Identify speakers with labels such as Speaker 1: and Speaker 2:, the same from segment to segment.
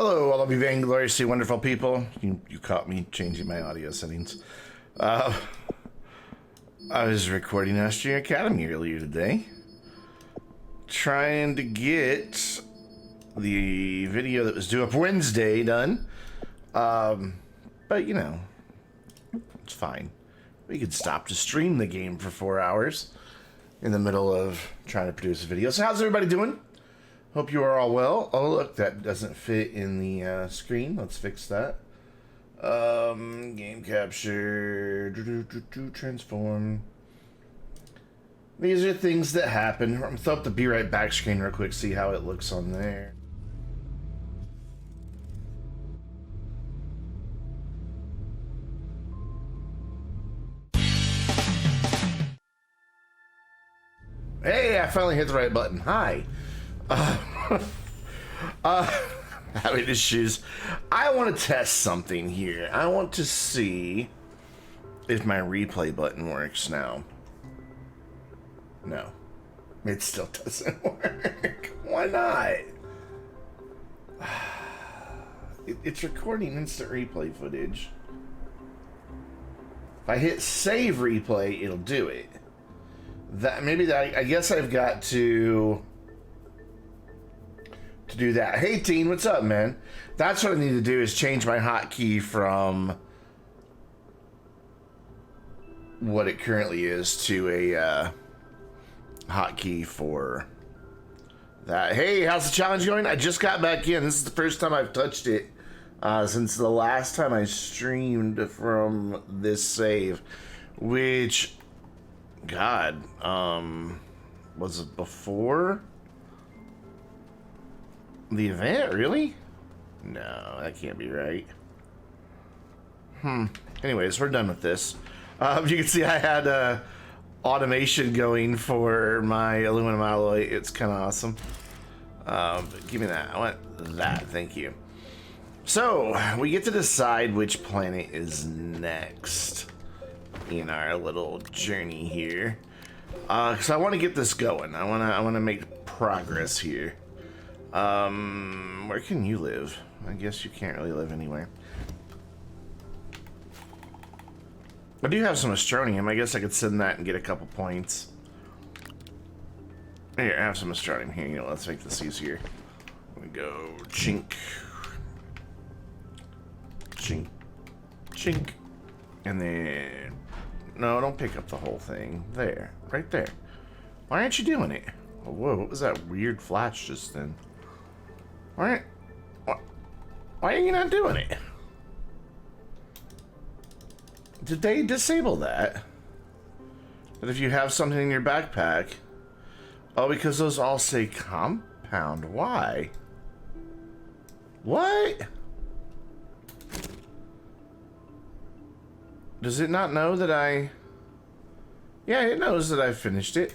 Speaker 1: Hello, all of you vaingloriously wonderful people. You caught me changing my audio settings. I was recording Astroneer Academy earlier today, trying to get the video that was due up Wednesday done. But you know, it's fine. We could stop to stream the game for 4 hours in the middle of trying to produce a video. So how's everybody doing? Hope you are all well. Oh, look, that doesn't fit in the screen. Let's fix that. Game capture, transform. These are things that happen. I'm gonna throw up the Be Right Back screen real quick, see how it looks on there. Hey, I finally hit the right button. Hi. Having issues. I want to test something here. I want to see if my replay button works now. No. It still doesn't work. Why not? It's recording instant replay footage. If I hit save replay, it'll do it. I guess I've got to do that. Hey teen, what's up, man? That's what I need to do, is change my hotkey from what it currently is to a hotkey for that. Hey, how's the challenge going? I just got back in. This is the first time I've touched it since the last time I streamed from this save, which, God, was it before the event? Really? No, that can't be right. Anyways, we're done with this. You can see I had automation going for my aluminum alloy. It's kind of awesome. But give me that. I want that. Thank you. So, we get to decide which planet is next in our little journey here. Because I want to get this going. I want to make progress here. Where can you live? I guess you can't really live anywhere. I do have some Astronium. I guess I could send that and get a couple points. Here, I have some Astronium here. You know, let's make this easier. We go chink, chink, chink, and then no, don't pick up the whole thing. There, right there. Why aren't you doing it? Oh, whoa, what was that weird flash just then? Why are you not doing it? Did they disable that? That if you have something in your backpack... Oh, because those all say compound. Why? What? Does it not know that I... Yeah, it knows that I finished it.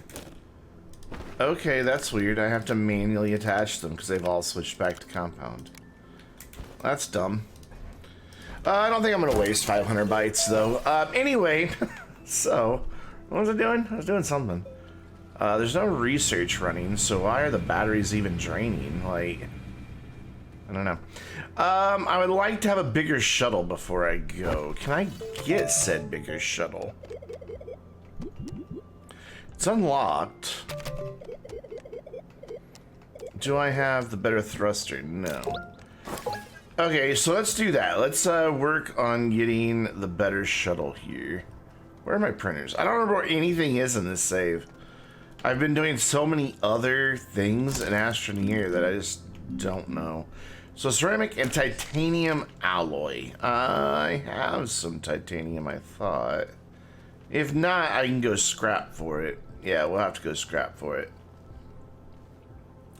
Speaker 1: Okay, that's weird. I have to manually attach them because they've all switched back to compound. That's dumb. I don't think I'm going to waste 500 bytes, though. Anyway, so, what was I doing? I was doing something. There's no research running, so why are the batteries even draining? Like, I don't know. I would like to have a bigger shuttle before I go. Can I get said bigger shuttle? It's unlocked. Do I have the better thruster? No. Okay, so let's do that. Let's work on getting the better shuttle here. Where are my printers? I don't remember what anything is in this save. I've been doing so many other things in Astroneer that I just don't know. So ceramic and titanium alloy. I have some titanium, I thought. If not, I can go scrap for it. Yeah, we'll have to go scrap for it.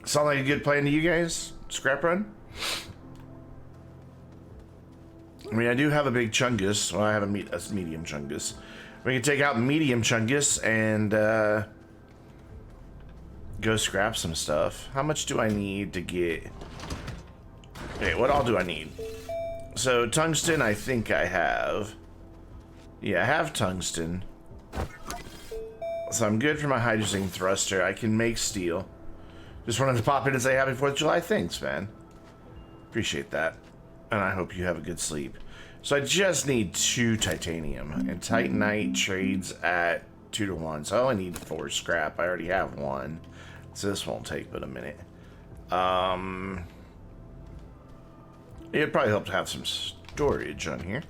Speaker 1: Sound like a good plan to you guys? Scrap run? I mean, I do have a big chungus. Well, I have a medium chungus. We can take out medium chungus and go scrap some stuff. How much do I need to get? Okay, what all do I need? So tungsten, I think I have. Yeah, I have tungsten. So I'm good for my hydrogen thruster. I can make steel. Just wanted to pop in and say happy 4th of July. Thanks, man. Appreciate that. And I hope you have a good sleep. So I just need 2 titanium. And Titanite trades at 2 to 1. So I only need 4 scrap. I already have 1. So this won't take but a minute. It'd probably help to have some storage on here.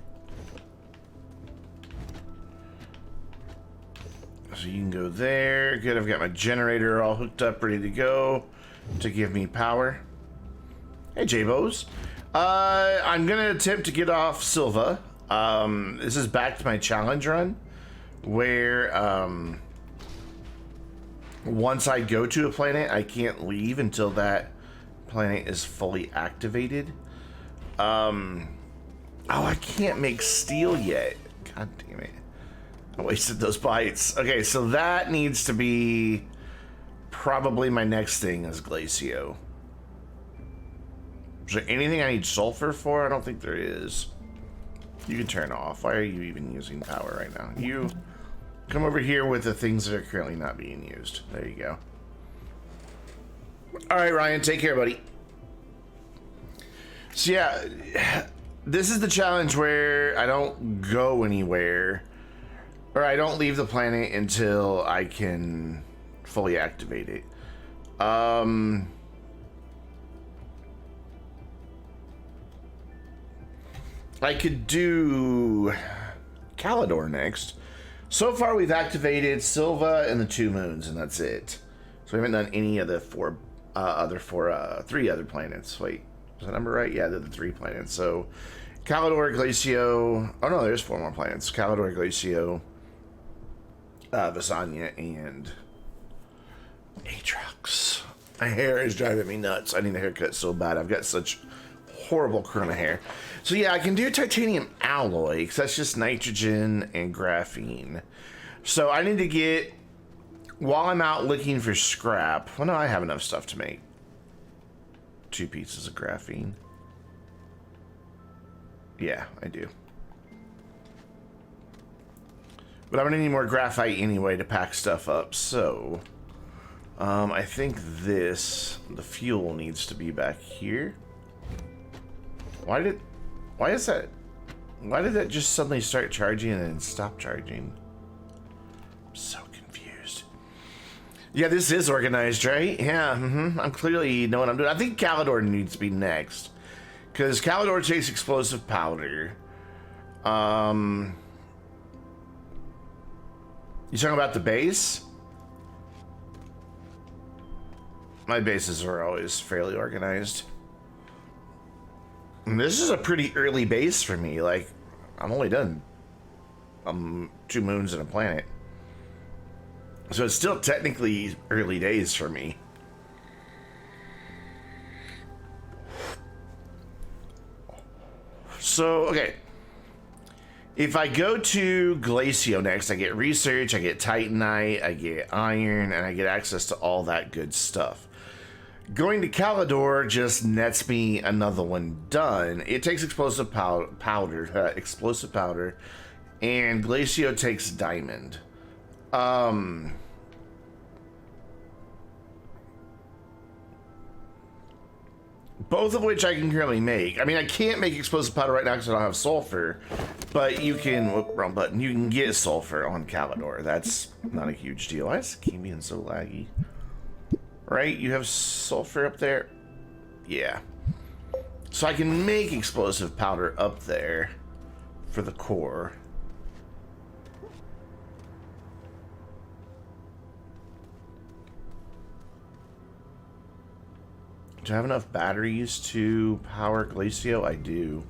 Speaker 1: So you can go there. Good, I've got my generator all hooked up, ready to go to give me power. Hey, J-Bos. I'm going to attempt to get off Silva. This is back to my challenge run, where once I go to a planet, I can't leave until that planet is fully activated. Oh, I can't make steel yet. God damn it. I wasted those bites. Okay, so that needs to be probably my next thing is Glacio. Is there anything I need sulfur for? I don't think there is. You can turn off. Why are you even using power right now? You come over here with the things that are currently not being used. There you go. All right, Ryan, take care, buddy. So yeah, this is the challenge where I don't go anywhere, or I don't leave the planet until I can fully activate it. I could do Calidor next. So far, we've activated Silva and the 2 moons, and that's it. So we haven't done any of the 3 other planets. Wait, is that number right? Yeah, they're the 3 planets. So Calidor, Glacio. Oh no, there's 4 more planets. Calidor, Glacio, Visanya, and Atrox. My hair is driving me nuts. I need a haircut so bad. I've got such horrible corona hair. So yeah, I can do titanium alloy because that's just nitrogen and graphene. So I need to get, while I'm out looking for scrap, well no, I have enough stuff to make 2 pieces of graphene. Yeah, I do. But I'm gonna need more graphite anyway to pack stuff up, so I think the fuel needs to be back here. Why did that just suddenly start charging and then stop charging? I'm so confused. Yeah, this is organized, right? Yeah, I'm clearly know what I'm doing. I think Calidor needs to be next, because Calidor takes explosive powder. You talking about the base? My bases are always fairly organized. And this is a pretty early base for me. Like, I'm only done 2 moons and a planet. So it's still technically early days for me. So, okay. If I go to Glacio next, I get research, I get Titanite, I get iron, and I get access to all that good stuff. Going to Calidor just nets me another one done. It takes explosive powder, and Glacio takes diamond. Both of which I can currently make. I mean, I can't make explosive powder right now because I don't have sulfur, but you can, wrong button, you can get sulfur on Calidor. That's not a huge deal. Why is the game being so laggy? Right, you have sulfur up there? Yeah. So I can make explosive powder up there for the core. Do I have enough batteries to power Glacio? I do.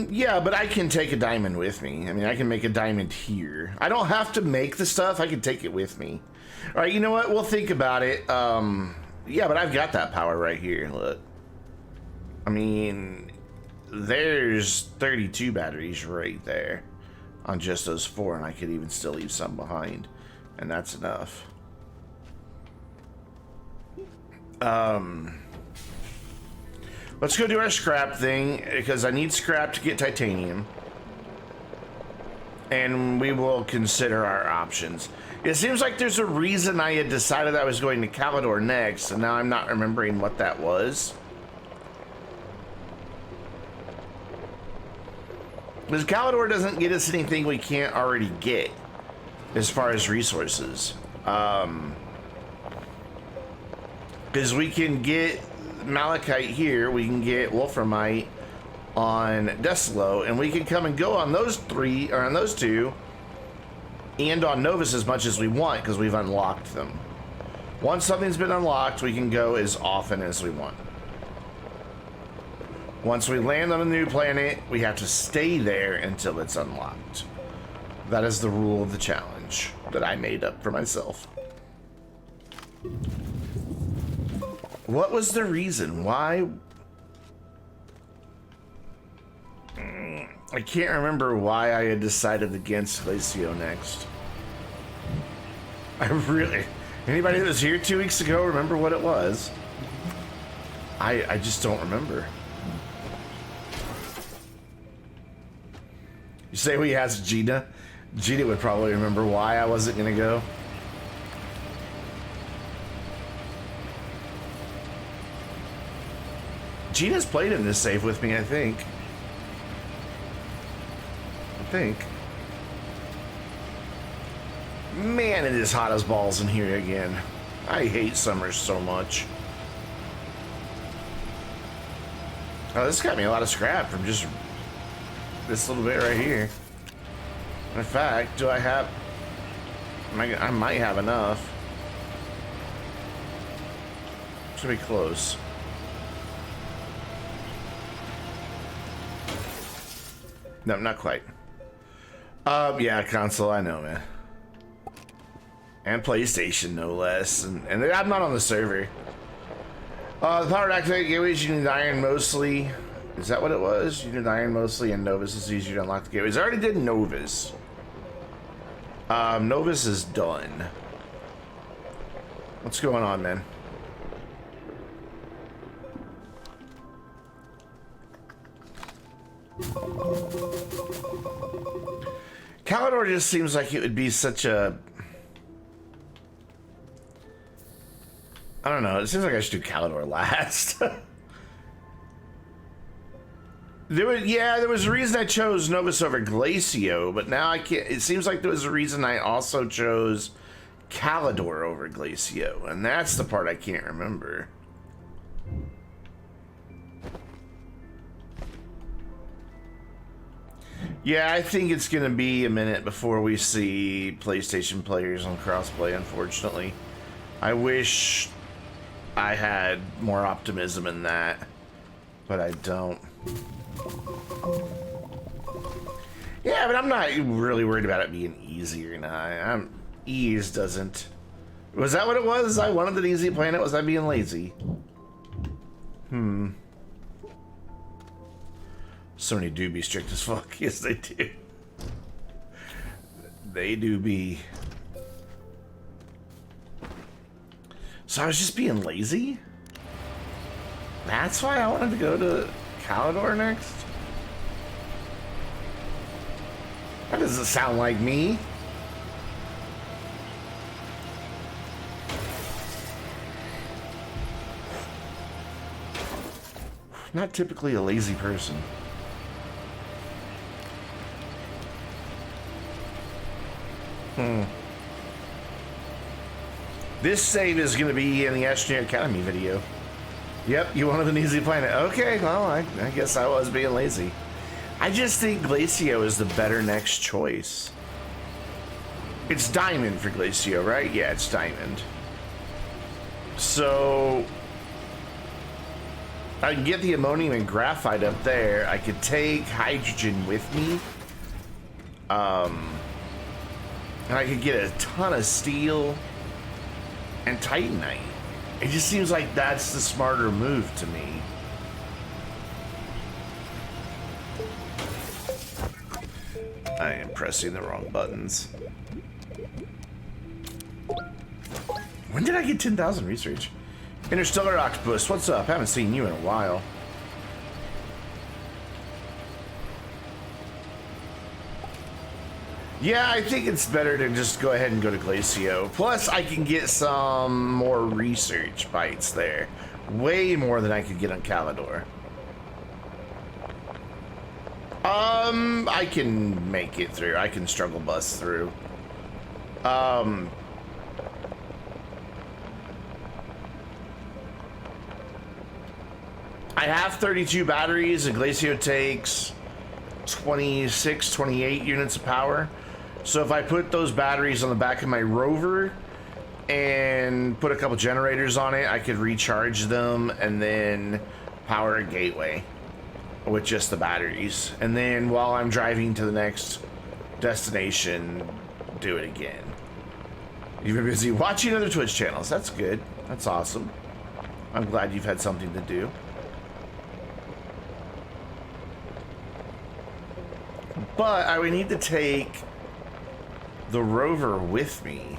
Speaker 1: Yeah, but I can take a diamond with me. I mean, I can make a diamond here. I don't have to make the stuff. I can take it with me. All right, you know what? We'll think about it. Yeah, but I've got that power right here. Look. I mean, there's 32 batteries right there on just those 4, and I could even still leave some behind. And that's enough. Let's go do our scrap thing, because I need scrap to get titanium. and we will consider our options. It seems like there's a reason I had decided I was going to Calidor next, and now I'm not remembering what that was. Because Calidor doesn't get us anything we can't already get as far as resources. Because we can get Malachite here, we can get Wolframite on Deslo, and we can come and go on those three, or on those two, and on Novus as much as we want, because we've unlocked them. Once something's been unlocked, we can go as often as we want. Once we land on a new planet, we have to stay there until it's unlocked. That is the rule of the challenge that I made up for myself. What was the reason? Why? I can't remember why I had decided against Glacio next. I really... Anybody that was here 2 weeks ago remember what it was? I just don't remember. You say we asked Gina? Gina would probably remember why I wasn't gonna go. Gina's played in this save with me, I think. Man, it is hot as balls in here again. I hate summer so much. Oh, this got me a lot of scrap from just this little bit right here. In fact, do I have... I might have enough. Should be close. No, not quite. Yeah, console, I know, man. And PlayStation, no less. And I'm not on the server. The power to activate gateways, you need iron mostly. Is that what it was? You need iron mostly, and Novus is easier to unlock the gateways. I already did Novus. Novus is done. What's going on, man? Calidor just seems like it would be such a... I don't know. It seems like I should do Calidor last. There was a reason I chose Novus over Glacio, but now I can't. It seems like there was a reason I also chose Calidor over Glacio, and that's the part I can't remember. Yeah, I think it's gonna be a minute before we see PlayStation players on crossplay, unfortunately. I wish I had more optimism in that, but I don't. Yeah, but I'm not really worried about it being easy or not. Ease doesn't... Was that what it was? I wanted an easy planet? Was I being lazy? Sony do be strict as fuck. Yes, they do. They do be. So I was just being lazy? That's why I wanted to go to Calidor next? That doesn't sound like me. Not typically a lazy person. This save is going to be in the Astroneer Academy video. Yep, you wanted an easy planet. Okay, well, I guess I was being lazy. I just think Glacio is the better next choice. It's Diamond for Glacio, right? Yeah, it's Diamond. So I can get the ammonium and graphite up there. I could take hydrogen with me. And I could get a ton of steel and titanite. It just seems like that's the smarter move to me. I am pressing the wrong buttons. When did I get 10,000 research? Interstellar Octopus, what's up? Haven't seen you in a while. Yeah, I think it's better to just go ahead and go to Glacio. Plus, I can get some more research bites there. Way more than I could get on Calidor. I can make it through. I can struggle bus through. I have 32 batteries, and Glacio takes 26, 28 units of power. So if I put those batteries on the back of my rover and put a couple generators on it, I could recharge them and then power a gateway with just the batteries. And then while I'm driving to the next destination, do it again. You've been busy watching other Twitch channels. That's good. That's awesome. I'm glad you've had something to do. But I would need to take the rover with me.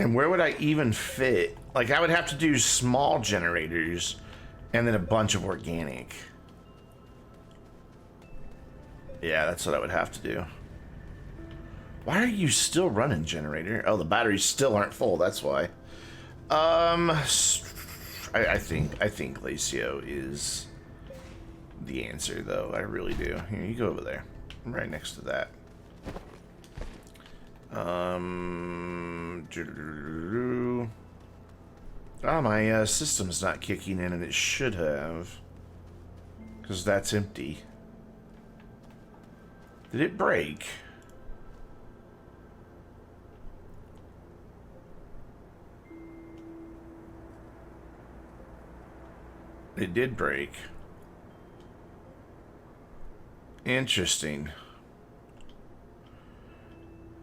Speaker 1: And where would I even fit? Like, I would have to do small generators and then a bunch of organic. Yeah, that's what I would have to do. Why are you still running, generator? Oh, the batteries still aren't full, that's why. I think Glacio is the answer, though. I really do. Here, you go over there. I'm right next to that. Oh, my system's not kicking in, and it should have. Because that's empty. Did it break? It did break. Interesting.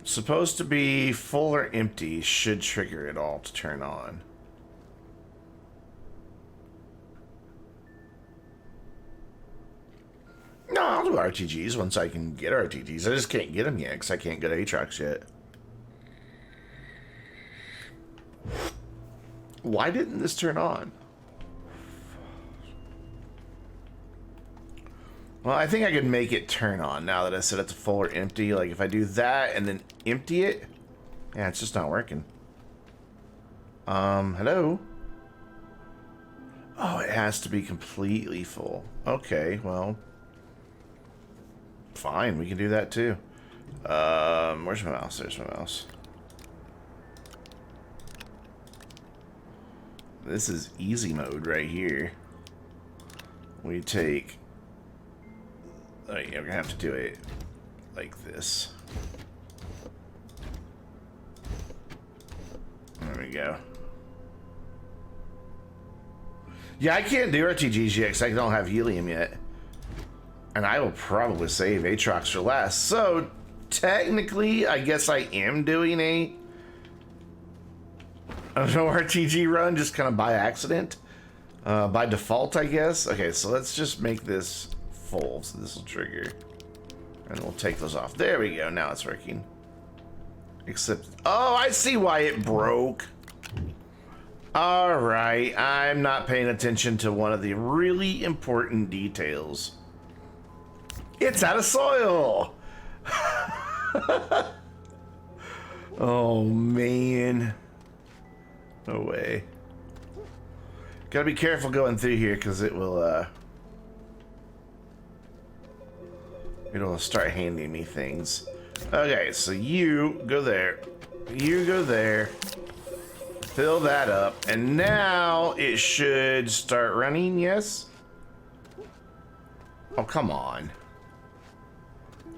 Speaker 1: Supposed to be full or empty should trigger it all to turn on. No, I'll do RTGs once I can get RTGs. I just can't get them yet because I can't get Aatrox yet. Why didn't this turn on? Well, I think I could make it turn on now that I said it's full or empty. Like, if I do that and then empty it... Yeah, it's just not working. Hello? Oh, it has to be completely full. Okay, well... Fine, we can do that too. Where's my mouse? There's my mouse. This is easy mode right here. We take... Oh, yeah, we're gonna have to do it like this. There we go. Yeah, I can't do RTGs yet because I don't have helium yet. And I will probably save Aatrox for last. So, technically, I guess I am doing a no RTG run, just kind of by accident. By default, I guess. Okay, so let's just make this full, so this will trigger. And we'll take those off. There we go, now it's working. Except, oh, I see why it broke. Alright, I'm not paying attention to one of the really important details. It's out of soil! Oh, man. No way. Gotta be careful going through here, because it'll start handing me things. Okay, so you go there. You go there. Fill that up. And now it should start running, yes? Oh, come on.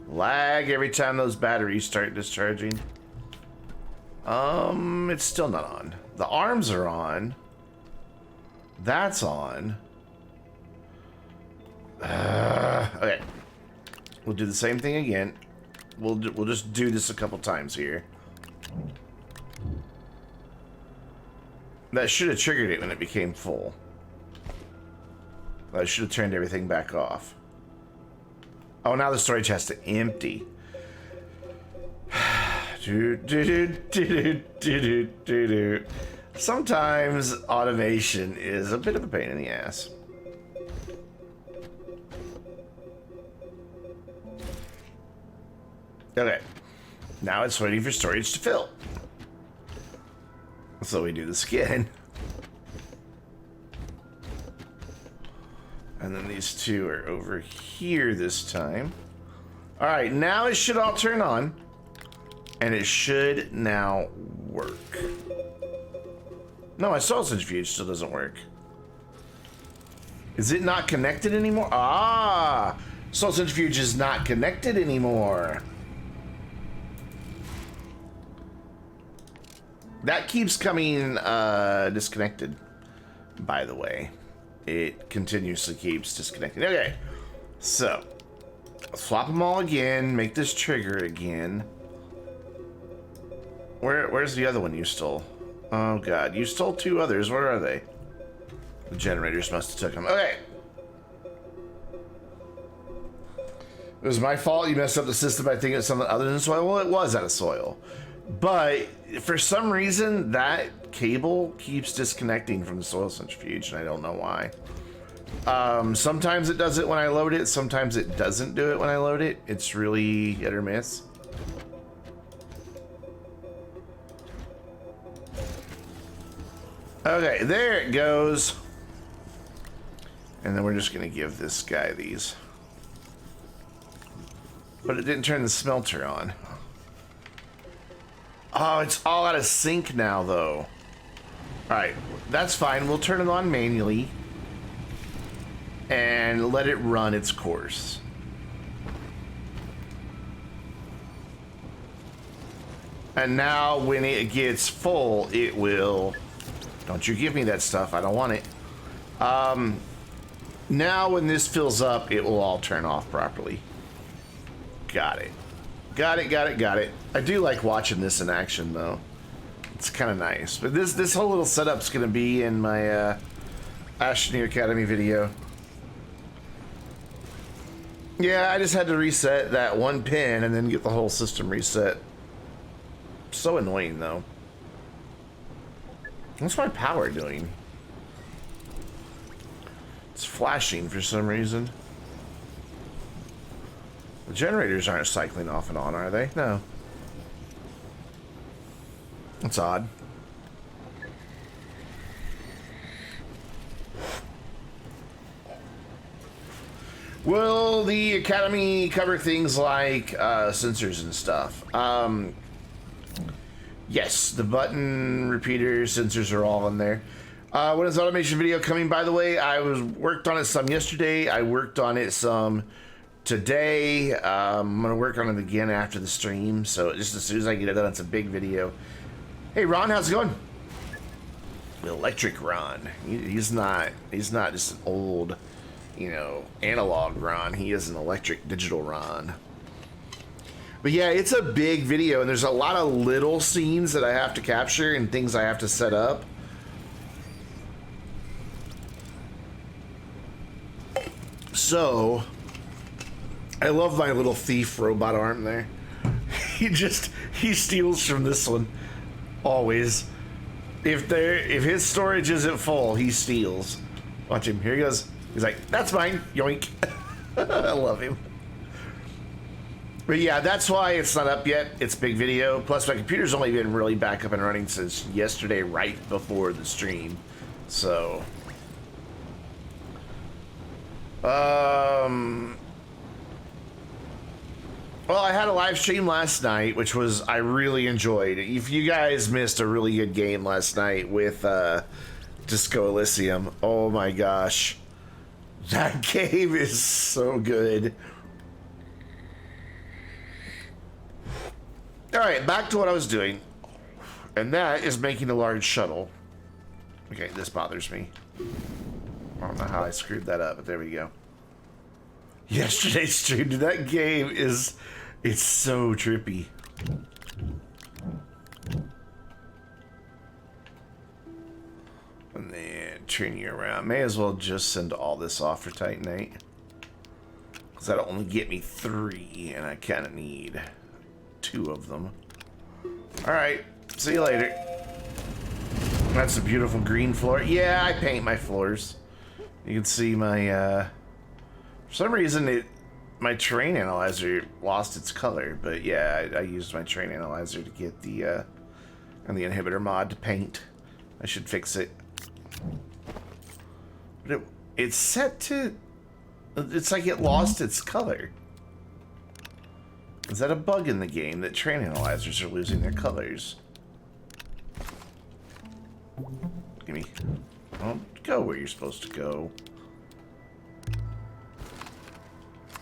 Speaker 1: Lag every time those batteries start discharging. It's still not on. The arms are on. That's on. Okay. We'll do the same thing again. We'll just do this a couple times here. That should have triggered it when it became full. That should have turned everything back off. Oh, now the storage has to empty. Sometimes automation is a bit of a pain in the ass. Okay. Now it's waiting for storage to fill. So we do this again. And then these two are over here this time. Alright, now it should all turn on. And it should now work. No, my soil centrifuge still doesn't work. Is it not connected anymore? Ah! Soil centrifuge is not connected anymore. That keeps coming disconnected, by the way. It continuously keeps disconnecting. Okay, so swap them all again, make this trigger again. Where's the other one you stole? Oh god, you stole two others. Where are they? The generators must have took them. Okay. It was my fault. You messed up the system by thinking it's something other than soil. Well, it was out of soil. But for some reason, that cable keeps disconnecting from the soil centrifuge, and I don't know why. Sometimes it does it when I load it. Sometimes it doesn't do it when I load it. It's really hit or miss. Okay, there it goes. And then we're just going to give this guy these. But it didn't turn the smelter on. Oh, it's all out of sync now, though. Alright, that's fine. We'll turn it on manually. And let it run its course. And now, when it gets full, it will... Don't you give me that stuff. I don't want it. Now, when this fills up, it will all turn off properly. Got it. Got it, got it, got it. I do like watching this in action, though. It's kind of nice. But this whole little setup's going to be in my Astroneer Academy video. Yeah, I just had to reset that one pin and then get the whole system reset. So annoying, though. What's my power doing? It's flashing for some reason. The generators aren't cycling off and on, are they? No. That's odd. Will the Academy cover things like sensors and stuff? Yes, the button, repeaters, sensors are all in there. When is the automation video coming, by the way? I worked on it some yesterday. I worked on it some today. I'm going to work on it again after the stream. So just as soon as I get it done, it's a big video. Hey, Ron, how's it going? Electric Ron. He's not just an old, you know, analog Ron. He is an electric digital Ron. But yeah, it's a big video, and there's a lot of little scenes that I have to capture and things I have to set up. So, I love my little thief robot arm there. He steals from this one. Always. If his storage isn't full, he steals. Watch him. Here he goes. He's like, that's mine. Yoink. I love him. But yeah, that's why it's not up yet. It's a big video. Plus, my computer's only been really back up and running since yesterday, right before the stream. So, well, I had a live stream last night, which I really enjoyed. If you guys missed a really good game last night with Disco Elysium, oh my gosh, that game is so good. Alright, back to what I was doing. And that is making a large shuttle. Okay, this bothers me. I don't know how I screwed that up, but there we go. Yesterday's stream, dude, that game it's so trippy. And then turn you around. May as well just send all this off for Titanite. Because that'll only get me 3, and I kind of need 2 of them. Alright, see you later. That's a beautiful green floor. Yeah, I paint my floors. You can see my, for some reason my terrain analyzer lost its color, but yeah, I used my terrain analyzer to get the inhibitor mod to paint. I should fix it. But it's set to, it's like it lost its color. Is that a bug in the game that terrain analyzers are losing their colors? Gimme. Don't go where you're supposed to go.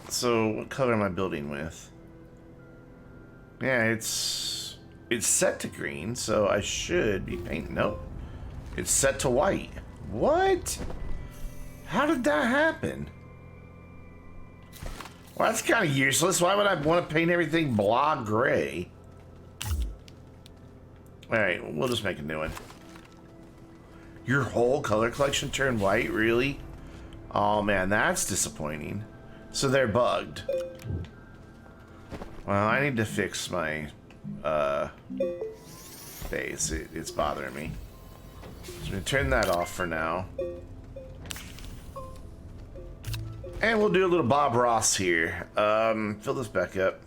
Speaker 1: So, what color am I building with? Yeah, it's set to green, so I should be painting. Nope. It's set to white. What? How did that happen? Well, that's kind of useless. Why would I want to paint everything blah gray? Alright, we'll just make a new one. Your whole color collection turned white? Really? Oh man, that's disappointing. So they're bugged. Well, I need to fix my base. It's bothering me. So I'm gonna turn that off for now. And we'll do a little Bob Ross here. Fill this back up.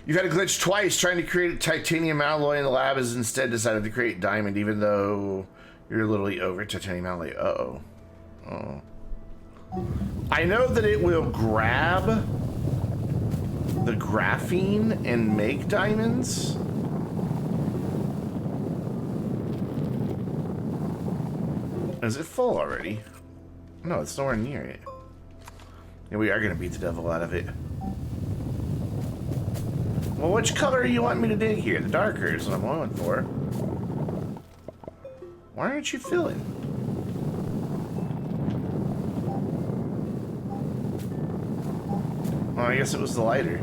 Speaker 1: You've had a glitch twice. Trying to create a titanium alloy in the lab has instead decided to create diamond, even though you're literally over titanium alloy. Uh-oh. Oh. I know that it will grab the graphene and make diamonds. Is it full already? No, it's nowhere near it. Yeah, we are going to beat the devil out of it. Well, which color do you want me to dig here? The darker is what I'm going for. Why aren't you filling? Oh, I guess it was the lighter.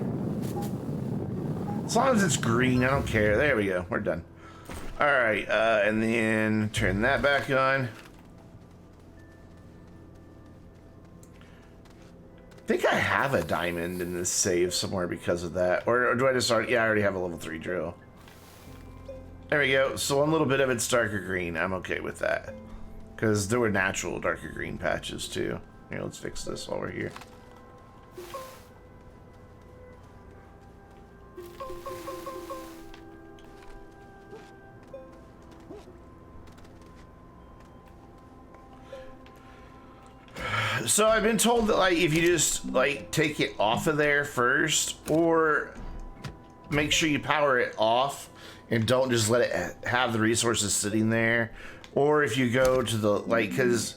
Speaker 1: As long as it's green, I don't care. There we go. We're done. Alright, and then turn that back on. I think I have a diamond in this save somewhere because of that. Or do I just already... Yeah, I already have a level 3 drill. There we go. So one little bit of it's darker green. I'm okay with that. Because there were natural darker green patches too. Here, let's fix this while we're here. So I've been told that, like, if you just, like, take it off of there first, or make sure you power it off and don't just let it have the resources sitting there, or if you go to the, like, because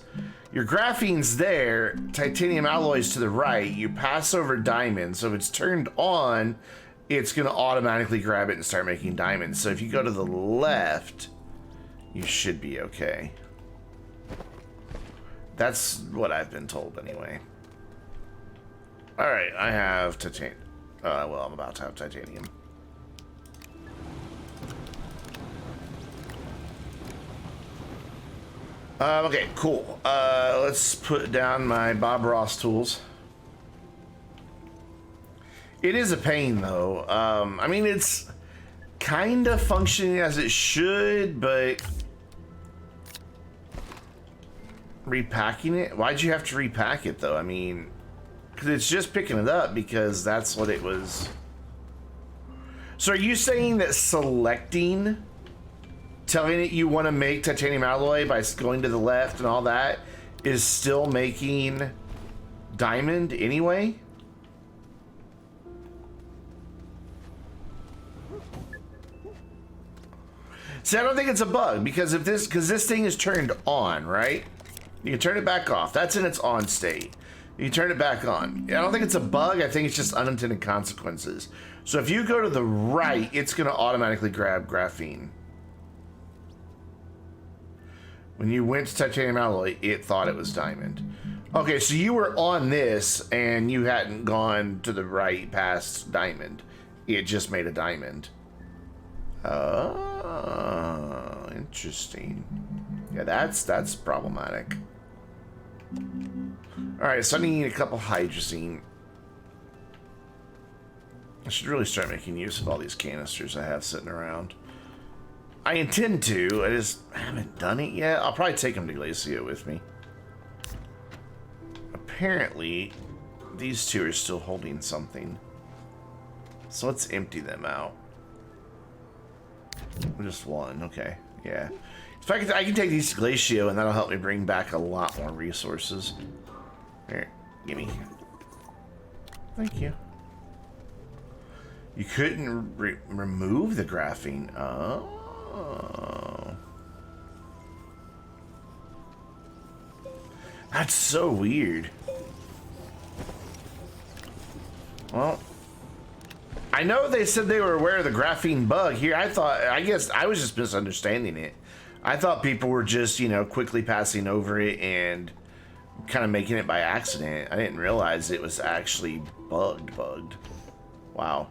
Speaker 1: your graphene's there, titanium alloys to the right, you pass over diamonds, so if it's turned on, it's going to automatically grab it and start making diamonds. So if you go to the left, you should be okay. That's what I've been told, anyway. Alright, I have titanium. Well, I'm about to have titanium. Okay, cool. Let's put down my Bob Ross tools. It is a pain, though. I mean, it's kind of functioning as it should, but... repacking it? Why'd you have to repack it though? I mean, because it's just picking it up because that's what it was. So are you saying that selecting, telling it you want to make titanium alloy by going to the left and all that is still making diamond anyway? See, I don't think it's a bug because if this thing is turned on, right? You can turn it back off. That's in its on state. You turn it back on. I don't think it's a bug. I think it's just unintended consequences. So if you go to the right, it's going to automatically grab graphene. When you went to titanium alloy, it thought it was diamond. Okay, so you were on this and you hadn't gone to the right past diamond. It just made a diamond. Oh, interesting. Yeah, that's problematic. Alright, so I need a couple hydrazine. I should really start making use of all these canisters I have sitting around. I intend to. I just haven't done it yet. I'll probably take them to Glacio with me. Apparently, these two are still holding something. So let's empty them out. Just one, okay. Yeah. In fact, I can take these to Glacio, and that'll help me bring back a lot more resources. Here, gimme. Thank you. You couldn't remove the graphene. Oh. That's so weird. Well, I know they said they were aware of the graphene bug here. I guess I was just misunderstanding it. I thought people were just, you know, quickly passing over it and kind of making it by accident. I didn't realize it was actually bugged. Wow.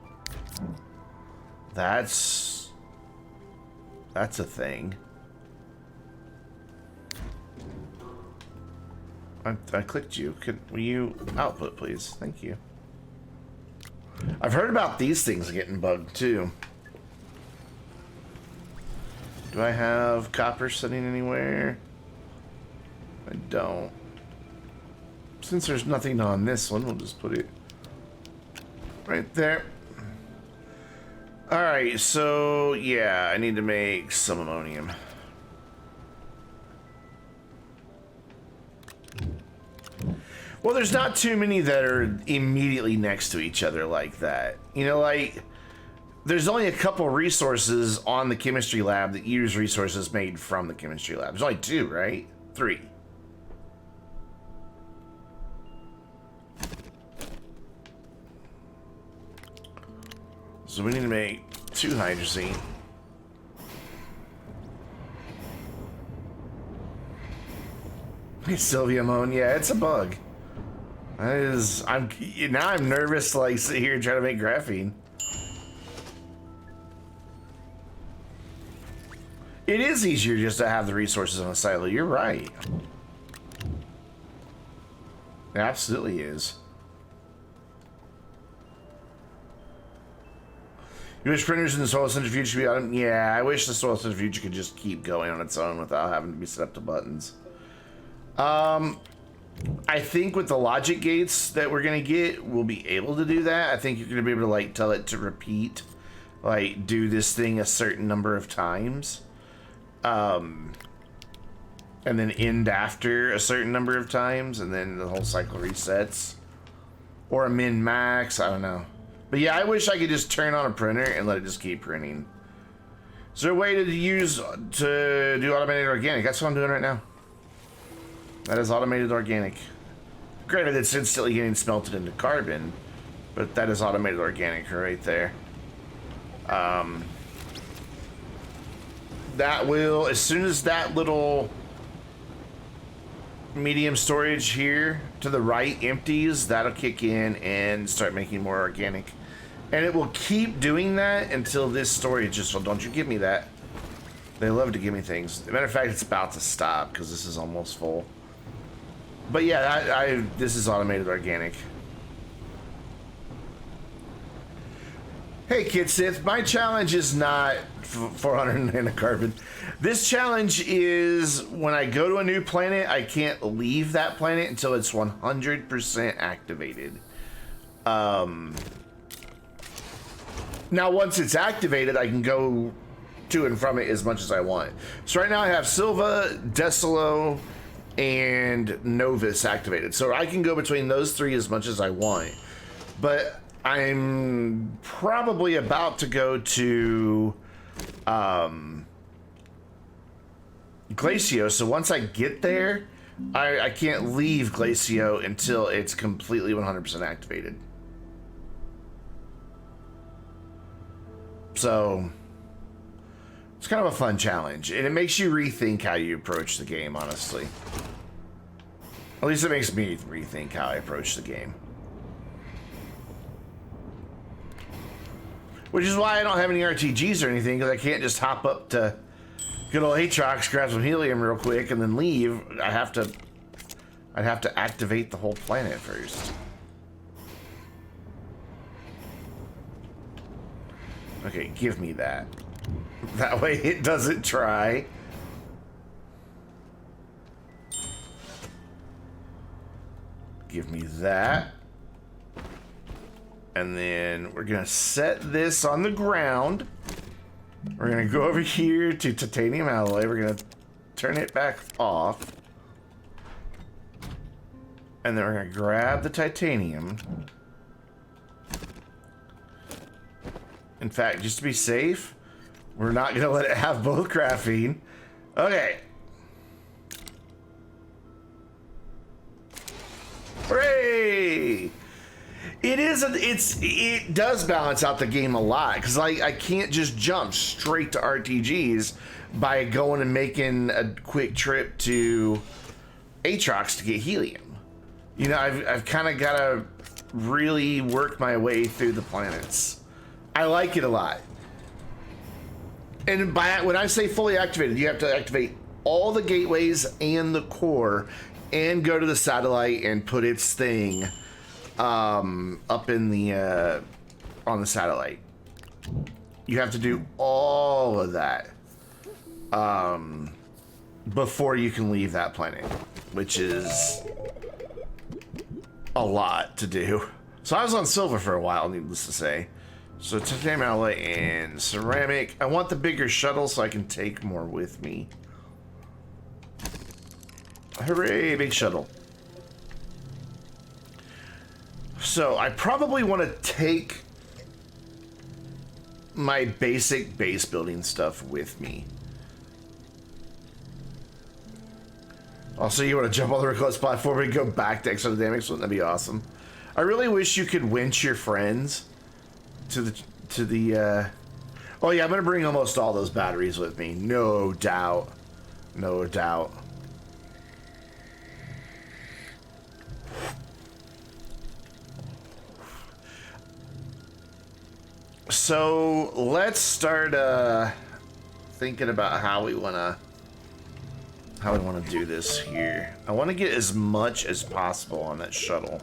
Speaker 1: That's a thing. I clicked you. Will you output, please? Thank you. I've heard about these things getting bugged too. Do I have copper sitting anywhere? I don't. Since there's nothing on this one, we'll just put it right there. Alright, so yeah, I need to make some ammonium. Well, there's not too many that are immediately next to each other like that. You know, like, there's only a couple resources on the chemistry lab that use resources made from the chemistry lab. There's only 2, right? 3. So we need to make 2 hydrazine. Sylvia Moan, yeah, it's a bug. That is, now I'm nervous to like sit here and try to make graphene. It is easier just to have the resources on a silo. You're right. It absolutely is. You wish printers in the soil centrifuge should be on? Yeah, I wish the soil centrifuge could just keep going on its own without having to be set up to buttons. I think with the logic gates that we're gonna get, we'll be able to do that. I think you're gonna be able to like tell it to repeat, like do this thing a certain number of times, and then end after a certain number of times, and then the whole cycle resets, or a min max. I don't know, but yeah, I wish I could just turn on a printer and let it just keep printing. Is there a way to do automated organic? That's what I'm doing right now. That is automated organic. Granted, it's instantly getting smelted into carbon, but that is automated organic right there. That will, as soon as that little medium storage here to the right empties, that'll kick in and start making more organic. And it will keep doing that until this storage is full. Don't you give me that. They love to give me things. As a matter of fact, it's about to stop because this is almost full. But yeah, this is automated organic. Hey, Kid Sith, my challenge is not 400 nanocarbon. This challenge is when I go to a new planet, I can't leave that planet until it's 100% activated. Now, once it's activated, I can go to and from it as much as I want. So right now I have Silva, Decilo, and Novus activated, so I can go between those 3 as much as I want, but I'm probably about to go to Glacio, so once I get there, I can't leave Glacio until it's completely 100% activated. So it's kind of a fun challenge, and it makes you rethink how you approach the game, honestly. At least it makes me rethink how I approach the game. Which is why I don't have any RTGs or anything, because I can't just hop up to good old Aatrox, grab some helium real quick, and then leave. I'd have to activate the whole planet first. Okay, give me that. That way it doesn't try. Give me that. And then we're gonna set this on the ground. We're gonna go over here to titanium alloy. We're gonna turn it back off. And then we're gonna grab the titanium. In fact, just to be safe, we're not gonna let it have both graphene. Okay. Hooray! It does balance out the game a lot, because I can't just jump straight to RTGs by going and making a quick trip to Aatrox to get helium. You know, I've kind of got to really work my way through the planets. I like it a lot. And when I say fully activated, you have to activate all the gateways and the core and go to the satellite and put its thing up in the on the satellite. You have to do all of that before you can leave that planet, which is a lot to do. So I was on silver for a while, needless to say. So titanium alloy and ceramic. I want the bigger shuttle so I can take more with me. Hooray, big shuttle. So I probably want to take my basic base building stuff with me. Also, you want to jump on the request platform and go back to exodynamics? Wouldn't that be awesome? I really wish you could winch your friends to the oh yeah, I'm gonna bring almost all those batteries with me, no doubt. No doubt. So let's start thinking about how we wanna do this here. I want to get as much as possible on that shuttle.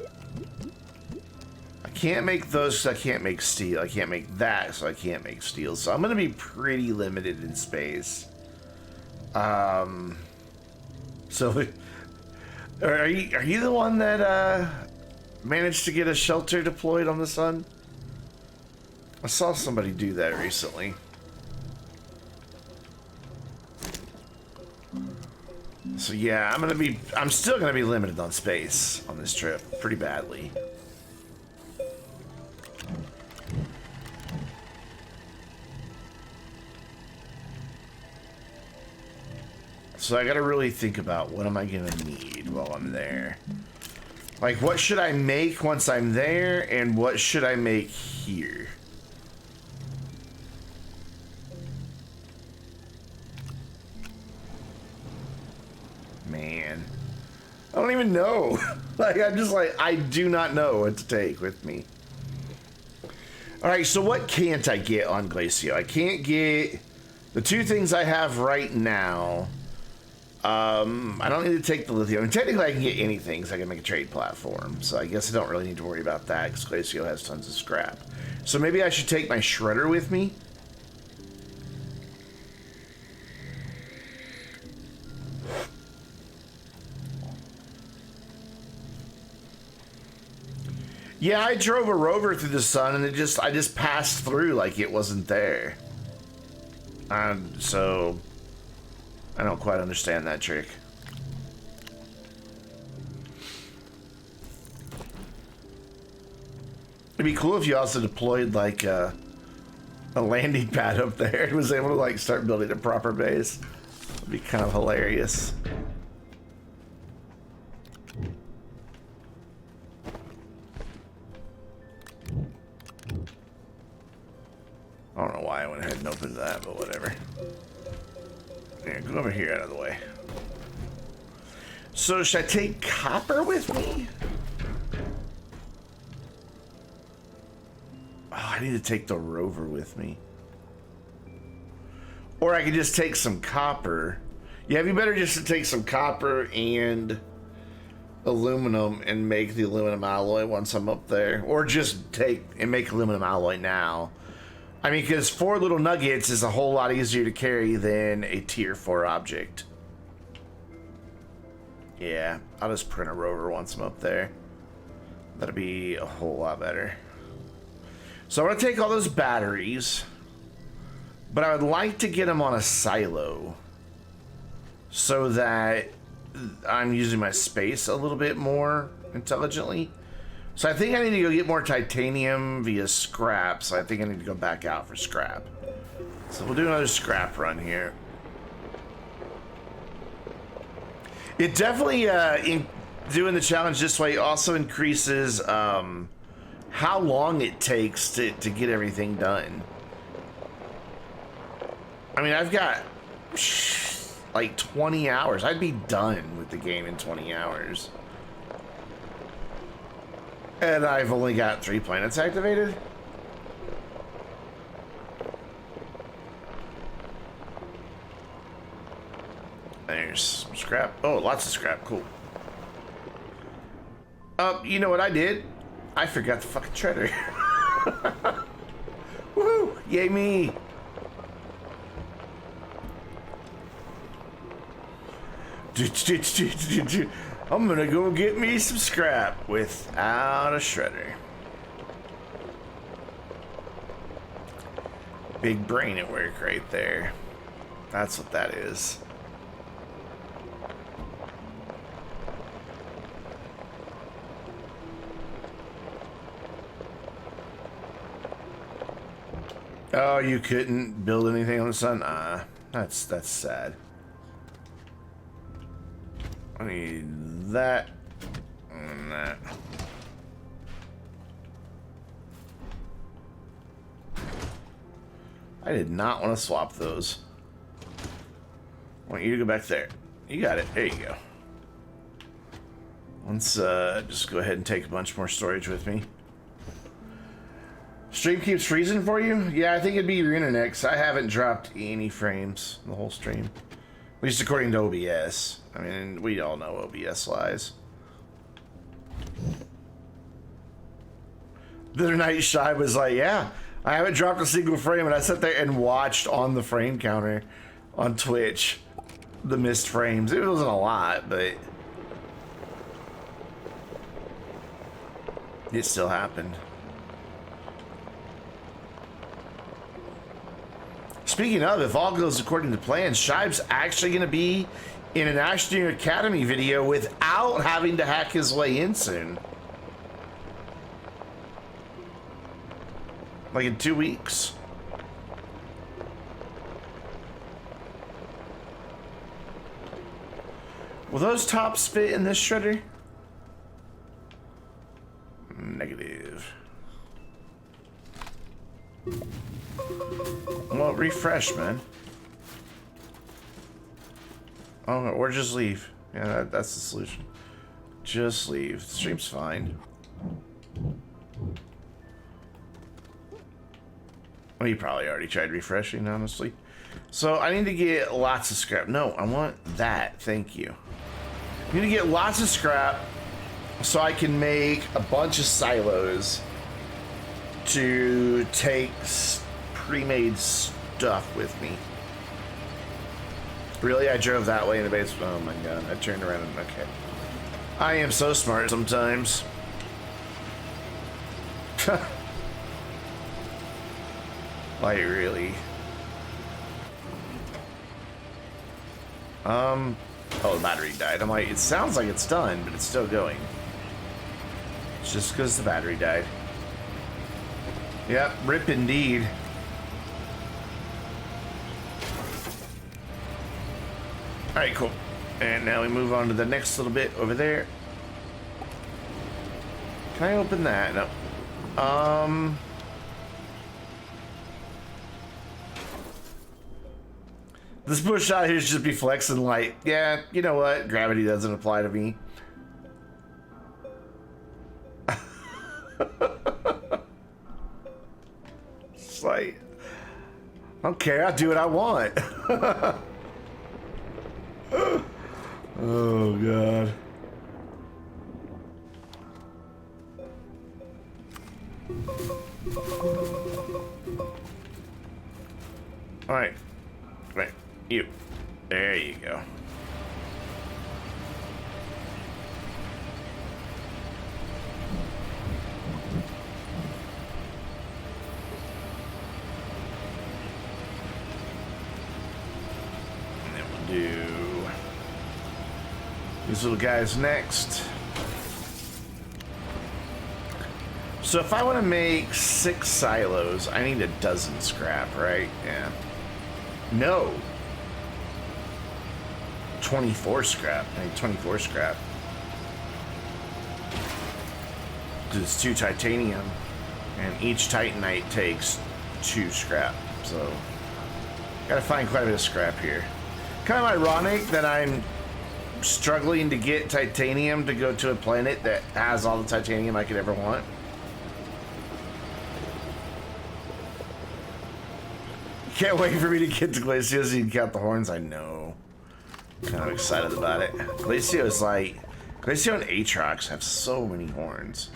Speaker 1: I can't make those because I can't make steel. I can't make that, so I can't make steel. So I'm gonna be pretty limited in space. So are you the one that managed to get a shelter deployed on the sun? I saw somebody do that recently. So yeah, I'm still gonna be limited on space on this trip pretty badly. So I gotta really think about what am I gonna need while I'm there. Like, what should I make once I'm there, and what should I make here? Man, I don't even know. Like, I'm just like, I do not know what to take with me. Alright, so what can't I get on Glacio? I can't get the two things I have right now. I don't need to take the lithium. I mean, technically I can get anything because I can make a trade platform. So I guess I don't really need to worry about that because Glacio has tons of scrap. So maybe I should take my shredder with me. Yeah, I drove a rover through the sun and I just passed through like it wasn't there. So I don't quite understand that trick. It'd be cool if you also deployed like a landing pad up there and was able to like start building a proper base. It'd be kind of hilarious. I don't know why I went ahead and opened that, but whatever. Yeah, go over here out of the way. So should I take copper with me? Oh, I need to take the rover with me. Or I could just take some copper. Yeah, it'd be better just to take some copper and aluminum and make the aluminum alloy once I'm up there. Or just take and make aluminum alloy now. I mean, because 4 little nuggets is a whole lot easier to carry than a tier 4 object. Yeah, I'll just print a rover once I'm up there. That'll be a whole lot better. So I'm going to take all those batteries, but I would like to get them on a silo so that I'm using my space a little bit more intelligently. So I think I need to go get more titanium via scrap, so I think I need to go back out for scrap. So we'll do another scrap run here. It definitely, in doing the challenge this way, also increases how long it takes to get everything done. I mean, I've got like 20 hours. I'd be done with the game in 20 hours. And I've only got 3 planets activated. There's some scrap. Oh, lots of scrap. Cool. You know what I did? I forgot the fucking shredder. Woohoo! Yay me! I'm gonna go get me some scrap without a shredder. Big brain at work right there. That's what that is. Oh, you couldn't build anything on the sun? That's sad. I need that and that. I did not want to swap those. I want you to go back there. You got it. There you go. Let's just go ahead and take a bunch more storage with me. Stream keeps freezing for you? Yeah, I think it'd be your internet, because I haven't dropped any frames the whole stream. At least according to OBS. I mean, we all know OBS lies. The other night, Shy was like, yeah, I haven't dropped a single frame, and I sat there and watched on the frame counter on Twitch the missed frames. It wasn't a lot, but it still happened. Speaking of, if all goes according to plan, Shibe's actually going to be in an Astroneer Academy video without having to hack his way in soon. Like in 2 weeks. Will those tops fit in this shredder? Negative. Well, refresh, man. Oh, or just leave. Yeah, that's the solution. Just leave. The stream's fine. Well, you probably already tried refreshing, honestly. So I need to get lots of scrap. No, I want that. Thank you. I need to get lots of scrap so I can make a bunch of silos to take pre-made stuff with me. Really? I drove that way in the base. Oh my god. I turned around and okay. I am so smart sometimes. Like, really? Oh, the battery died. I'm like, it sounds like it's done, but it's still going. It's just because the battery died. Yep, rip indeed. Alright, cool. And now we move on to the next little bit over there. Can I open that? No. This bush out here should just be flexing like, yeah, you know what? Gravity doesn't apply to me. It's like, I don't care. I'll do what I want. Oh, God. Alright. Right. You. There you go. And then we'll do these little guys next. So if I want to make 6 silos, I need a dozen scrap, right? Yeah. No. 24 scrap. I need 24 scrap. Because it's 2 titanium, and each titanite takes 2 scrap. So, gotta find quite a bit of scrap here. Kind of ironic that I'm struggling to get titanium to go to a planet that has all the titanium I could ever want. Can't wait for me to get to Glacio so you can count the horns. I know. Kind of excited about it. Glacio is like... Glacio and Aatrox have so many horns.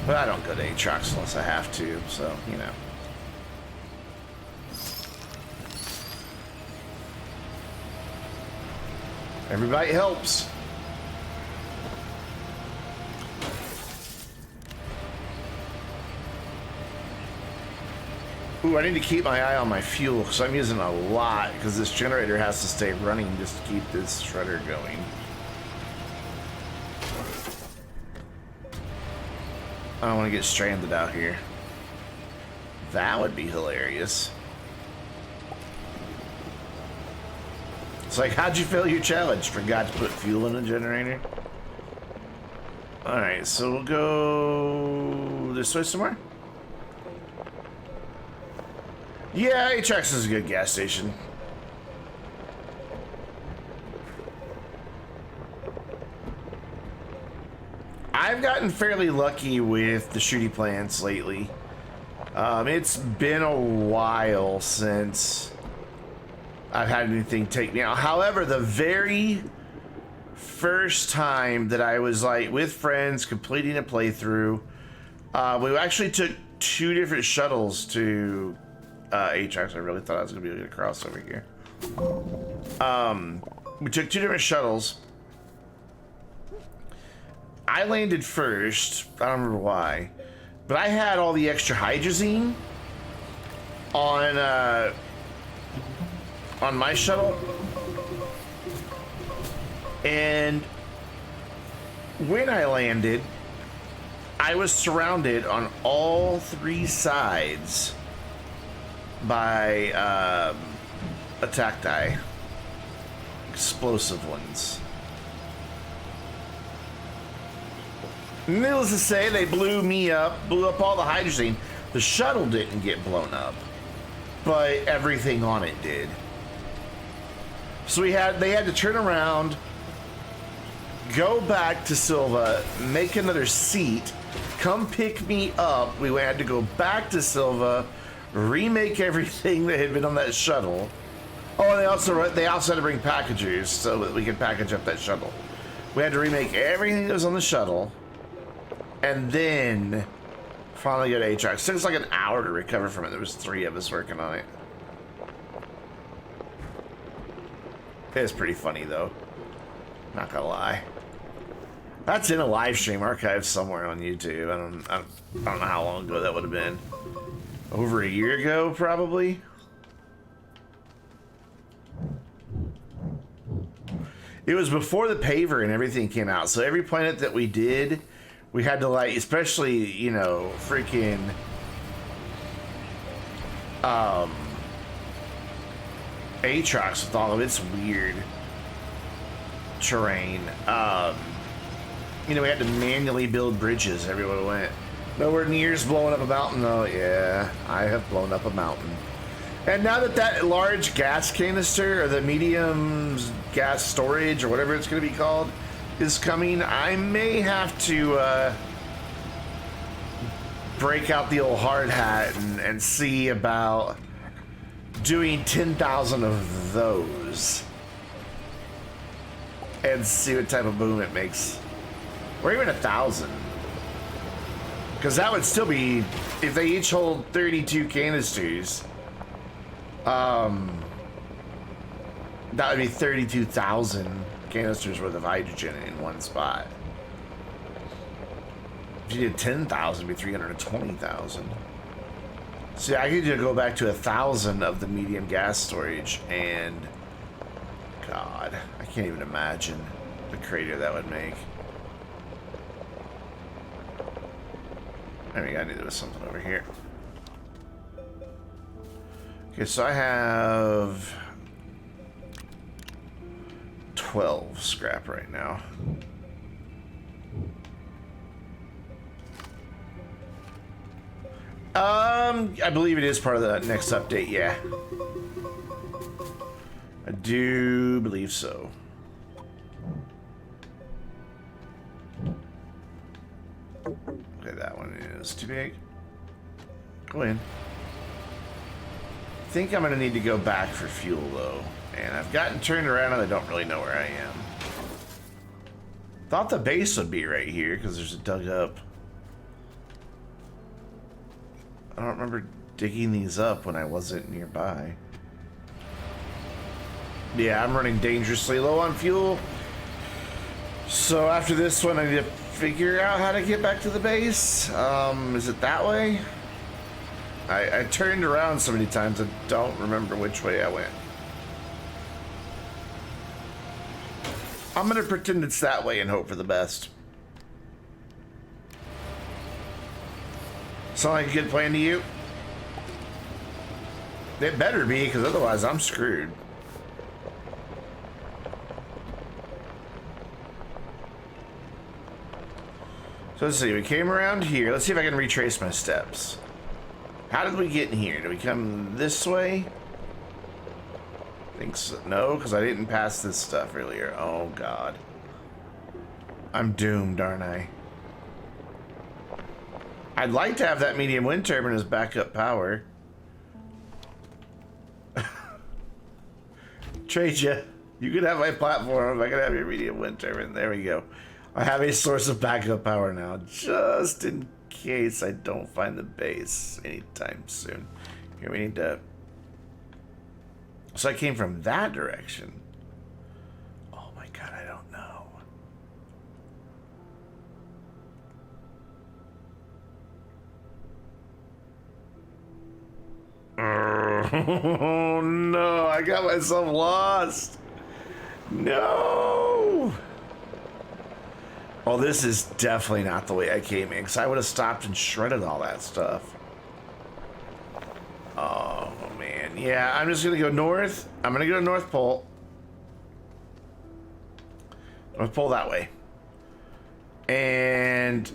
Speaker 1: But I don't go to Aatrox unless I have to, so, you know. Every bite helps. Ooh, I need to keep my eye on my fuel because I'm using a lot because this generator has to stay running just to keep this shredder going. I don't want to get stranded out here. That would be hilarious. It's like, how'd you fail your challenge? Forgot to put fuel in the generator? Alright, so we'll go this way somewhere? Yeah, Aatrox is a good gas station. I've gotten fairly lucky with the shooty plants lately. It's been a while since I've had anything take me out. However, the very first time that I was like with friends completing a playthrough, we actually took 2 different shuttles to Aatrox. I really thought I was gonna be able to get across over here. We took 2 different shuttles. I landed first. I don't remember why, but I had all the extra hydrazine on my shuttle, and when I landed, I was surrounded on all 3 sides by attack explosive ones. Needless to say, they blew me up, blew up all the hydrazine. The shuttle didn't get blown up, but everything on it did. So they had to turn around, go back to Silva, make another seat, come pick me up. We had to go back to Silva, remake everything that had been on that shuttle. Oh, and they also had to bring packagers so that we could package up that shuttle. We had to remake everything that was on the shuttle, and then finally go to Aatrox. It took us like an hour to recover from it. There was 3 of us working on it. It's pretty funny though, not gonna lie. That's in a live stream archive somewhere on YouTube. I don't know how long ago that would have been. Over a year ago, probably. It was before the paver and everything came out. So every planet that we did, we had to like, especially, you know, freaking Aatrox with all of its weird terrain. You know, we had to manually build bridges everywhere we went. Nowhere near blowing up a mountain though. Yeah, I have blown up a mountain. And now that that large gas canister, or the medium gas storage, or whatever it's going to be called, is coming, I may have to break out the old hard hat and see about doing 10,000 of those. And see what type of boom it makes. Or even 1,000. Because that would still be, if they each hold 32 canisters, that would be 32,000 canisters worth of hydrogen in one spot. If you did 10,000, it'd be 320,000. See, I could just go back to 1,000 of the medium gas storage, and God, I can't even imagine the crater that would make. I mean, I knew there was something over here. Okay, so I have 12 scrap right now. I believe it is part of the next update, yeah. I do believe so. Okay, that one is too big. Go in. I think I'm gonna need to go back for fuel though. And I've gotten turned around and I don't really know where I am. Thought the base would be right here because there's a dug up. I don't remember digging these up when I wasn't nearby. Yeah, I'm running dangerously low on fuel. So after this one, I need to figure out how to get back to the base. Is it that way? I turned around so many times I don't remember which way I went. I'm gonna pretend it's that way and hope for the best. Sound like a good plan to you? It better be, because otherwise I'm screwed. So let's see, we came around here. Let's see if I can retrace my steps. How did we get in here? Did we come this way? I think so. No, because I didn't pass this stuff earlier. Oh, God. I'm doomed, aren't I? I'd like to have that medium wind turbine as backup power. Trade you. You could have my platform if I could have your medium wind turbine. There we go. I have a source of backup power now, just in case I don't find the base anytime soon. Here, we need to... So I came from that direction. Oh my God, I don't know. Oh no, I got myself lost. No. Oh, this is definitely not the way I came in, because I would have stopped and shredded all that stuff. Oh man, yeah, I'm just gonna go north. I'm gonna go to North Pole. North Pole that way. And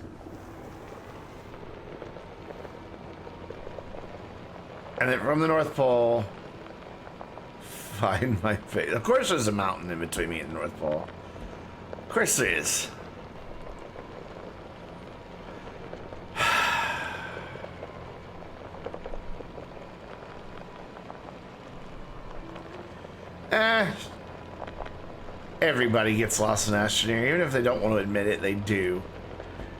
Speaker 1: then from the North Pole, find my face. Of course there's a mountain in between me and the North Pole. Of course there is. Everybody gets lost in Astroneer, even if they don't want to admit it, they do.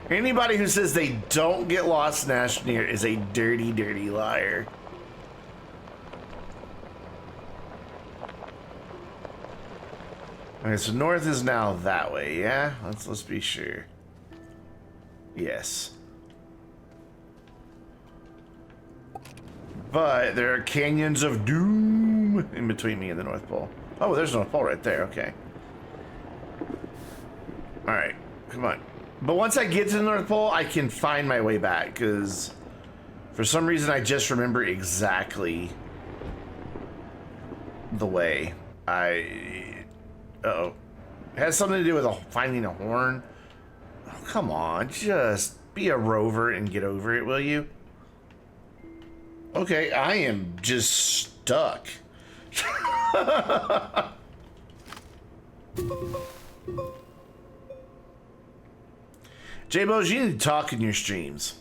Speaker 1: Anybody who says they don't get lost in Astroneer is a dirty, dirty liar. Okay, so north is now that way, yeah? Let's be sure. Yes. But there are canyons of doom in between me and the North Pole. Oh, there's North Pole right there, okay. Alright, come on. But once I get to the North Pole, I can find my way back, because for some reason I just remember exactly the way. Uh-oh. It has something to do with finding a horn. Oh, come on, just be a rover and get over it, will you? Okay, I am just stuck. J-Bos, you need to talk in your streams.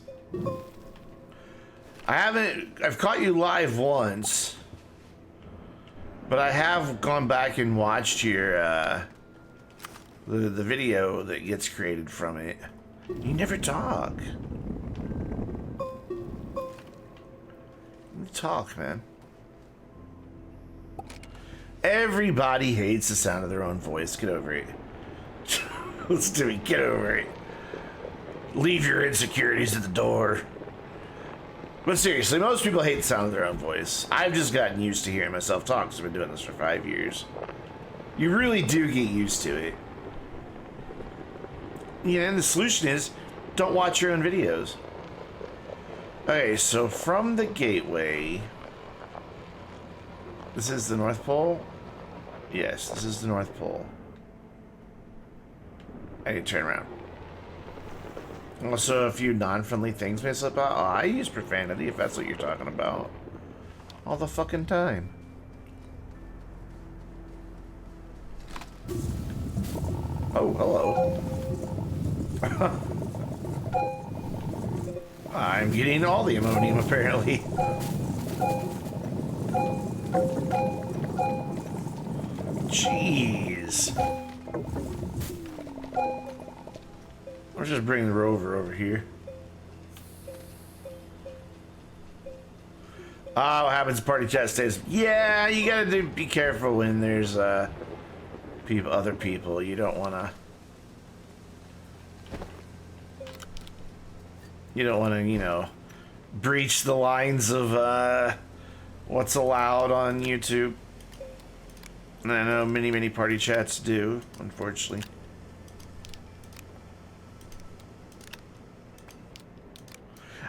Speaker 1: I've caught you live once, but I have gone back and watched your, the video that gets created from it. You never talk. talk, man. Everybody hates the sound of their own voice. Get over it. Let's do it. Get over it. Leave your insecurities at the door. But seriously, most people hate the sound of their own voice. I've just gotten used to hearing myself talk because I've been doing this for 5 years. You really do get used to it. Yeah, and the solution is, don't watch your own videos. Okay, so from the gateway... This is the North Pole? Yes, this is the North Pole. I need to turn around. Also, a few non-friendly things may slip out. Oh, I use profanity if that's what you're talking about. All the fucking time. Oh, hello. I'm getting all the ammonium, apparently. Jeez. Let's just bring the rover over here. Ah, what happens? Party chat stays. Yeah, you gotta be careful when there's other people. You don't wanna. You don't wanna, you know, breach the lines of what's allowed on YouTube. And I know many party chats do, unfortunately.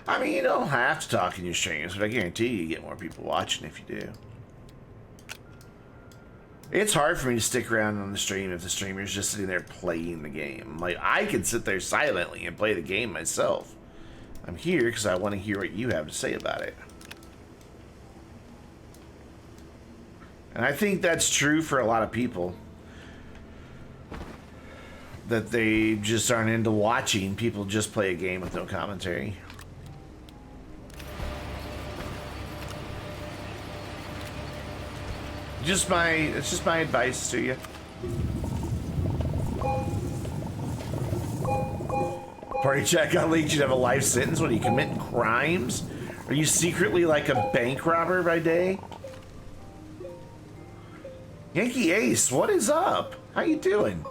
Speaker 1: I mean, you don't have to talk in your streams, but I guarantee you get more people watching if you do. It's hard for me to stick around on the stream if the streamer's just sitting there playing the game. Like, I can sit there silently and play the game myself. I'm here because I want to hear what you have to say about it. And I think that's true for a lot of people. That they just aren't into watching people just play a game with no commentary. It's just my advice to you. Party chat got leaked. You'd have a life sentence. What, are you committing crimes? Are you secretly like a bank robber by day? Yankee Ace, what is up? How you doing?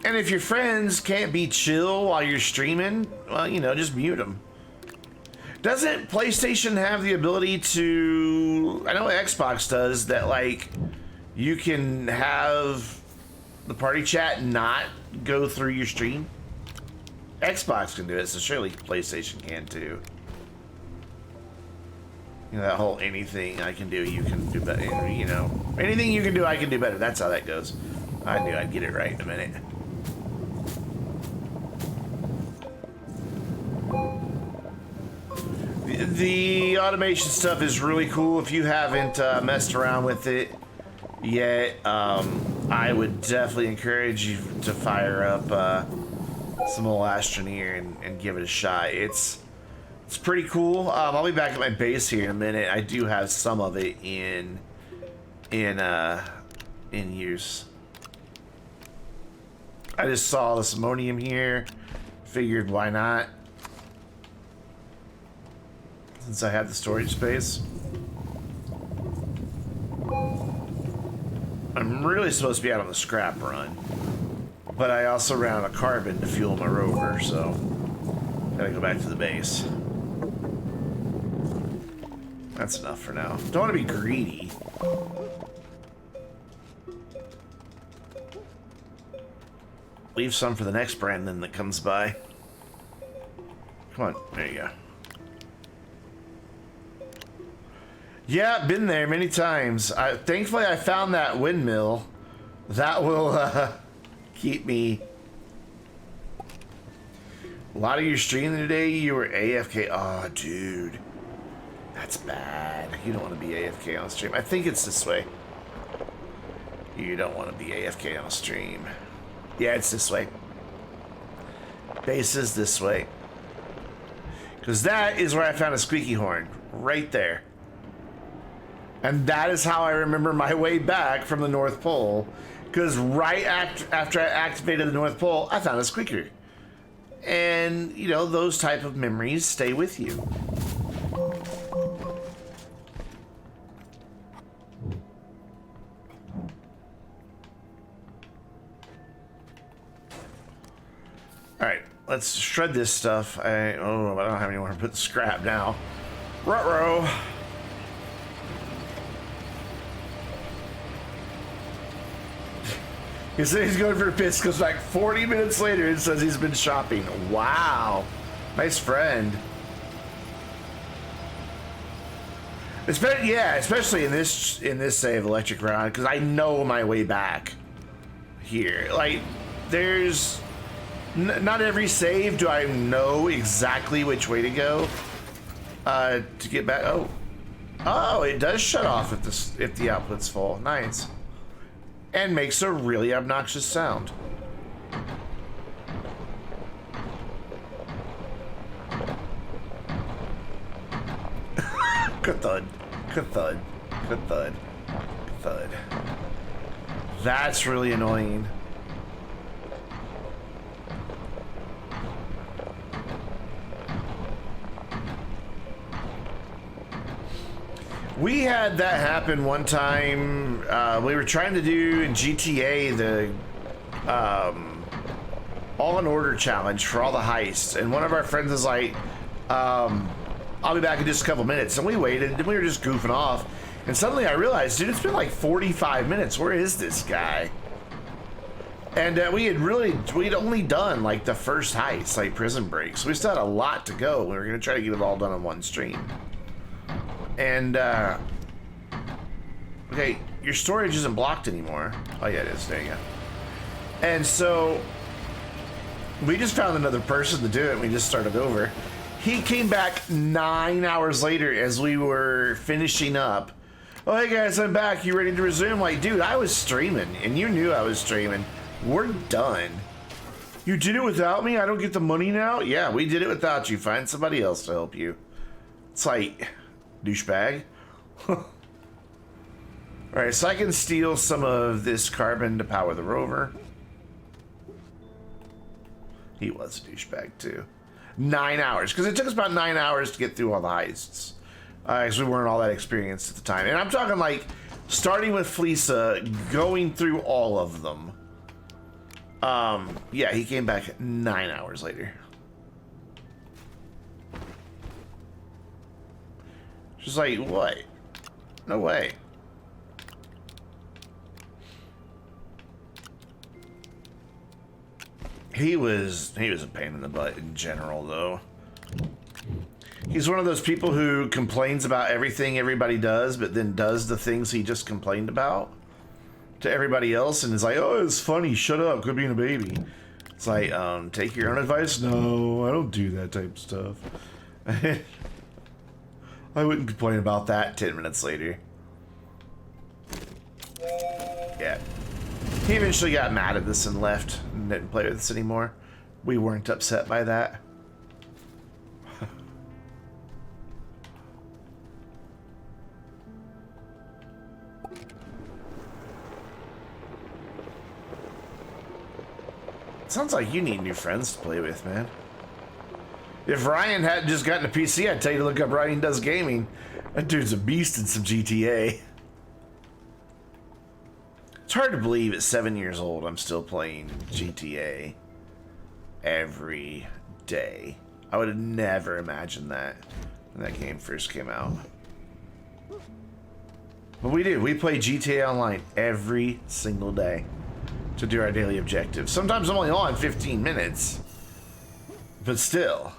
Speaker 1: And if your friends can't be chill while you're streaming, well, you know, just mute them. Doesn't PlayStation have the ability to... I know Xbox does, that, like, you can have the party chat not go through your stream? Xbox can do it, so surely PlayStation can too. You know, that whole anything I can do, you can do better, you know. Anything you can do, I can do better. That's how that goes. I knew I'd get it right in a minute. The automation stuff is really cool. If you haven't messed around with it yet, I would definitely encourage you to fire up some old Astroneer and give it a shot. It's pretty cool. I'll be back at my base here in a minute. I do have some of it in use. I just saw this ammonium here. Figured why not? Since I had the storage space. I'm really supposed to be out on the scrap run. But I also ran out of carbon to fuel my rover, so gotta go back to the base. That's enough for now. Don't want to be greedy. Leave some for the next Brandon that comes by. Come on, there you go. Yeah, been there many times. Thankfully, I found that windmill. That will keep me. A lot of your stream today, you were AFK. Oh, dude. That's bad. You don't want to be AFK on stream. I think it's this way. You don't want to be AFK on a stream. Yeah, it's this way. Base is this way. Because that is where I found a squeaky horn. Right there. And that is how I remember my way back from the North Pole. Because right after I activated the North Pole, I found a squeaker. And, you know, those type of memories stay with you. Alright, let's shred this stuff. I don't have anywhere to put scrap now. Ruh-roh. He said he's going for a piss because like 40 minutes later it says he's been shopping. Wow. Nice friend. Especially in this save electric round, because I know my way back here. Like, there's not every save do I know exactly which way to go to get back. Oh, it does shut off if the output's full. Nice. And makes a really obnoxious sound. Ka-thud, ka-thud, ka-thud, ka-thud. That's really annoying. We had that happen one time. We were trying to do in GTA the All in Order challenge for all the heists, and one of our friends was like, I'll be back in just a couple minutes. And we waited, and we were just goofing off. And suddenly I realized, dude, it's been like 45 minutes. Where is this guy? And we'd only done like the first heist, like Prison Break. So we still had a lot to go. We were going to try to get it all done on one stream. And, okay, your storage isn't blocked anymore. Oh, yeah, it is. There you go. And so we just found another person to do it, and we just started over. He came back 9 hours later as we were finishing up. Oh, hey guys, I'm back. You ready to resume? Like, dude, I was streaming, and you knew I was streaming. We're done. You did it without me? I don't get the money now? Yeah, we did it without you. Find somebody else to help you. It's like, douchebag. Alright, so I can steal some of this carbon to power the rover. He was a douchebag, too. 9 hours, because it took us about 9 hours to get through all the heists. Because we weren't all that experienced at the time. And I'm talking like, starting with Fleesa, going through all of them. Yeah, he came back 9 hours later. She's like, what? No way. He was a pain in the butt in general, though. He's one of those people who complains about everything everybody does, but then does the things he just complained about to everybody else, and is like, oh, it's funny, shut up, quit being a baby. It's like, take your own advice? No, I don't do that type of stuff. I wouldn't complain about that 10 minutes later. Yeah. He eventually got mad at this and left and didn't play with us anymore. We weren't upset by that. Sounds like you need new friends to play with, man. If Ryan hadn't just gotten a PC, I'd tell you to look up Ryan Does Gaming. That dude's a beast in some GTA. It's hard to believe at 7 years old I'm still playing GTA every day. I would have never imagined that when that game first came out. But we do. We play GTA Online every single day to do our daily objectives. Sometimes I'm only on 15 minutes, but still.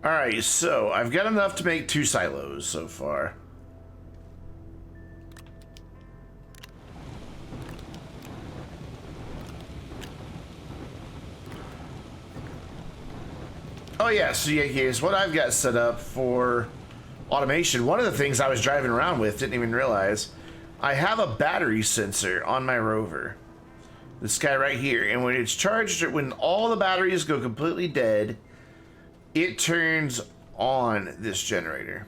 Speaker 1: Alright, so I've got enough to make 2 silos so far. Oh yeah, so yeah, here's what I've got set up for automation. One of the things I was driving around with, didn't even realize, I have a battery sensor on my rover. This guy right here, and when it's charged, when all the batteries go completely dead, it turns on this generator.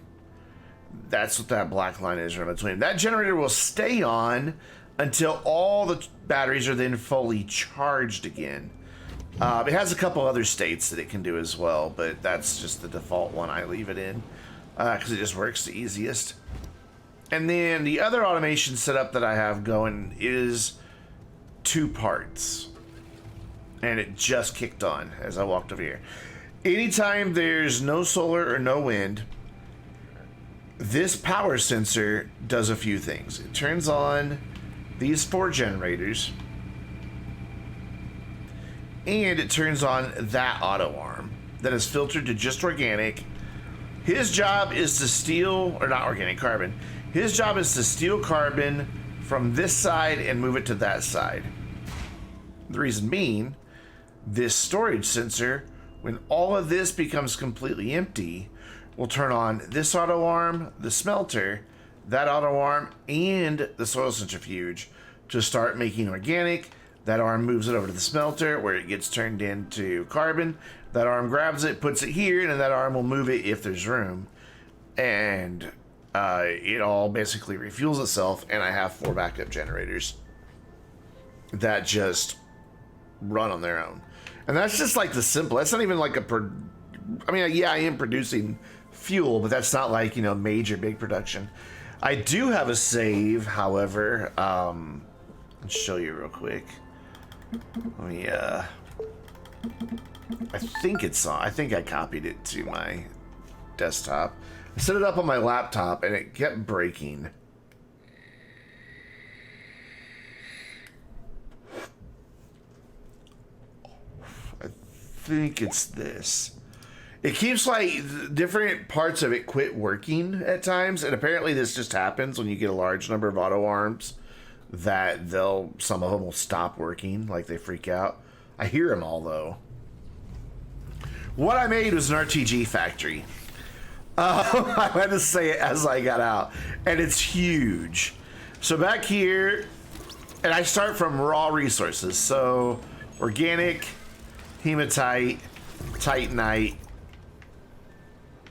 Speaker 1: That's what that black line is right between. That generator will stay on until all the batteries are then fully charged again. It has a couple other states that it can do as well, but that's just the default one I leave it in because it just works the easiest. And then the other automation setup that I have going is 2 parts. And it just kicked on as I walked over here. Anytime there's no solar or no wind, this power sensor does a few things. It turns on these 4 generators, and it turns on that auto arm that is filtered to just organic. His job is to steal, or not organic, carbon. His job is to steal carbon from this side and move it to that side. The reason being, this storage sensor, when all of this becomes completely empty, will turn on this auto arm, the smelter, that auto arm, and the soil centrifuge to start making organic. That arm moves it over to the smelter where it gets turned into carbon. That arm grabs it, puts it here, and then that arm will move it if there's room. And it all basically refuels itself, and I have 4 backup generators that just run on their own. And that's just like the simple. That's not even like I mean, yeah, I am producing fuel, but that's not like, you know, major big production. I do have a save, however. I'll show you real quick. Let me, I think it's on. I think I copied it to my desktop. I set it up on my laptop, and it kept breaking. I think it's this. It keeps like different parts of it quit working at times, and apparently this just happens when you get a large number of auto arms. That some of them will stop working, like they freak out. I hear them all though. What I made was an RTG factory. I had to say it as I got out, and it's huge. So back here, and I start from raw resources. So organic, hematite, titanite,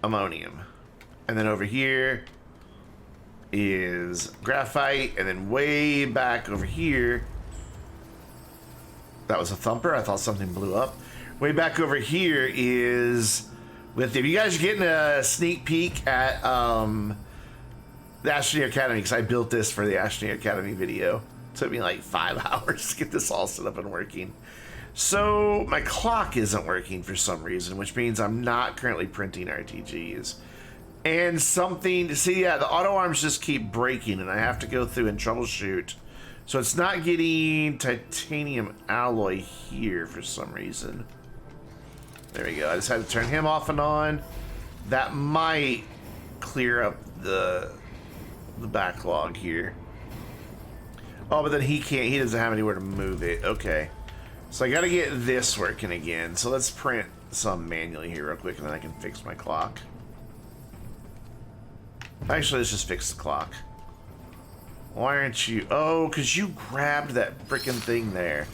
Speaker 1: ammonium, and then over here is graphite, and then way back over here, that was a thumper. I thought something blew up. Way back over here is if you guys are getting a sneak peek at the Astroneer Academy, because I built this for the Astroneer Academy video. It took me like 5 hours to get this all set up and working. So my clock isn't working for some reason, which means I'm not currently printing RTGs. And something, see, yeah, the auto arms just keep breaking, and I have to go through and troubleshoot. So it's not getting titanium alloy here for some reason. There we go. I just had to turn him off and on. That might clear up the backlog here. Oh, but then he doesn't have anywhere to move it. Okay. So I got to get this working again. So let's print some manually here real quick, and then I can fix my clock. Actually, let's just fix the clock. Why aren't you... Oh, because you grabbed that freaking thing there.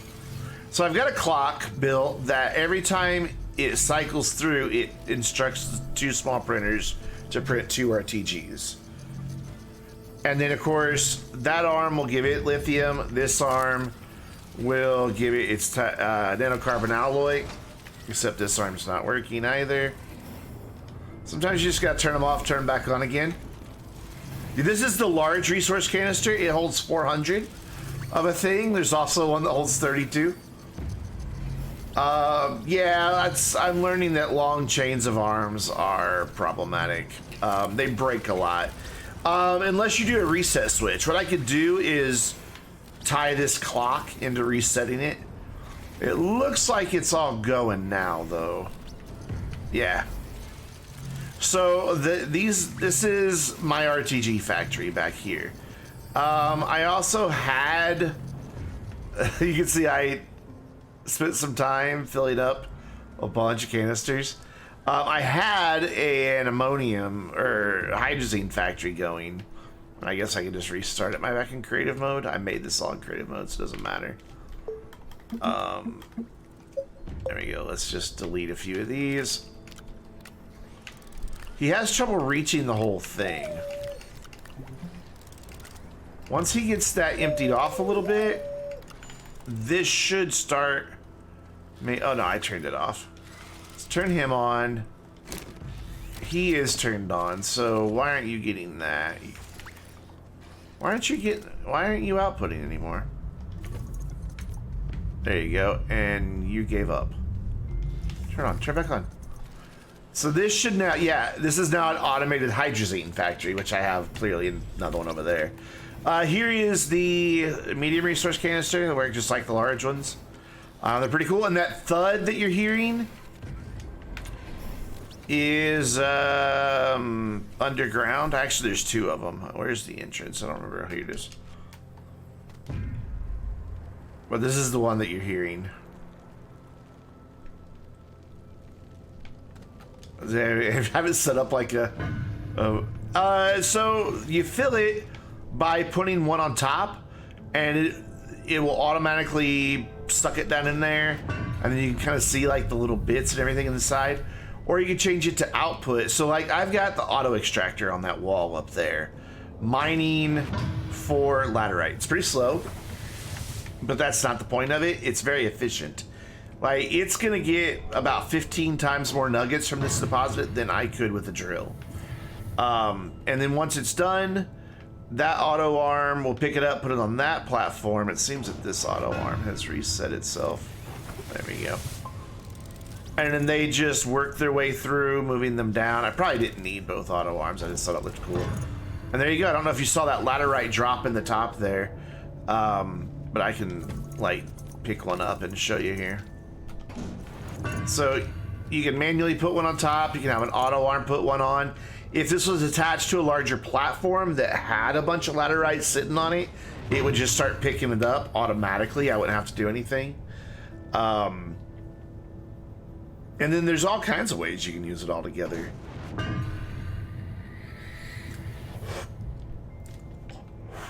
Speaker 1: So I've got a clock built that every time it cycles through, it instructs the 2 small printers to print 2 RTGs. And then, of course, that arm will give it lithium. This arm will give it its nanocarbon alloy. Except this arm's not working either. Sometimes you just gotta turn them off, turn them back on again. This is the large resource canister. It holds 400 of a thing. There's also one that holds 32. Yeah, I'm learning that long chains of arms are problematic. They break a lot. Unless you do a reset switch. What I could do is tie this clock into resetting it. It looks like it's all going now, though. Yeah. So this is my RTG factory back here. I also had, you can see I spent some time filling up a bunch of canisters. I had an ammonium or hydrazine factory going. I guess I can just restart it. Am I back in creative mode? I made this all in creative mode, so it doesn't matter. There we go. Let's just delete a few of these. He has trouble reaching the whole thing. Once he gets that emptied off a little bit, this should start... Oh no, I turned it off. Let's turn him on. He is turned on, so why aren't you getting that? Why aren't you outputting anymore? There you go, and you gave up. Turn back on. So this should now, yeah, this is now an automated hydrazine factory, which I have clearly another one over there. Here is the medium resource canister. They work just like the large ones. They're pretty cool, and that thud that you're hearing is underground. Actually, there's two of them. Where's the entrance? I don't remember. Here it is. But this is the one that you're hearing. I have it set up like a... so you fill it by putting one on top, and it will automatically suck it down in there, and then you can kind of see like the little bits and everything inside. Or you can change it to output. So like I've got the auto extractor on that wall up there, mining for laterite. It's pretty slow, but that's not the point of it. It's very efficient. Like it's gonna get about 15 times more nuggets from this deposit than I could with a drill. And then once it's done, that auto arm will pick it up, put it on that platform. It seems that this auto arm has reset itself. There we go. And then they just work their way through, moving them down. I probably didn't need both auto arms. I just thought it looked cool. And there you go. I don't know if you saw that laterite drop in the top there. But I can, like, pick one up and show you here. So you can manually put one on top. You can have an auto arm put one on. If this was attached to a larger platform that had a bunch of laterite sitting on it, it would just start picking it up automatically. I wouldn't have to do anything. And then there's all kinds of ways you can use it all together.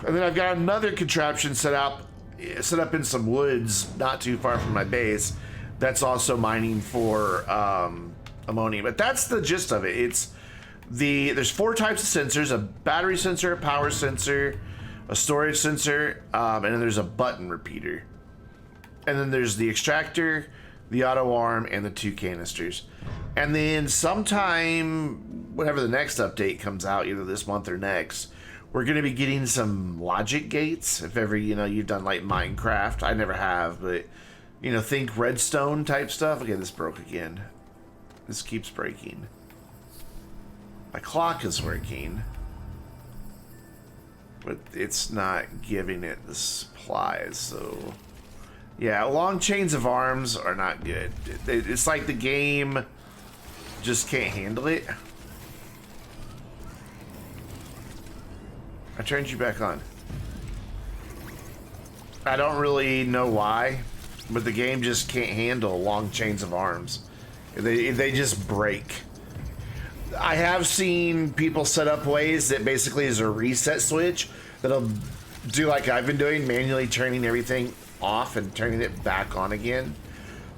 Speaker 1: And then I've got another contraption set up in some woods not too far from my base that's also mining for ammonia. But that's the gist of it. There's 4 types of sensors: a battery sensor, a power sensor, a storage sensor, and then there's a button repeater. And then there's the extractor, the auto arm, and the 2 canisters. And then sometime, whenever the next update comes out, either this month or next, we're going to be getting some logic gates. If ever, you've done like Minecraft. I never have, but, think redstone type stuff. Okay, this broke again. This keeps breaking. My clock is working, but it's not giving it the supplies, so... Yeah, long chains of arms are not good. It's like the game just can't handle it. I turned you back on. I don't really know why, but the game just can't handle long chains of arms. They just break. I have seen people set up ways that basically is a reset switch that'll do like I've been doing, manually turning everything off and turning it back on again.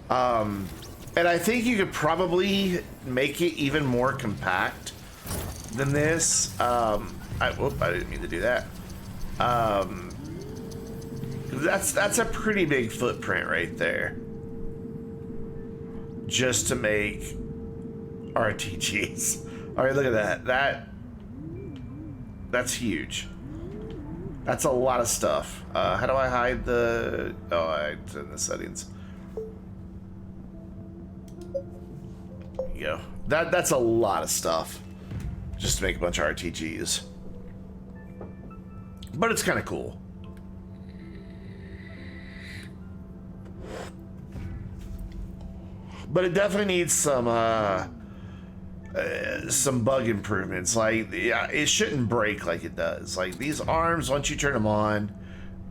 Speaker 1: And I think you could probably make it even more compact than this. I didn't mean to do that. That's a pretty big footprint right there, just to make RTGs. All right, look at that. That's huge. That's a lot of stuff. How do I hide the... Oh, it's in the settings. There you go. That's a lot of stuff just to make a bunch of RTGs. But it's kind of cool. But it definitely needs some bug improvements. Like, yeah, it shouldn't break like it does. Like, these arms, once you turn them on,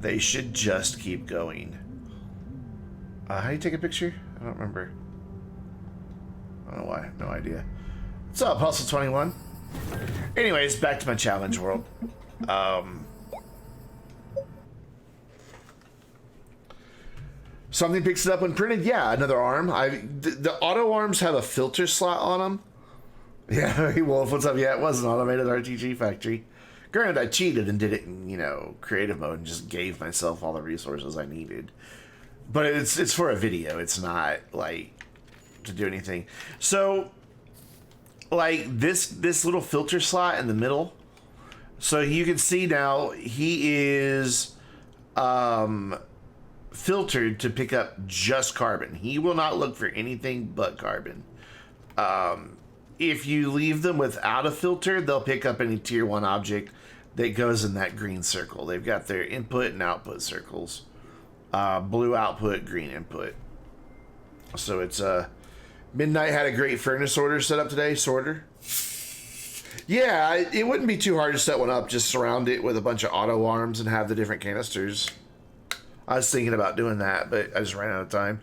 Speaker 1: they should just keep going. How do you take a picture? I don't remember. I don't know why. No idea. What's up, Hustle21? Anyways, back to my challenge world. Something picks it up when printed. Yeah, another arm. The auto arms have a filter slot on them. Yeah, hey Wolf, what's up? Yeah, it was an automated RTG factory. Granted, I cheated and did it in, you know, creative mode and just gave myself all the resources I needed. But it's for a video. It's not, like, to do anything. So, like, this little filter slot in the middle. So you can see now he is filtered to pick up just carbon. He will not look for anything but carbon. If you leave them without a filter, they'll pick up any tier 1 object that goes in that green circle. They've got their input and output circles. Blue output, green input. So it's Midnight had a great furnace order set up today. Sorter. Yeah, it wouldn't be too hard to set one up. Just surround it with a bunch of auto arms and have the different canisters. I was thinking about doing that, but I just ran out of time.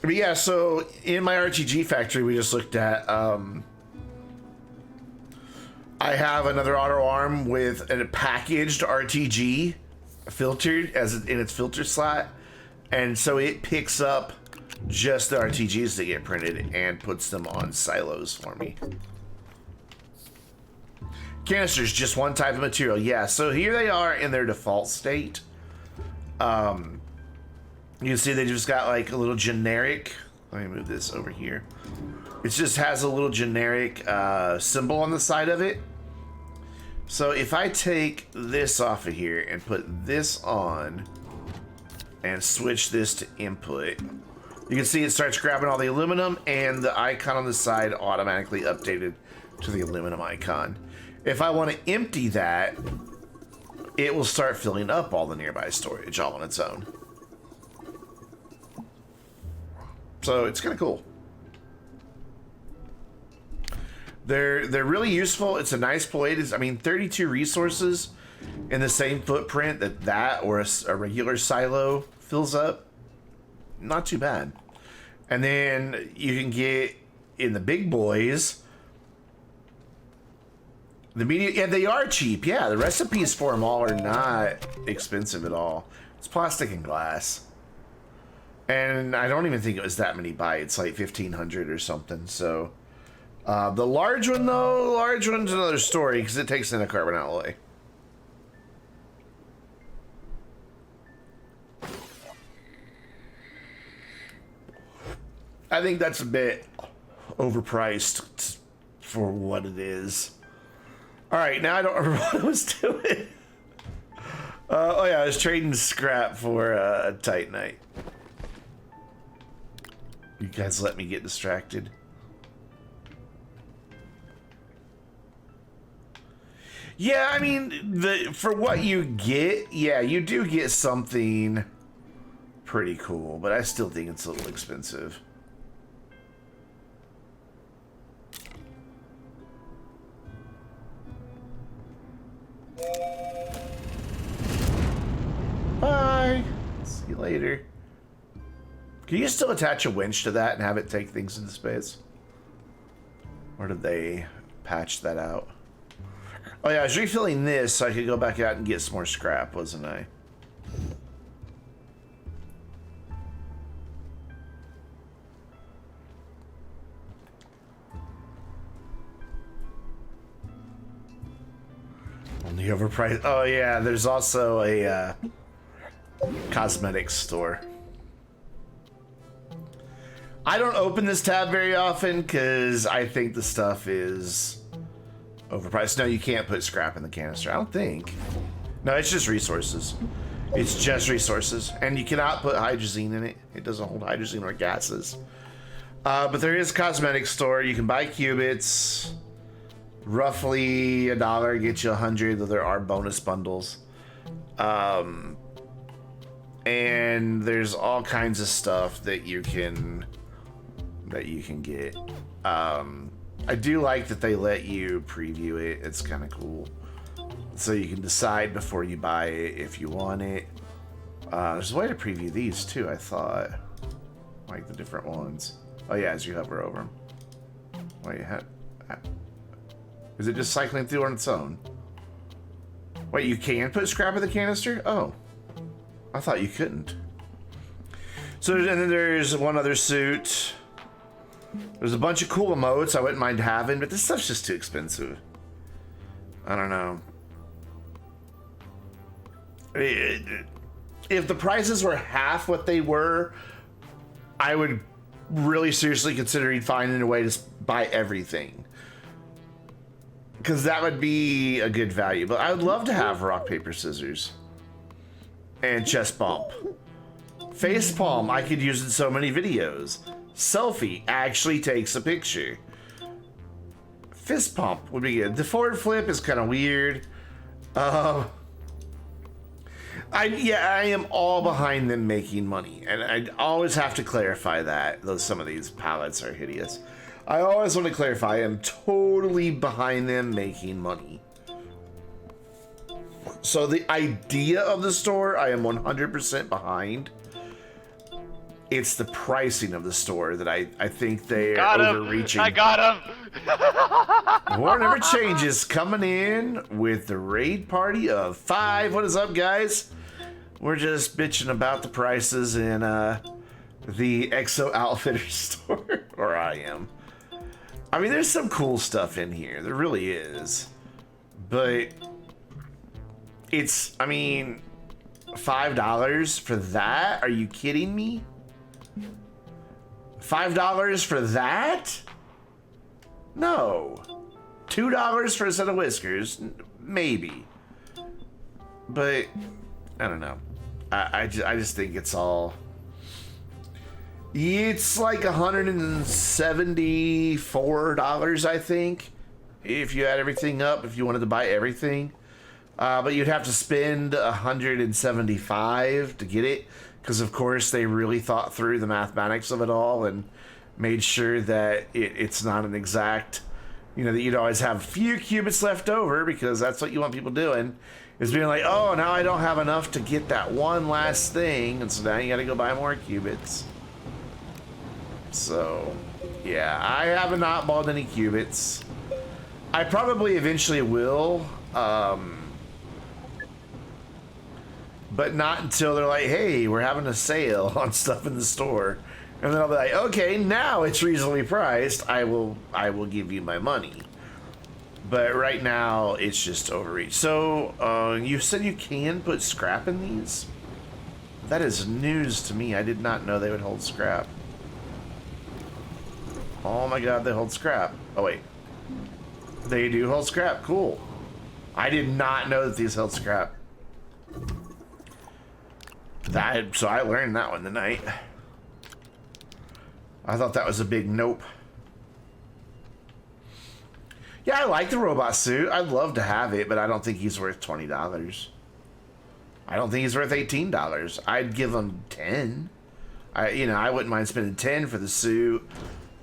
Speaker 1: But yeah, so in my RTG factory, we just looked at, I have another auto arm with a packaged RTG filtered in its filter slot. And so it picks up just the RTGs that get printed and puts them on silos for me. Canisters, just one type of material. Yeah, so here they are in their default state. You can see they just got like a little generic. Let me move this over here. It just has a little generic symbol on the side of it. So if I take this off of here and put this on and switch this to input, you can see it starts grabbing all the aluminum and the icon on the side automatically updated to the aluminum icon. If I want to empty that, it will start filling up all the nearby storage all on its own. So it's kind of cool. They're really useful. It's a nice plate. I mean, 32 resources in the same footprint that or a regular silo fills up. Not too bad. And then you can get in the big boys. The medium, yeah, they are cheap. Yeah, the recipes for them all are not expensive at all. It's plastic and glass. And I don't even think it was that many bytes, like 1,500 or something. So, the large one, though, the large one's another story because it takes in a carbon alloy. I think that's a bit overpriced for what it is. All right, now I don't remember what I was doing. Oh yeah, I was trading scrap for a Titanite. You guys let me get distracted. Yeah, I mean, for what you get, yeah, you do get something pretty cool, but I still think it's a little expensive. Bye. See you later. Can you still attach a winch to that and have it take things into space? Or did they patch that out? Oh yeah, I was refilling this so I could go back out and get some more scrap, wasn't I? Only overpriced. Oh yeah, there's also a cosmetics store. I don't open this tab very often because I think the stuff is overpriced. No, you can't put scrap in the canister, I don't think. No, it's just resources. It's just resources. And you cannot put hydrazine in it. It doesn't hold hydrazine or gases. But there is a cosmetics store. You can buy qubits. Roughly $1 gets you 100, though there are bonus bundles. And there's all kinds of stuff that you can get. I do like that they let you preview it. It's kind of cool. So you can decide before you buy it if you want it. There's a way to preview these too, I thought. Like the different ones. Oh yeah, as you hover over them. Wait, is it just cycling through on its own? Wait, you can put scrap in the canister? Oh. I thought you couldn't. So, and then there's one other suit. There's a bunch of cool emotes I wouldn't mind having, but this stuff's just too expensive. I don't know. If the prices were half what they were, I would really seriously consider finding a way to buy everything. Because that would be a good value. But I would love to have rock, paper, scissors. And chest bump. Face palm, I could use in so many videos. Selfie actually takes a picture. Fist pump would be good. The forward flip is kind of weird. I am all behind them making money, and I always have to clarify that. Though some of these palettes are hideous, I always want to clarify I'm totally behind them making money. So the idea of the store, I am 100% behind. It's the pricing of the store that I think they are overreaching.
Speaker 2: I got him!
Speaker 1: War never changes, coming in with the raid party of 5. What is up, guys? We're just bitching about the prices in the Exo Outfitter store, or I am. I mean, there's some cool stuff in here. There really is. But it's, I mean, $5 for that? Are you kidding me? $5 for that? No. $2 for a set of whiskers? Maybe. But I don't know. I just think it's all... It's like $174, I think, if you add everything up, if you wanted to buy everything. But you'd have to spend $175 to get it, because of course they really thought through the mathematics of it all and made sure that it's not an exact, you know, that you'd always have a few qubits left over, because that's what you want people doing, is being like, oh, now I don't have enough to get that one last thing, and so now you gotta go buy more qubits. So, yeah, I have not bought any qubits. I probably eventually will, but not until they're like, hey, we're having a sale on stuff in the store. And then I'll be like, okay, now it's reasonably priced. I will give you my money. But right now, it's just overreach. So, you said you can put scrap in these? That is news to me. I did not know they would hold scrap. Oh my god, they hold scrap. Oh wait. They do hold scrap. Cool. I did not know that these held scrap. So I learned that one tonight. I thought that was a big nope. Yeah, I like the robot suit. I'd love to have it, but I don't think he's worth $20. I don't think he's worth $18. I'd give him 10. I wouldn't mind spending 10 for the suit,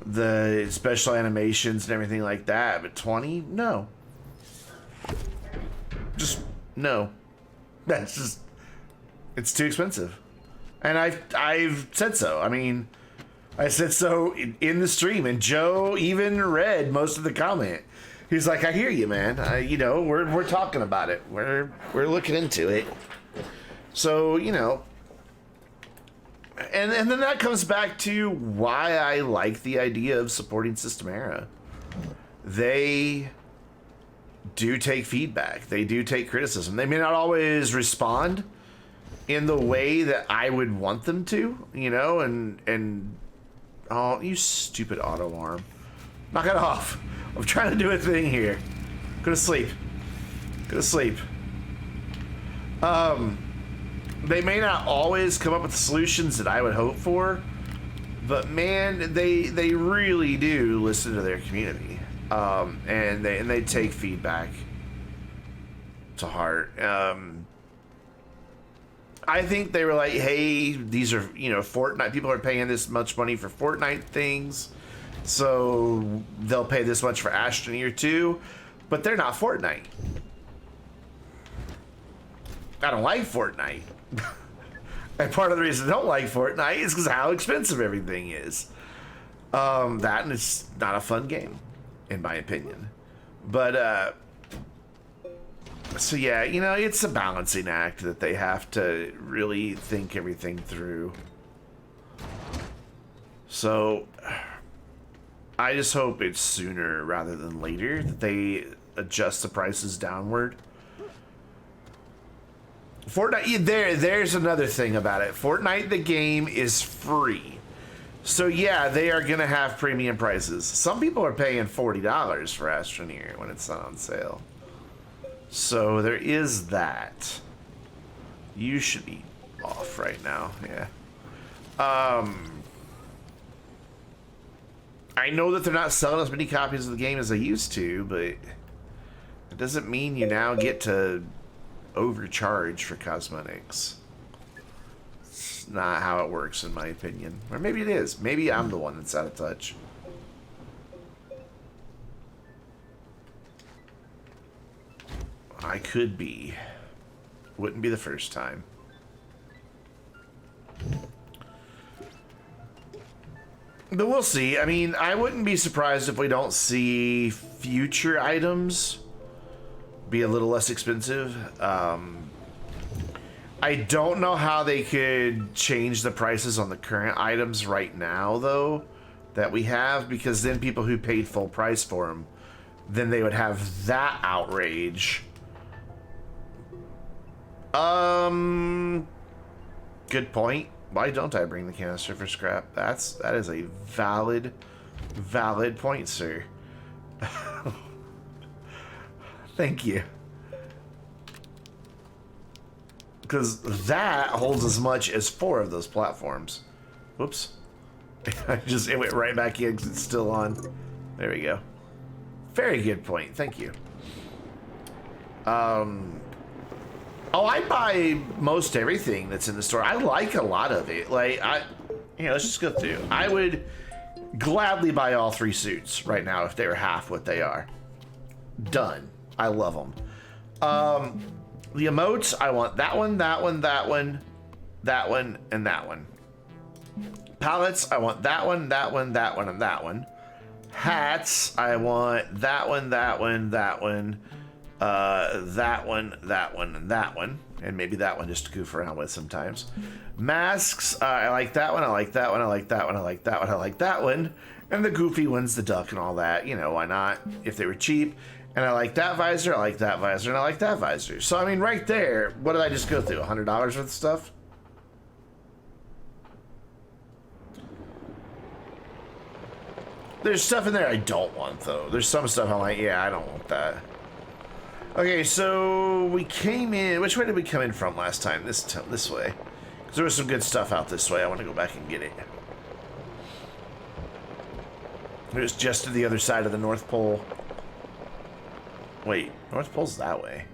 Speaker 1: the special animations and everything like that, but 20? No. Just no. That's just, it's too expensive. And I've said so. I mean, I said so in the stream, and Joe even read most of the comment. He's like, I hear you, man. We're talking about it. We're looking into it. So, and then that comes back to why I like the idea of supporting Systemera. They do take feedback. They do take criticism. They may not always respond in the way that I would want them to, and oh, you stupid auto arm. Knock it off. I'm trying to do a thing here. Go to sleep. Go to sleep. They may not always come up with solutions that I would hope for, but man, they really do listen to their community, and they take feedback to heart. I think they were like, hey, these are Fortnite people are paying this much money for Fortnite things, so they'll pay this much for Astroneer too, but they're not Fortnite. I don't like Fortnite. And part of the reason I don't like Fortnite is because how expensive everything is. That, and it's not a fun game, in my opinion. But, so yeah, it's a balancing act that they have to really think everything through. So I just hope it's sooner rather than later that they adjust the prices downward. Fortnite, there's another thing about it. Fortnite, the game, is free. So yeah, they are gonna have premium prices. Some people are paying $40 for Astroneer when it's not on sale. So there is that. You should be off right now, yeah. I know that they're not selling as many copies of the game as they used to, but it doesn't mean you now get to overcharge for cosmetics. It's not how it works, in my opinion. Or maybe it is. Maybe I'm the one that's out of touch. I could be. Wouldn't be the first time. But we'll see. I mean, I wouldn't be surprised if we don't see future items be a little less expensive. I don't know how they could change the prices on the current items right now, though, that we have, because then people who paid full price for them, then they would have that outrage. Good point. Why don't I bring the canister for scrap? That is a valid point, sir. Thank you. Because that holds as much as 4 of those platforms. Whoops. It went right back in because it's still on. There we go. Very good point. Thank you. Oh, I buy most everything that's in the store. I like a lot of it. Like, let's just go through. I would gladly buy all 3 suits right now if they were half what they are. Done. I love them. The emotes, I want that one, that one, that one, that one, and that one. Palettes, I want that one, that one, that one, and that one. Hats, I want that one, that one, that one, that one, that one, and that one. And maybe that one just to goof around with sometimes. Masks, I like that one, I like that one, I like that one, I like that one, I like that one. And the goofy ones, the duck and all that, you know, why not? If they were cheap. And I like that visor, I like that visor, and I like that visor. So, I mean, right there, what did I just go through? $100 worth of stuff? There's stuff in there I don't want, though. There's some stuff I'm like, yeah, I don't want that. Okay, so we came in... Which way did we come in from last time? This way. Because there was some good stuff out this way. I want to go back and get it. It was just to the other side of the North Pole. Wait, North Pole's that way.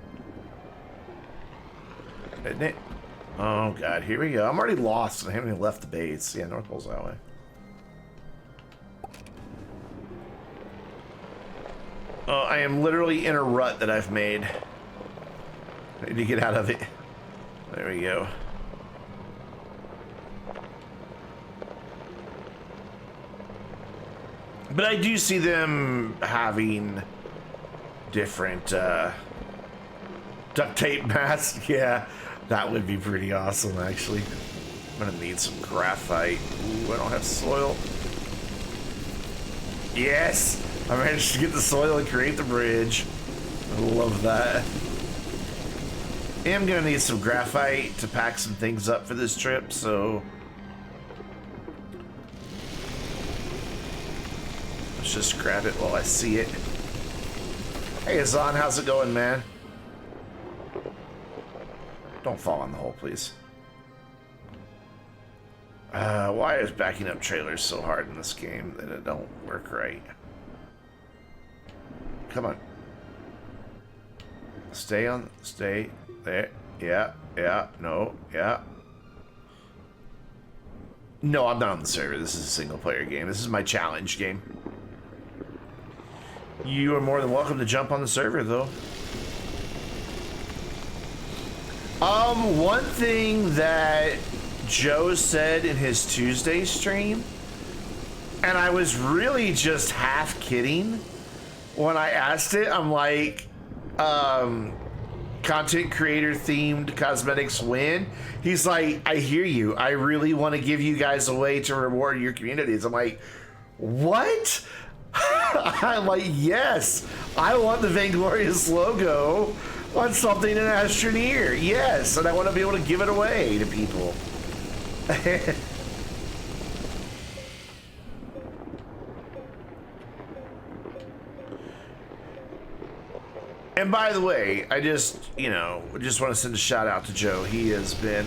Speaker 1: Isn't it? Oh, God, here we go. I'm already lost and I haven't even left the base. Yeah, North Pole's that way. Oh, I am literally in a rut that I've made. I need to get out of it. There we go. But I do see them having different duct tape masks. Yeah, that would be pretty awesome, actually. I'm gonna need some graphite. Ooh, I don't have soil. Yes! I managed to get the soil and create the bridge. I love that. I am gonna need some graphite to pack some things up for this trip, so... let's just grab it while I see it. Hey, Azan, how's it going, man? Don't fall in the hole, please. Why is backing up trailers so hard in this game that it don't work right? Come on. Stay there. Yeah, no, yeah. No, I'm not on the server. This is a single player game. This is my challenge game. You are more than welcome to jump on the server, though. One thing that Joe said in his Tuesday stream, and I was really just half kidding when I asked it. I'm like, content creator themed cosmetics win. He's like, I hear you. I really want to give you guys a way to reward your communities. I'm like, what? I'm like, yes, I want the Vainglorious logo on something in Astroneer. Yes, and I want to be able to give it away to people. And by the way, I just, you know, just want to send a shout out to Joe. He has been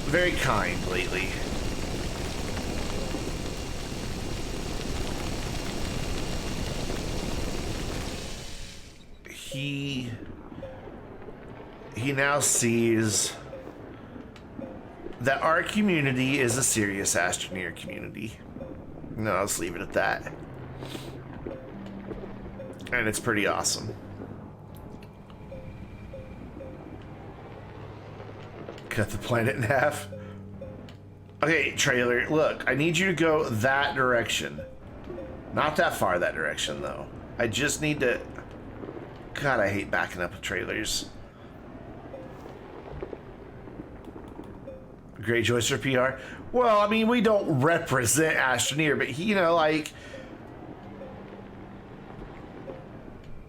Speaker 1: very kind lately. He now sees that our community is a serious Astroneer community. No, I'll just leave it at that. And it's pretty awesome. Cut the planet in half. Okay, trailer, look, I need you to go that direction. Not that far that direction, though. I just need to... God, I hate backing up with trailers. Great choice for PR. Well, I mean, we don't represent Astroneer, but he, you know, like...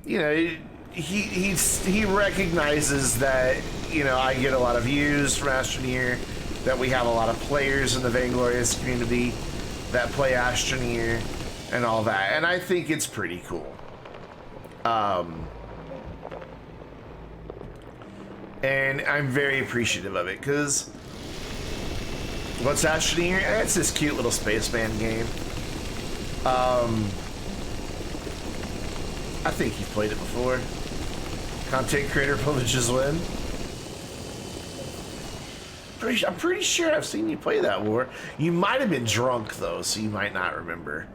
Speaker 1: You know, he recognizes that, you know, I get a lot of views from Astroneer, that we have a lot of players in the Vainglorious community that play Astroneer and all that, and I think it's pretty cool. And I'm very appreciative of it, because what's Astroneer? It's this cute little spaceman game. I think you've played it before. Content creator privileges win. I'm pretty sure I've seen you play that war. You might have been drunk though, so you might not remember.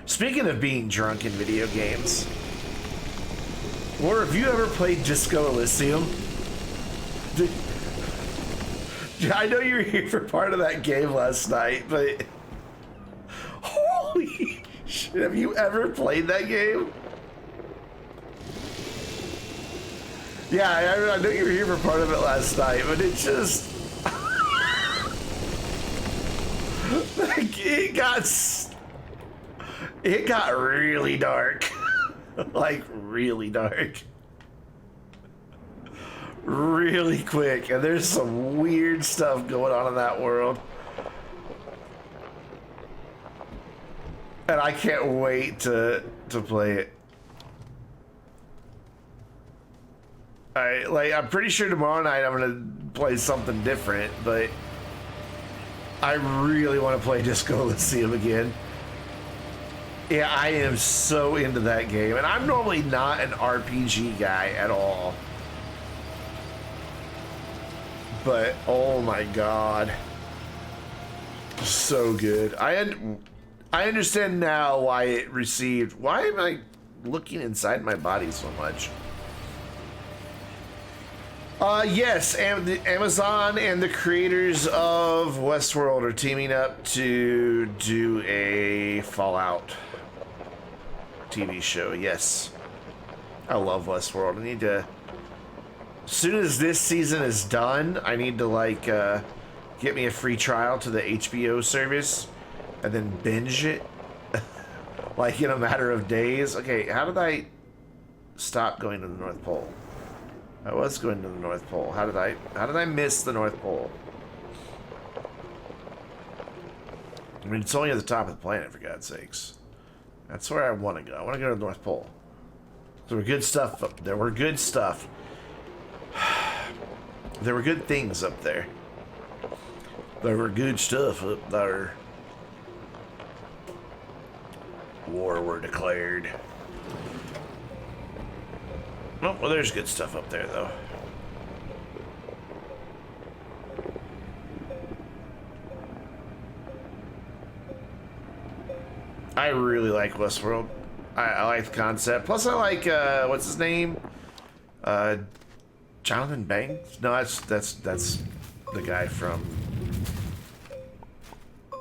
Speaker 1: Speaking of being drunk in video games, War, have you ever played Disco Elysium? I know you were here for part of that game last night, but holy shit, have you ever played that game? Yeah, I know you were here for part of it last night, but it just... like, it got really dark. Like, really dark. Really quick, and there's some weird stuff going on in that world. And I can't wait to play it. I'm pretty sure tomorrow night I'm gonna play something different, but I really want to play Disco Elysium again. Yeah, I am so into that game, and I'm normally not an RPG guy at all. But oh my god, so good. I understand now why it received. Why am I looking inside my body so much? Yes, and Amazon and the creators of Westworld are teaming up to do a Fallout TV show. Yes, I love Westworld. I need to, as soon as this season is done, I need to like get me a free trial to the HBO service and then binge it like in a matter of days. Okay, how did I stop going to the North Pole? I was going to the North Pole. How did I miss the North Pole? I mean, it's only at the top of the planet, for God's sakes. That's where I want to go. I want to go to the North Pole. There were good stuff up there. Were good stuff. There were good things up there. There were good stuff up there. War were declared. Oh, well, there's good stuff up there, though. I really like Westworld. I like the concept. Plus, I like, what's his name? Jonathan Banks? No, that's the guy from,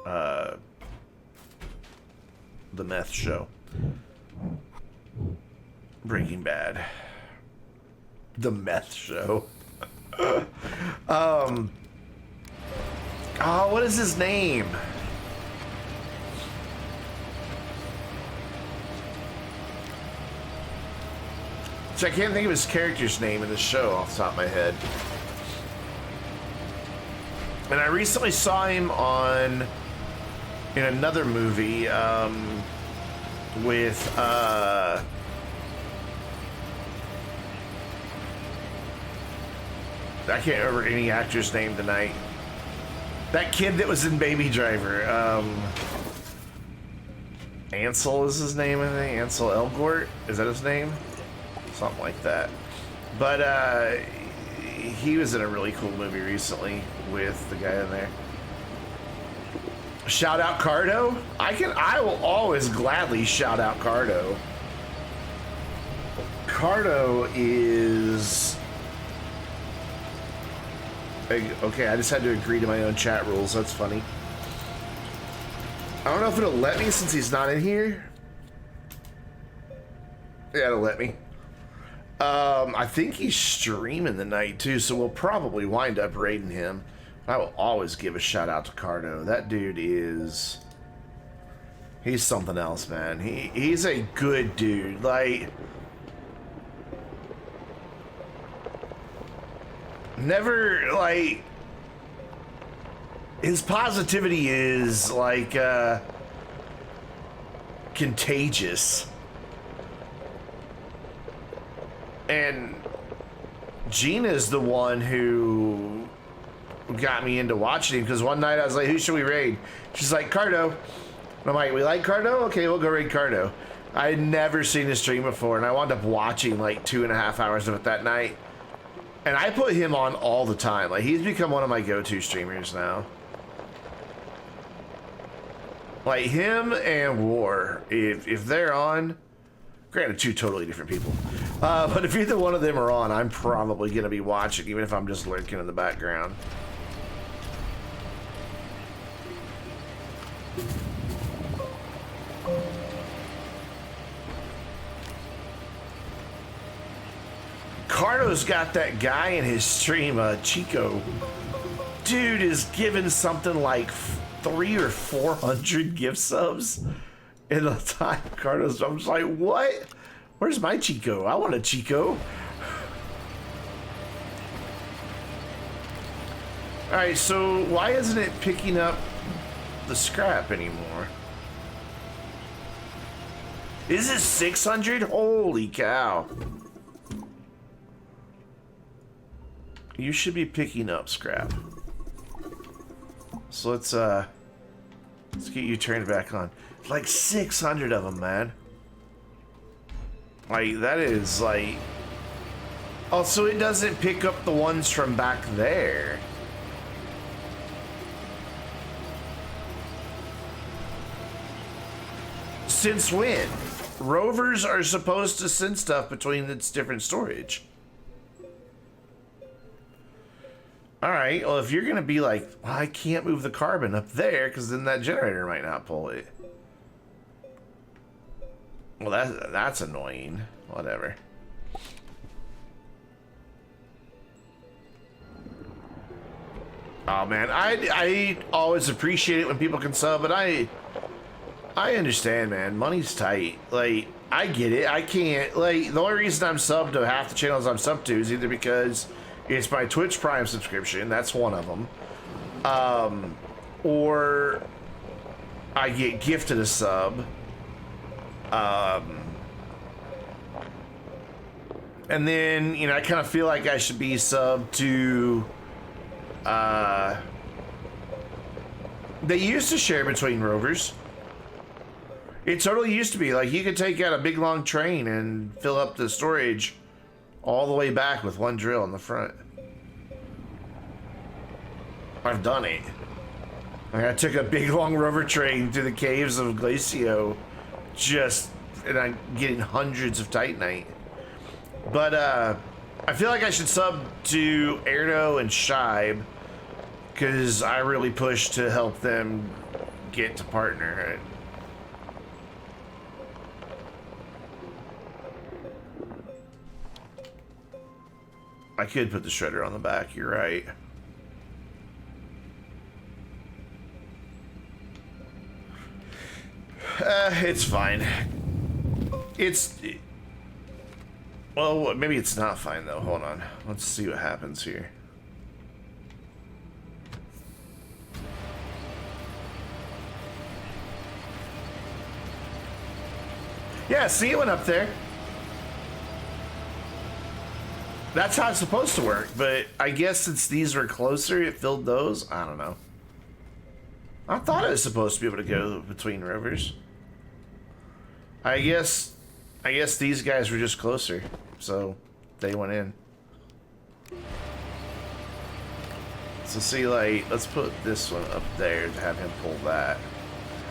Speaker 1: the meth show. Breaking Bad. The meth show. Oh, what is his name? So I can't think of his character's name in the show off the top of my head. And I recently saw him in another movie with I can't remember any actor's name tonight. That kid that was in Baby Driver. Ansel is his name, I think. Ansel Elgort? Is that his name? Something like that. But he was in a really cool movie recently with the guy in there. Shout out Cardo? I will always gladly shout out Cardo. Cardo is... Okay, I just had to agree to my own chat rules. That's funny. I don't know if it'll let me since he's not in here. Yeah, it'll let me. I think he's streaming tonight too, so we'll probably wind up raiding him. I will always give a shout out to Cardo. That dude is... He's something else, man. He's a good dude. Like... Never, like... His positivity is, like, contagious. And Gina's the one who got me into watching him, because one night I was like, who should we raid? She's like, Cardo. And I'm like, we like Cardo? Okay, we'll go raid Cardo. I had never seen his stream before, and I wound up watching like 2.5 hours of it that night. And I put him on all the time. Like, he's become one of my go-to streamers now. Like, him and War, if they're on, granted, two totally different people. But if either one of them are on, I'm probably going to be watching, even if I'm just lurking in the background. Cardo's got that guy in his stream, Chico. Dude is giving something like 300 or 400 gift subs in the time. Cardo's, I'm just like, what? Where's my Chico? I want a Chico. Alright, so why isn't it picking up the scrap anymore? Is it 600? Holy cow. You should be picking up scrap. So let's get you turned back on. Like 600 of them, man. Like, that is like... Oh, so it doesn't pick up the ones from back there. Since when? Rovers are supposed to send stuff between its different storage. Alright, well, if you're gonna be like, well, I can't move the carbon up there because then that generator might not pull it. Well, that's annoying. Whatever. Oh man, I always appreciate it when people can sub, but I understand, man. Money's tight. Like, I get it. I can't, like, the only reason I'm subbed to half the channels I'm subbed to is either because it's my Twitch Prime subscription, that's one of them, or I get gifted a sub, and then, you know, I kind of feel like I should be subbed to, they used to share between rovers. It totally used to be, like, you could take out a big long train and fill up the storage all the way back with one drill in the front. I've done it. Like, I took a big long rover train through the caves of Glacio, and I'm getting hundreds of Titanite. But I feel like I should sub to Erdo and Shibe, because I really push to help them get to partner. I could put the shredder on the back, you're right. It's fine. Well, maybe it's not fine though. Hold on. Let's see what happens here. Yeah, see, it went up there. That's how it's supposed to work, but I guess since these were closer, it filled those. I don't know. I thought it was supposed to be able to go between rivers. I guess these guys were just closer, so they went in. So see, like, let's put this one up there to have him pull that.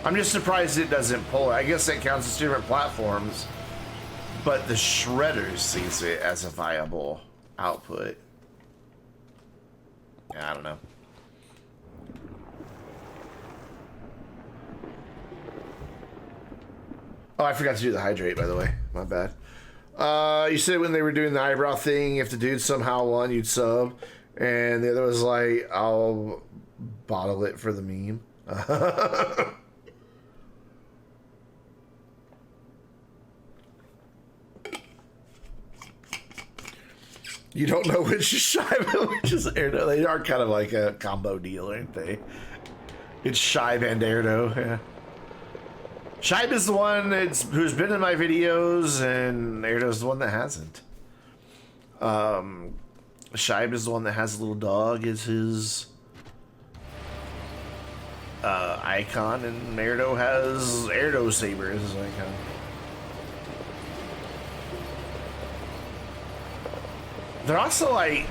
Speaker 1: I'm just surprised it doesn't pull it. I guess that counts as different platforms, but the shredder sees it as a viable output. Yeah, I don't know. Oh, I forgot to do the hydrate, by the way. My bad. You said when they were doing the eyebrow thing, if the dude somehow won, you'd sub. And the other was like, I'll bottle it for the meme. You don't know which is Shive and which is Erdo. They are kind of like a combo deal, aren't they? It's Shive and Erdo, yeah. Shive is the one who's been in my videos, and Erdo's the one that hasn't. Shive is the one that has a little dog as his icon, and Erdo has Erdo Saber as his icon. They're also like,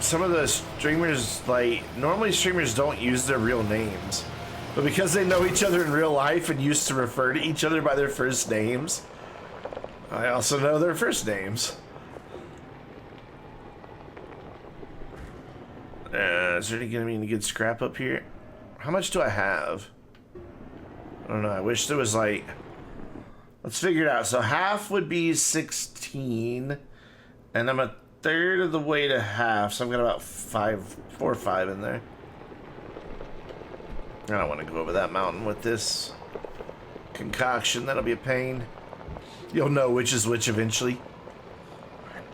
Speaker 1: some of the streamers, like, normally streamers don't use their real names, but because they know each other in real life and used to refer to each other by their first names, I also know their first names. Is there gonna be any good scrap up here? How much do I have? I don't know, I wish there was like, let's figure it out. So half would be 16, and I'm a third of the way to half, so I've got about 4 or 5 in there. I don't want to go over that mountain with this concoction. That'll be a pain. You'll know which is which eventually.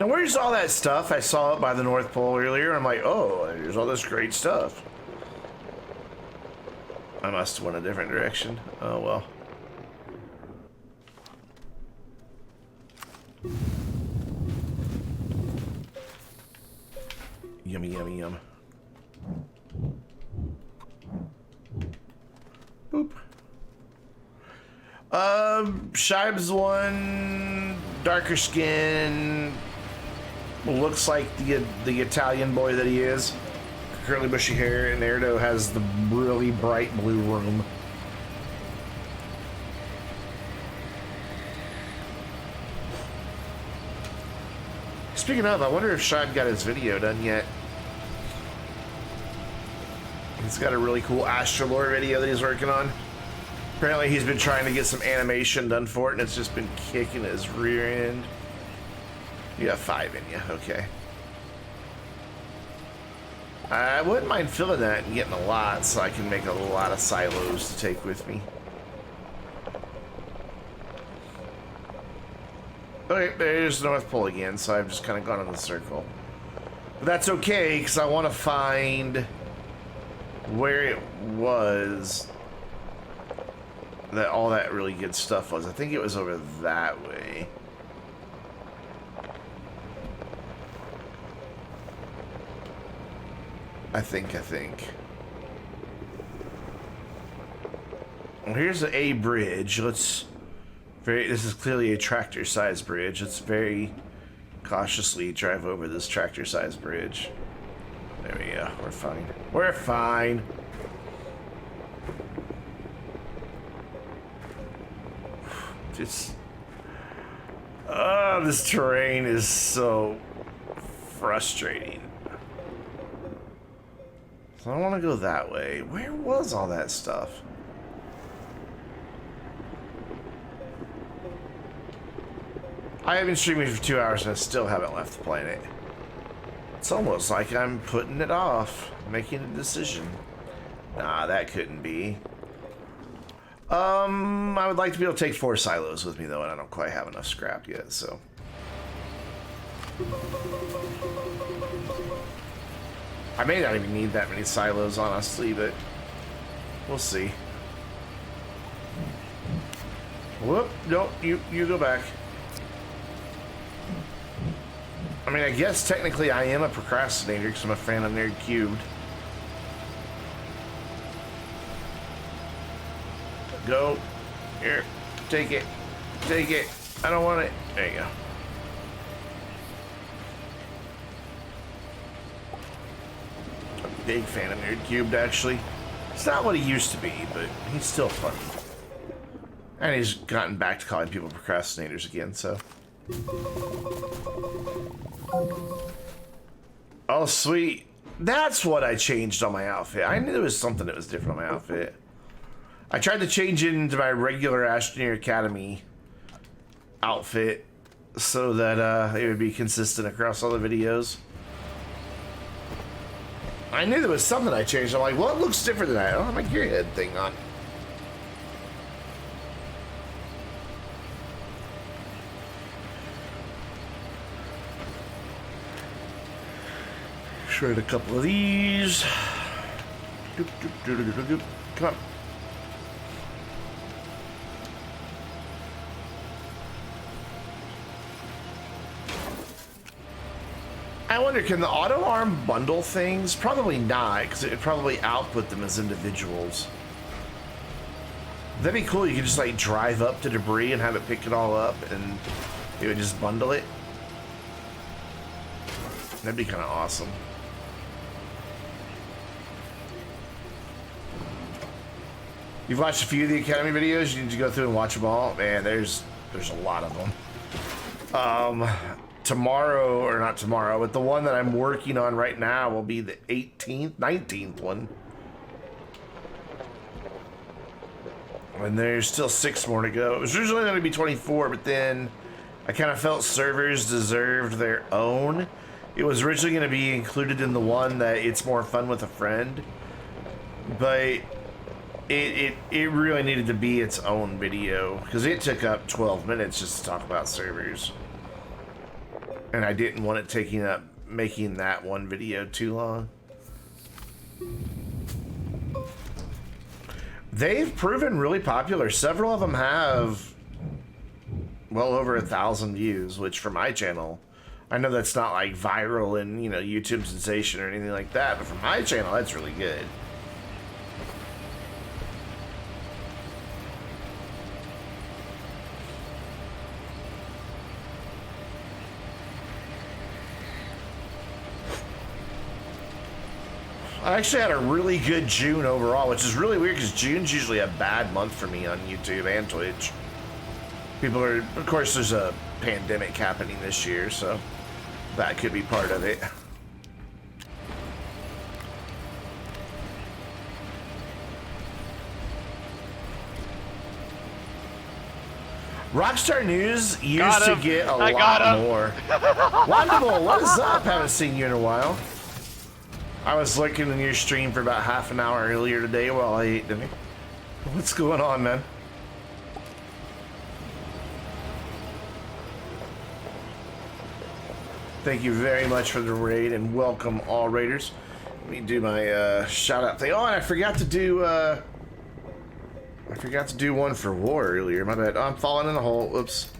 Speaker 1: Now, where's all that stuff? I saw it by the North Pole earlier. I'm like, oh, there's all this great stuff. I must have went a different direction. Oh, well. Yummy, yummy, yum. Boop. Shibe's one, darker skin, looks like the Italian boy that he is. Curly bushy hair, and Erdo has the really bright blue room. Speaking of, I wonder if Shibe got his video done yet. He's got a really cool Astroneer video that he's working on. Apparently he's been trying to get some animation done for it, and it's just been kicking his rear end. You got 5 in you, okay. I wouldn't mind filling that and getting a lot so I can make a lot of silos to take with me. Okay, there's North Pole again, so I've just kind of gone in the circle. But that's okay, because I want to find where it was that all that really good stuff was. I think it was over that way. I think. Well, here's a bridge. This is clearly a tractor-sized bridge. Let's very cautiously drive over this tractor-sized bridge. There we go. We're fine. We're fine. Just... oh, this terrain is so frustrating. So I don't want to go that way. Where was all that stuff? I have been streaming for 2 hours and I still haven't left the planet. It's almost like I'm putting it off, making a decision. Nah, that couldn't be. I would like to be able to take 4 silos with me though, and I don't quite have enough scrap yet, so. I may not even need that many silos, honestly, but we'll see. Whoop, nope, you go back. I mean, I guess technically I am a procrastinator because I'm a fan of Nerd Cubed. Go. Here, take it. Take it. I don't want it. There you go. Big fan of Nerd Cubed, actually. It's not what he used to be, but he's still funny. And he's gotten back to calling people procrastinators again, so. Oh, sweet. That's what I changed on my outfit. I knew there was something that was different on my outfit. I tried to change it into my regular Astroneer Academy outfit so that it would be consistent across all the videos. I knew there was something I changed. I'm like, well, it looks different than that. I don't have my gearhead thing on. Shred a couple of these. Come on. I wonder, can the auto arm bundle things? Probably not, because it would probably output them as individuals. That'd be cool. You could just like drive up to debris and have it pick it all up, and it would just bundle it. That'd be kind of awesome. You've watched a few of the Academy videos. You need to go through and watch them all. Man, there's a lot of them. Tomorrow, or not tomorrow, but the one that I'm working on right now will be the 18th, 19th one. And there's still 6 more to go. It was originally going to be 24, but then I kind of felt servers deserved their own. It was originally going to be included in the one that it's more fun with a friend, but it really needed to be its own video because it took up 12 minutes just to talk about servers. And I didn't want it making that one video too long. They've proven really popular. Several of them have well over 1,000 views, which for my channel, I know that's not like viral and, you know, YouTube sensation or anything like that, but for my channel, that's really good. I actually had a really good June overall, which is really weird because June's usually a bad month for me on YouTube and Twitch. People are, of course, there's a pandemic happening this year, so that could be part of it. Rockstar News used to get a lot more. Wonderful, what is up? Haven't seen you in a while. I was looking in your stream for about half an hour earlier today while I ate dinner. What's going on, man? Thank you very much for the raid and welcome all raiders. Let me do my shout out thing. Oh, and I forgot to do one for War earlier. My bad. Oh, I'm falling in the hole. Oops.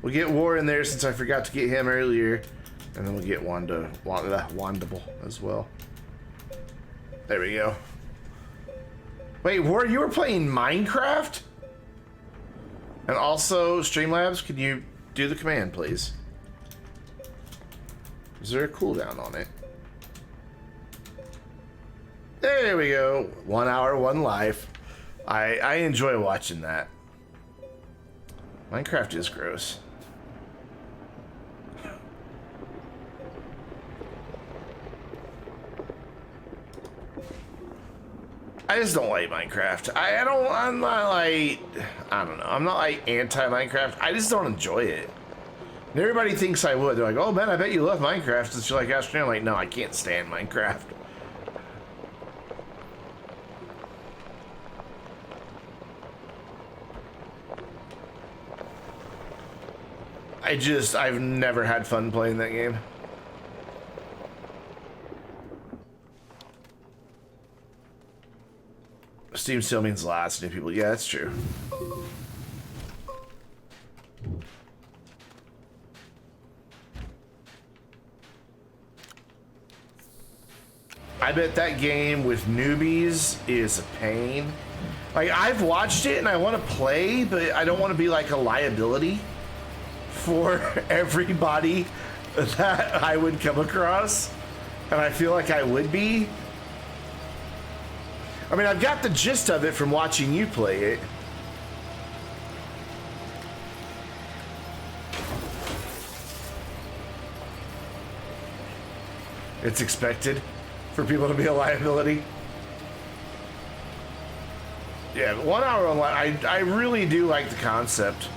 Speaker 1: We'll get War in there since I forgot to get him earlier, and then we'll get Wandable as well. There we go. Wait, War, you were playing Minecraft? And also, Streamlabs, can you do the command, please? Is there a cooldown on it? There we go. 1 hour, 1 life. I enjoy watching that. Minecraft is gross. I just don't like Minecraft. I'm not like, I don't know. I'm not like anti-Minecraft. I just don't enjoy it. And everybody thinks I would. They're like, oh man, I bet you love Minecraft since you like Astroneer. I'm like, no, I can't stand Minecraft. I've never had fun playing that game. Steam still means lots of new people. Yeah, that's true. I bet that game with newbies is a pain. Like, I've watched it and I want to play, but I don't want to be like a liability for everybody that I would come across. And I feel like I would be. I mean, I've got the gist of it from watching you play it. It's expected for people to be a liability. Yeah, but 1 hour online, I really do like the concept.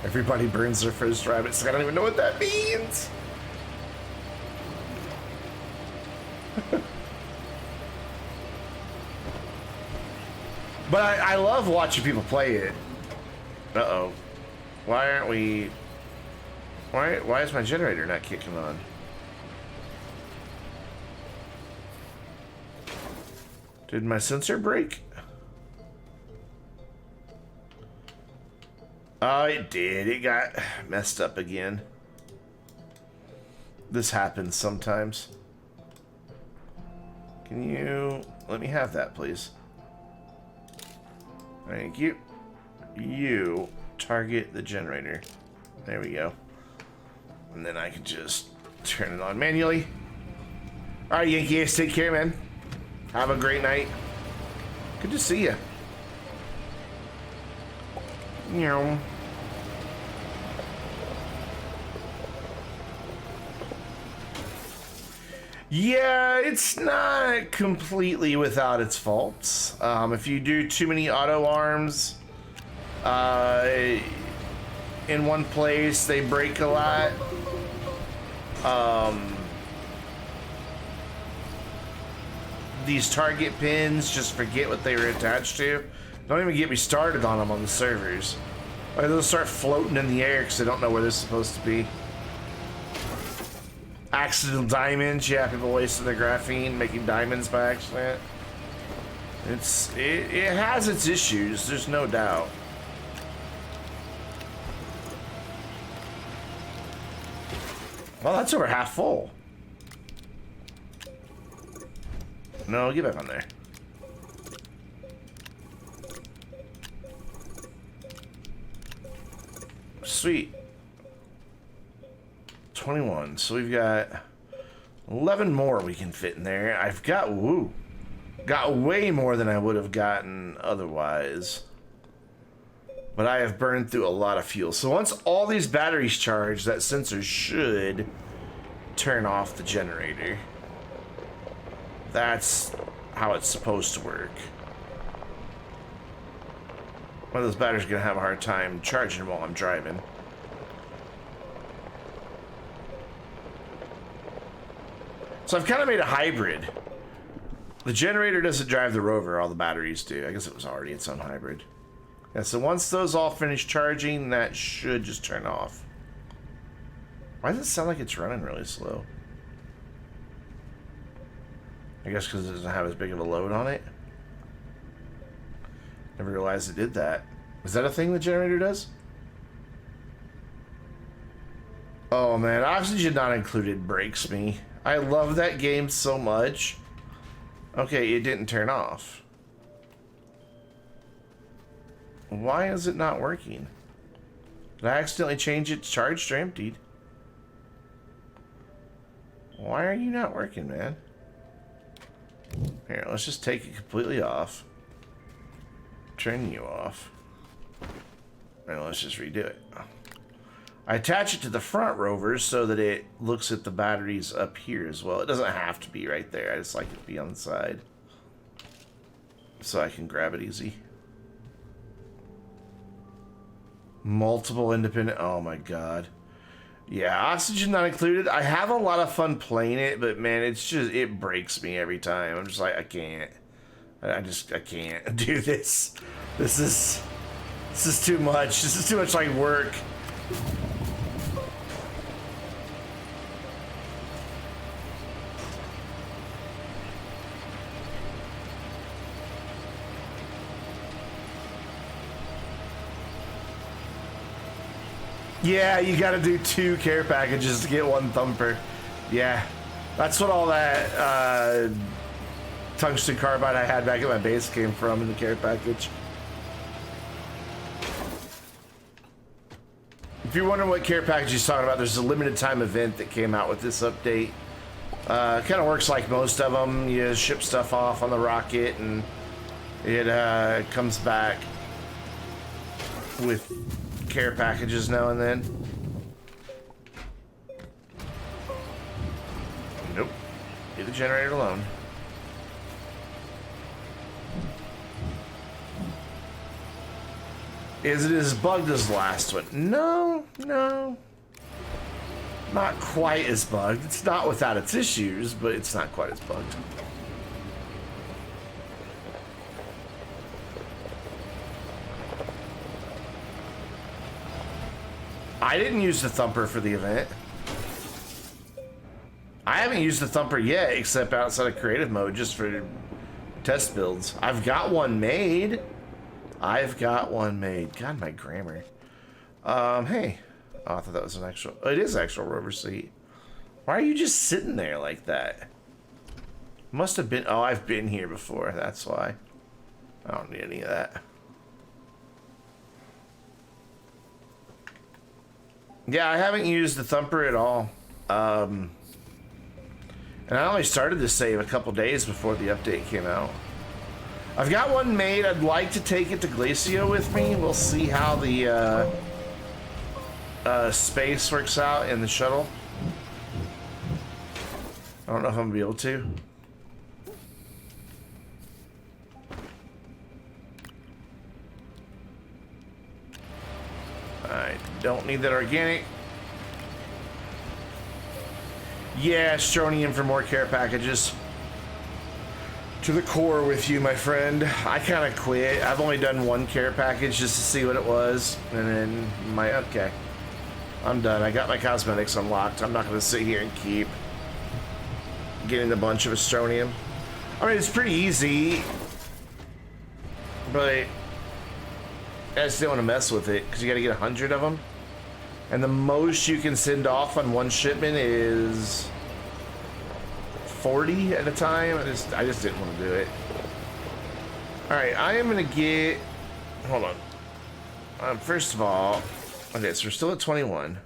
Speaker 1: Everybody burns their first rabbits. I don't even know what that means. But I love watching people play it. Uh-oh. Why aren't we... Why is my generator not kicking on? Did my sensor break? Oh, it did. It got messed up again. This happens sometimes. Can you let me have that, please? Thank you. You target the generator. There we go. And then I can just turn it on manually. All right, Yankee Ace, take care, man. Have a great night. Good to see you. Meow. Yeah, it's not completely without its faults. If you do too many auto arms in one place, they break a lot. These target pins, just forget what they were attached to. Don't even get me started on them on the servers. Like, they'll start floating in the air because they don't know where they're supposed to be. Accidental diamonds, yeah, people wasting their graphene making diamonds by accident. It has its issues, there's no doubt. Well, that's over half full. No, get back on there. Sweet. 21. So we've got 11 more we can fit in there. I've got, got way more than I would have gotten otherwise. But I have burned through a lot of fuel. So once all these batteries charge, that sensor should turn off the generator. That's how it's supposed to work. One of those batteries are going to have a hard time charging while I'm driving. So I've kind of made a hybrid. The generator doesn't drive the rover, all the batteries do. I guess it was already its own hybrid. Yeah, so once those all finish charging, that should just turn off. Why does it sound like it's running really slow? I guess because it doesn't have as big of a load on it. Never realized it did that. Is that a thing the generator does? Oh man, oxygen not included breaks me. I love that game so much. Okay, it didn't turn off. Why is it not working? Did I accidentally change it to charged or emptied? Why are you not working, man? Here, let's just take it completely off. Turn you off. And let's just redo it. I attach it to the front rovers so that it looks at the batteries up here as well. It doesn't have to be right there. I just like it to be on the side. So I can grab it easy. Multiple independent. Oh my god. Yeah, oxygen not included. I have a lot of fun playing it, but man, it's just, it breaks me every time. I'm just like, I can't. I can't do this. This is too much. This is too much like work. Yeah, you gotta do 2 care packages to get 1 thumper. Yeah, that's what all that tungsten carbide I had back at my base came from in the care package. If you're wondering what care package he's talking about, there's a limited time event that came out with this update. Kind of works like most of them. You ship stuff off on the rocket and it comes back with care packages now and then. Nope. Leave the generator alone. Is it as bugged as the last one? No, no. Not quite as bugged. It's not without its issues, but it's not quite as bugged. I didn't use the thumper for the event. I haven't used the thumper yet, except outside of creative mode, just for test builds. I've got one made. God, my grammar. Hey. Oh, I thought that was an actual... Oh, it is actual rover seat. Why are you just sitting there like that? Must have been... Oh, I've been here before. That's why. I don't need any of that. Yeah, I haven't used the thumper at all. And I only started this save a couple days before the update came out. I've got one made. I'd like to take it to Glacio with me. We'll see how the space works out in the shuttle. I don't know if I'm gonna be able to. I don't need that organic. Yeah, Astroneer for more care packages. To the core with you, my friend. I kind of quit. I've only done 1 care package just to see what it was. And then okay. I'm done. I got my cosmetics unlocked. I'm not going to sit here and keep getting a bunch of Astroneer. I mean, it's pretty easy. But I just didn't want to mess with it because you got to get 100 of them. And the most you can send off on 1 shipment is 40 at a time. I just didn't want to do it. Alright, I am going to get... Hold on. First of all... Okay, so we're still at 21.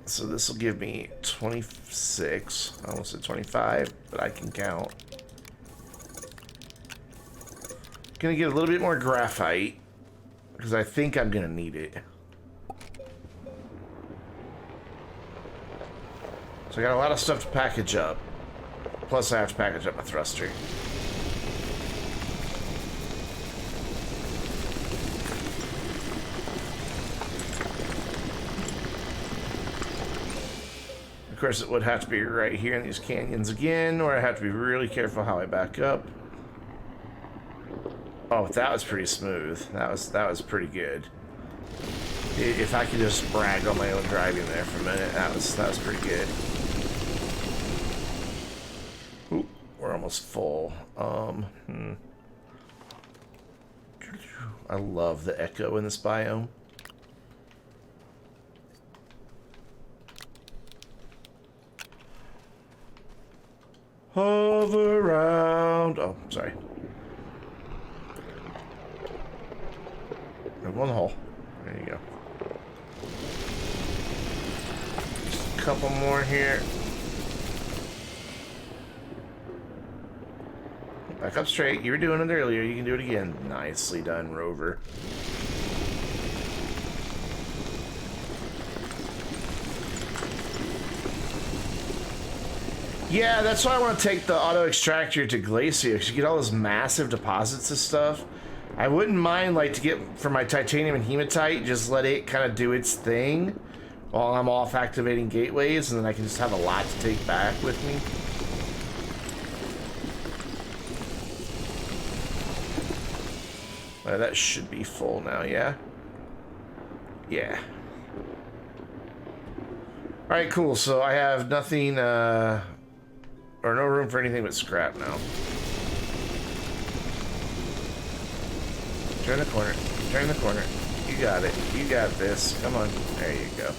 Speaker 1: So this will give me 26. I almost said 25, but I can count. Gonna get a little bit more graphite because I think I'm gonna need it. So I got a lot of stuff to package up. Plus I have to package up my thruster. Of course it would have to be right here in these canyons again, or I have to be really careful how I back up. Oh, that was pretty smooth. That was pretty good. If I could just brag on my own driving there for a minute, that was pretty good. Ooh, we're almost full. I love the echo in this biome. Hover around. Oh, sorry. One hole. There you go. Just a couple more here. Back up straight. You were doing it earlier. You can do it again. Nicely done, Rover. Yeah, that's why I want to take the auto extractor to Glacio, because you get all those massive deposits of stuff. I wouldn't mind, like, to get for my titanium and hematite, just let it kind of do its thing while I'm off activating gateways, and then I can just have a lot to take back with me. That should be full now, yeah? Yeah. Alright, cool. So I have nothing, or no room for anything but scrap now. Turn the corner. Turn the corner. You got it. You got this. Come on. There you go.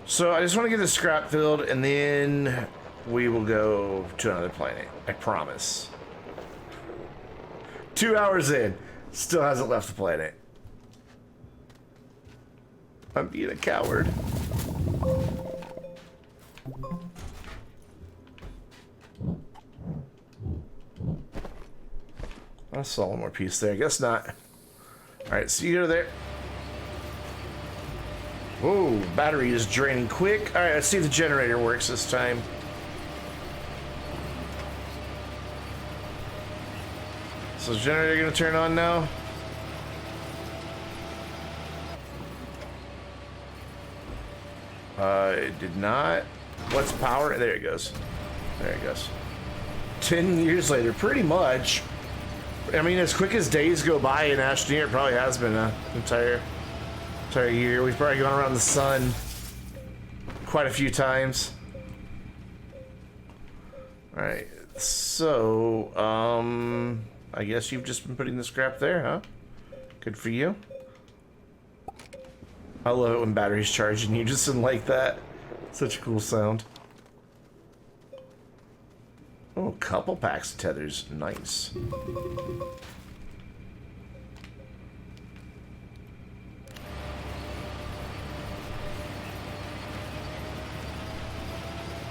Speaker 1: So I just want to get the scrap filled, and then we will go to another planet. I promise. 2 hours in, still hasn't left the planet. I'm being a coward. I saw one more piece there. I guess not. All right, so you go there. Whoa, battery is draining quick. All right, let's see if the generator works this time. So is the generator gonna turn on now? It did not. What's power? There it goes. There it goes. 10 years later, pretty much. I mean, as quick as days go by in Astroneer, it probably has been an entire year. We've probably gone around the sun quite a few times. All right, so I guess you've just been putting the scrap there, huh? Good for you. I love it when batteries charge and you just didn't like that. Such a cool sound. Oh, a couple packs of tethers. Nice.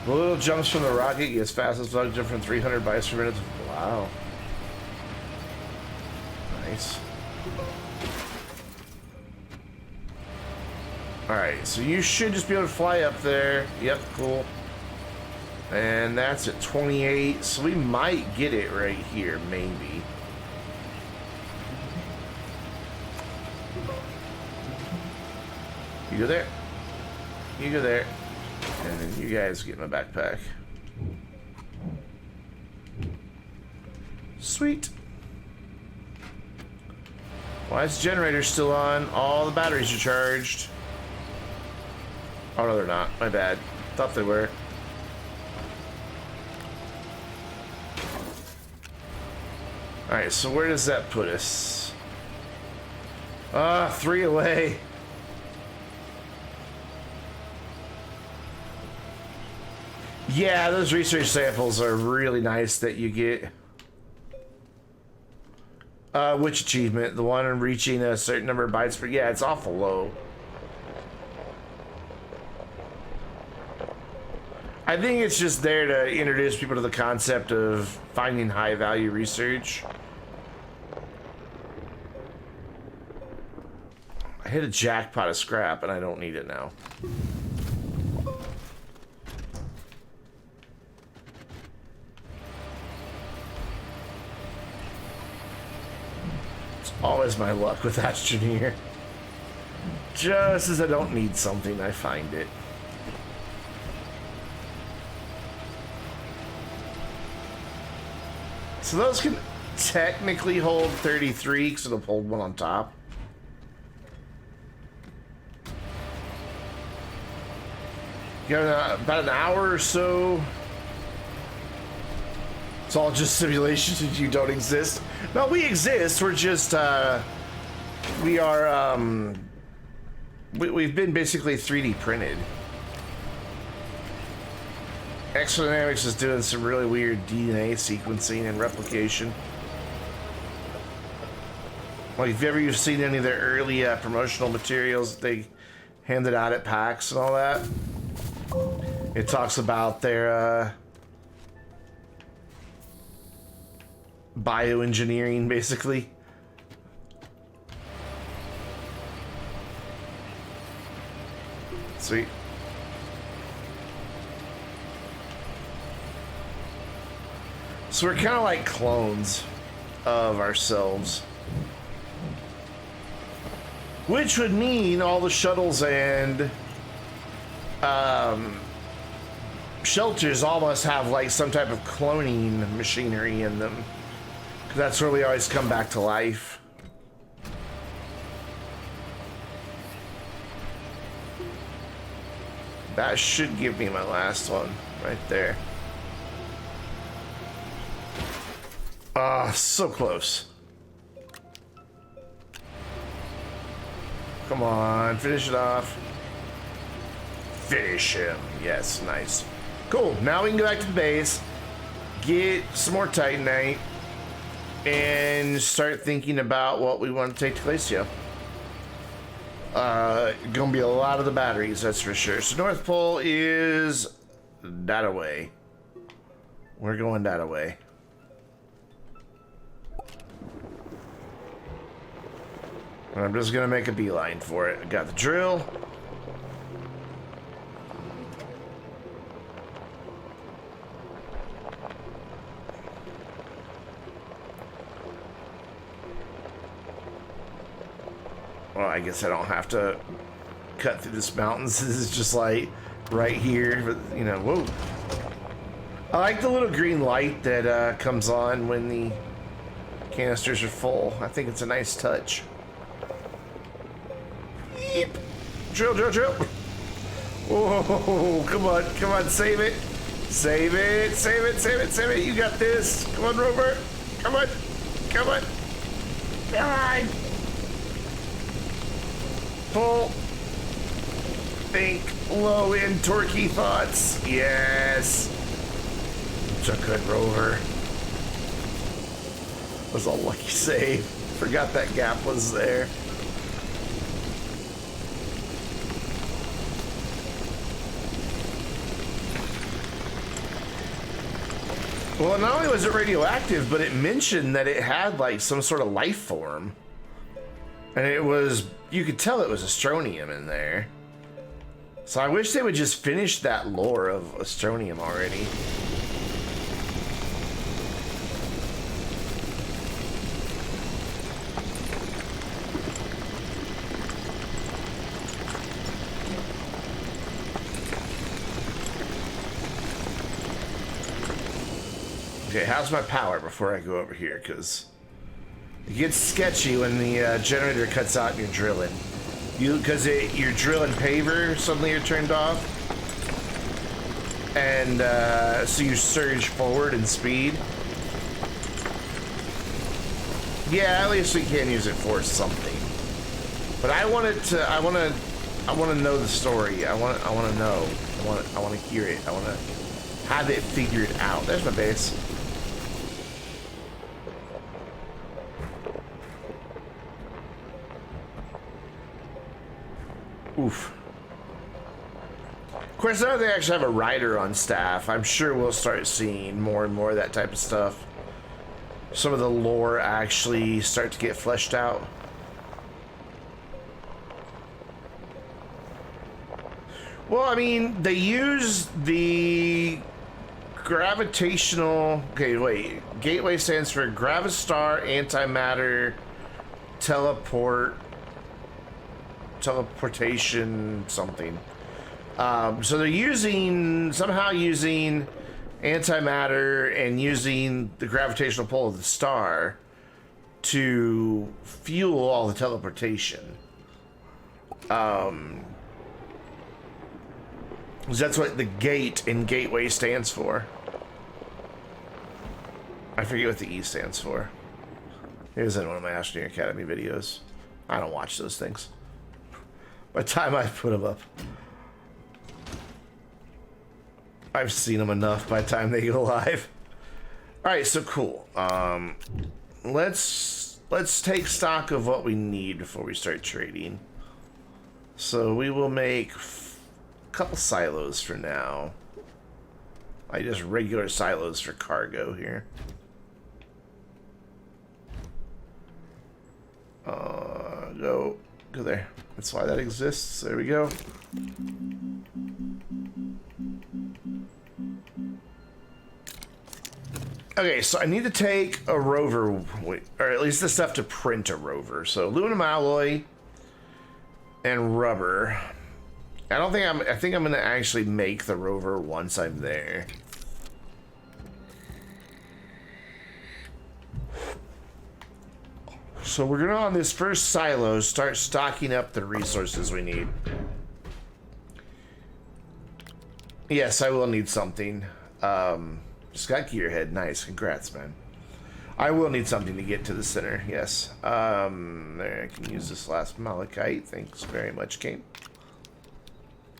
Speaker 1: The little jumps from the rocket get as fast as bug jump from 300 bytes per minute. Wow. Nice. Alright, so you should just be able to fly up there. Yep, cool. And that's at 28, so we might get it right here, maybe. You go there. You go there. And then you guys get my backpack. Sweet. Why is the generator still on? All the batteries are charged. Oh no, they're not. My bad. Thought they were. Alright, so where does that put us? 3 away. Yeah, those research samples are really nice that you get. Which achievement? The one on reaching a certain number of bytes per... Yeah, it's awful low. I think it's just there to introduce people to the concept of finding high-value research. I hit a jackpot of scrap, and I don't need it now. It's always my luck with Astroneer. Just as I don't need something, I find it. So those can technically hold 33 because it'll hold one on top. You got about an hour or so. It's all just simulations and you don't exist. No, we exist. We're just, we are, we've been basically 3D printed. Exodynamics is doing some really weird DNA sequencing and replication. Like, if you've seen any of their early promotional materials that they handed out at PAX and all that, it talks about their bioengineering, basically. Sweet. So we're kind of like clones of ourselves. Which would mean all the shuttles and shelters all must have like some type of cloning machinery in them. 'Cause that's where we always come back to life. That should give me my last one right there. Ah, so close. Come on, finish it off. Finish him. Yes, nice. Cool. Now we can go back to the base, get some more Titanite, and start thinking about what we want to take to Glacio. Gonna be a lot of the batteries, that's for sure. So North Pole is that away. We're going that away. And I'm just gonna make a beeline for it. I got the drill. Well, I guess I don't have to cut through this mountains. This is just like right here, but you know, whoa. I like the little green light that comes on when the canisters are full. I think it's a nice touch. Yeep. Drill, drill, drill. Whoa, come on, save it. Save it, save it, save it, save it. You got this. Come on, Rover. Come on, come on. Come on. Pull. Think low end torquey thoughts. Yes. Such a good Rover. Was a lucky save. Forgot that gap was there. Well, not only was it radioactive, but it mentioned that it had like some sort of life form. And it was, you could tell it was Astronium in there. So I wish they would just finish that lore of Astronium already. Okay, how's my power before I go over here? Because it gets sketchy when the generator cuts out and you're drilling. Because you're drilling paver, suddenly you're turned off. And so you surge forward in speed. Yeah, at least we can use it for something. But I want to know the story. I want to know. I want to hear it. I want to have it figured out. There's my base. Oof. Of course, now they actually have a rider on staff. I'm sure we'll start seeing more and more of that type of stuff. Some of the lore actually start to get fleshed out. Well, I mean, they use the gravitational... Okay, wait. Gateway stands for Gravistar, Antimatter, Teleportation, something. So they're somehow using antimatter and using the gravitational pull of the star to fuel all the teleportation. That's what the gate in Gateway stands for. I forget what the E stands for. It was in one of my Astroneer Academy videos. I don't watch those things. By the time I put them up, I've seen them enough by the time they go live. All right, so cool. Let's take stock of what we need before we start trading. So we will make a couple silos for now. Like just regular silos for cargo here. Go there. That's why that exists. There we go. Okay, so I need to take a rover, or at least the stuff to print a rover. So aluminum alloy and rubber. I think I'm gonna actually make the rover once I'm there. So we're gonna, on this first silo, start stocking up the resources we need. Yes, I will need something. Just got gearhead. Nice. Congrats, man. I will need something to get to the center. Yes. There, I can use this last malachite. Thanks very much, Kane.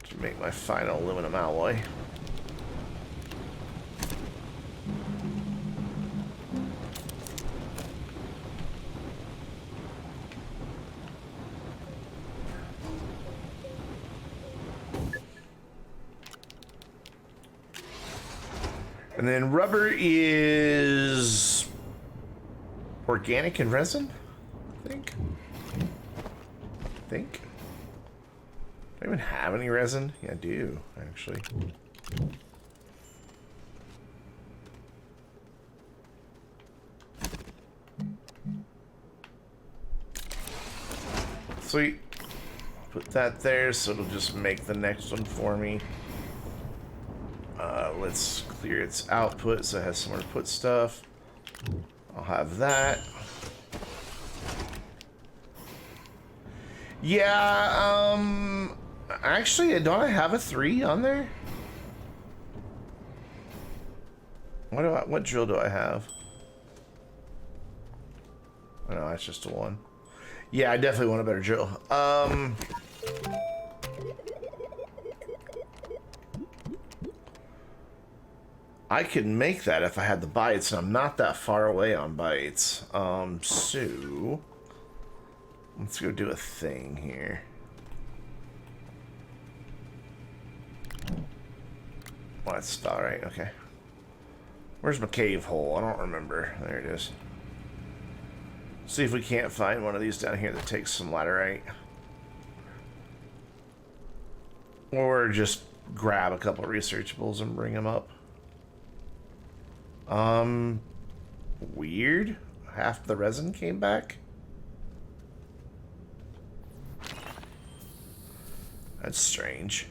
Speaker 1: To make my final aluminum alloy. And then rubber is organic and resin, I think. Do I even have any resin? Yeah, I do, actually. Sweet. Put that there, so it'll just make the next one for me. Let's clear its output so it has somewhere to put stuff. I'll have that. Yeah, actually, don't I have a 3 on there? What drill do I have? Oh, no, that's just a 1. Yeah, I definitely want a better drill. I could make that if I had the bytes, and I'm not that far away on bytes. So let's go do a thing here. Well, that's all right. Okay. Where's my cave hole? I don't remember. There it is. See if we can't find one of these down here that takes some laterite. Or just grab a couple of researchables and bring them up. Weird. Half the resin came back. That's strange.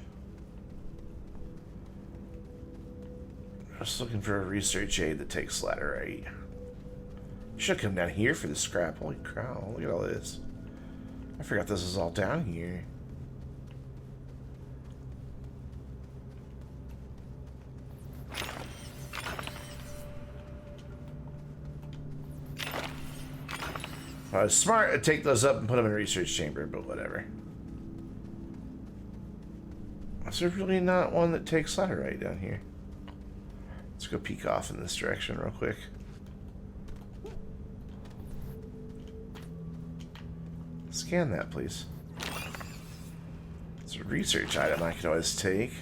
Speaker 1: Just looking for a research aid that takes laterite. Should come down here for the scrap. Holy cow, look at all this. I forgot this is all down here. I was smart to take those up and put them in a research chamber, but whatever. Is there really not one that takes laterite down here? Let's go peek off in this direction real quick. Scan that, please. It's a research item I could always take.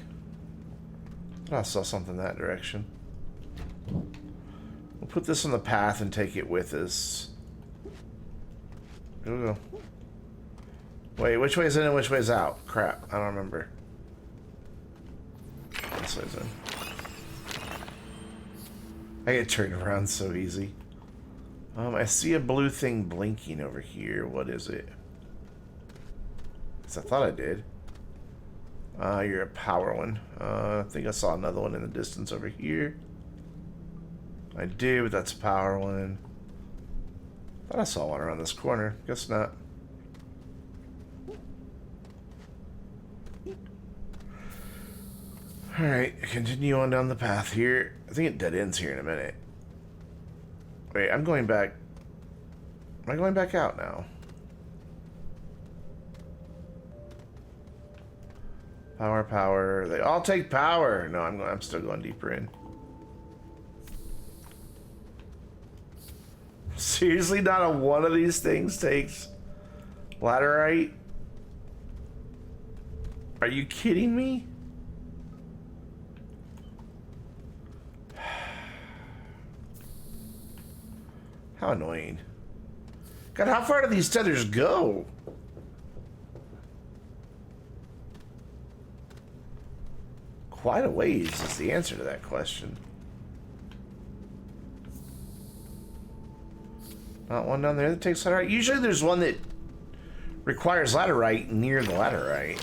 Speaker 1: I saw something in that direction. We'll put this on the path and take it with us. Here we go. Wait, which way is in and which way is out? Crap, I don't remember. This way's in. I get turned around so easy. I see a blue thing blinking over here. What is it? I thought I did. You're a power one. I think I saw another one in the distance over here. I do, but that's a power one. Thought I saw one around this corner. Guess not. Alright, continue on down the path here. I think it dead ends here in a minute. Wait, I'm going back. Am I going back out now? Power, power. They all take power. No, I'm still going deeper in. Seriously, not a one of these things takes laterite? Are you kidding me? How annoying. God, how far do these tethers go? Quite a ways is the answer to that question. Not one down there that takes laterite. Usually there's one that requires laterite near the laterite.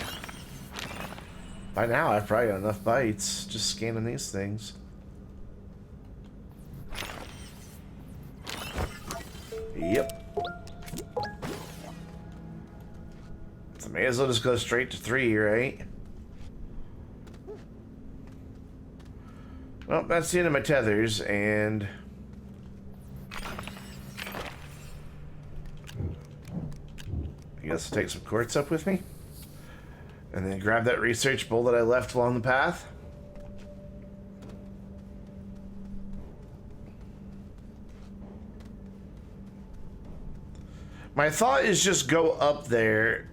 Speaker 1: By now I've probably got enough bites just scanning these things. Yep. So may as well just go straight to 3, right? Well, that's the end of my tethers, and I guess I'll take some quartz up with me. And then grab that research bowl that I left along the path. My thought is just go up there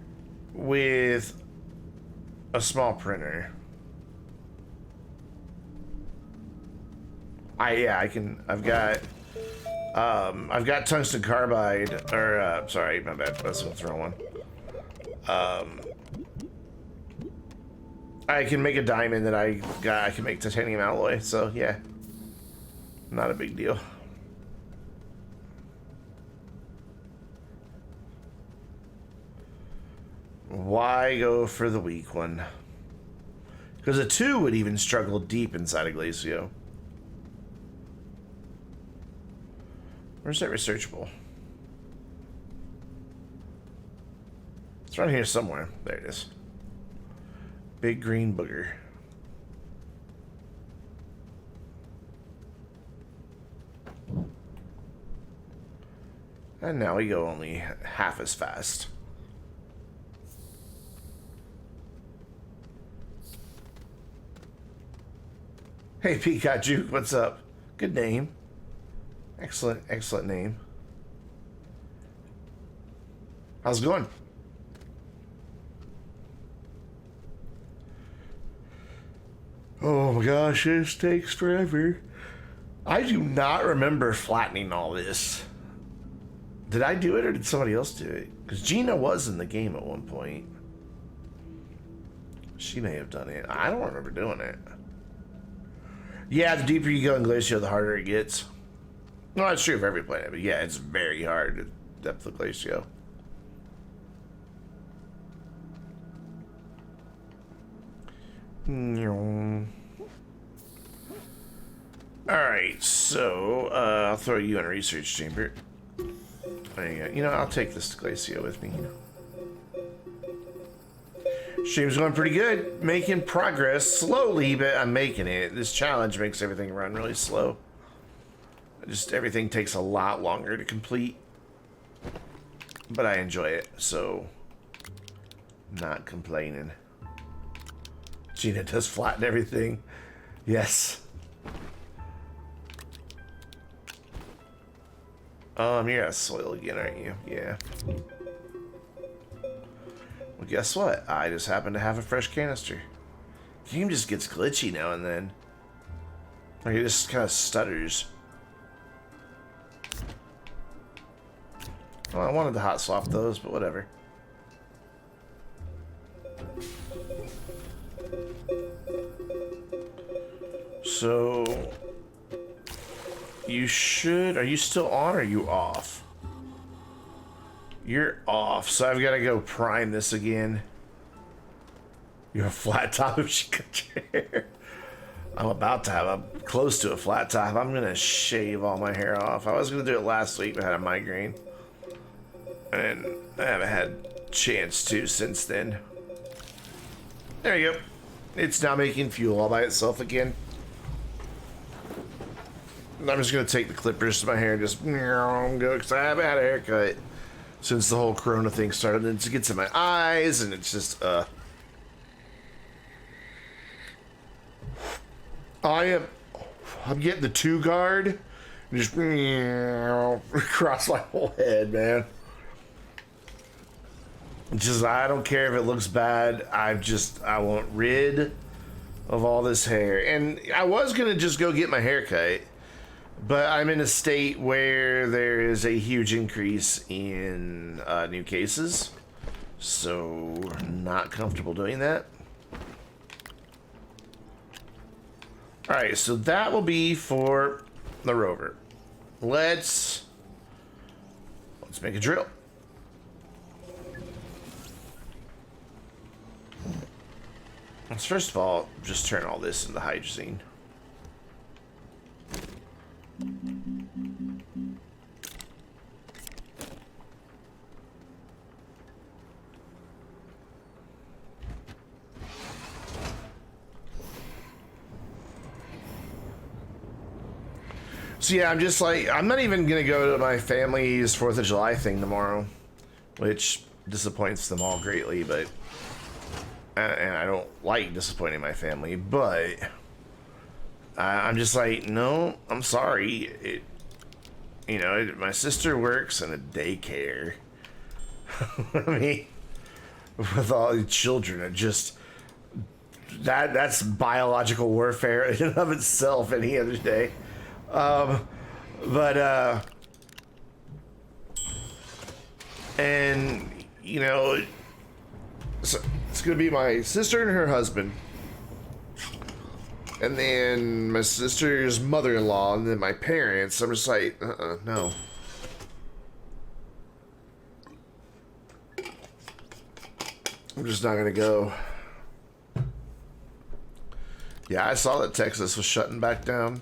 Speaker 1: with a small printer. I've got tungsten carbide, or sorry, my bad, that's the wrong one. I can make a diamond that I can make titanium alloy, so yeah. Not a big deal. Why go for the weak one? Because a 2 would even struggle deep inside a Glacio. Where's that researchable? It's around here somewhere. There it is. Big green booger. And now we go only half as fast. Hey Pikachu, what's up? Good name. Excellent, excellent name. How's it going? Oh my gosh, this takes forever. I do not remember flattening all this. Did I do it or did somebody else do it? Because Gina was in the game at one point. She may have done it. I don't remember doing it. Yeah, the deeper you go in Glacio, the harder it gets. No, that's true of every planet, but yeah, it's very hard at depth of Glacio. Alright, so I'll throw you in a research chamber. There you go. You know, I'll take this to Glacio with me. Stream's going pretty good. Making progress. Slowly, but I'm making it. This challenge makes everything run really slow. Just everything takes a lot longer to complete. But I enjoy it, so not complaining. Gina does flatten everything. Yes. You're at soil again, aren't you? Yeah. Well, guess what? I just happen to have a fresh canister. The game just gets glitchy now and then. Like, it just kind of stutters. Well, I wanted to hot swap those, but whatever. So, you should... Are you still on or are you off? You're off, so I've got to go prime this again. You have a flat top if she cut your hair. I'm about to have close to a flat top. I'm going to shave all my hair off. I was going to do it last week, but I had a migraine. And I haven't had a chance to since then. There you go. It's now making fuel all by itself again. I'm just going to take the clippers to my hair and just go, because I haven't had a haircut since the whole Corona thing started. And it gets in my eyes, and it's just, I'm getting the 2 guard, and just across my whole head, man. Just, I don't care if it looks bad. I want rid of all this hair. And I was going to just go get my hair cut, but I'm in a state where there is a huge increase in new cases. So, not comfortable doing that. Alright, so that will be for the rover. Let's Let's make a drill. Let's first of all just turn all this into hydrazine. So yeah, I'm just like, I'm not even gonna go to my family's 4th of July thing tomorrow, which disappoints them all greatly, but, and I don't like disappointing my family, but I'm just like, no, I'm sorry. My sister works in a daycare. I mean, with all the children, it just, that's biological warfare in and of itself any other day. And so it's gonna be my sister and her husband, and then my sister's mother-in-law, and then my parents. I'm just like, no. I'm just not gonna go. Yeah, I saw that Texas was shutting back down.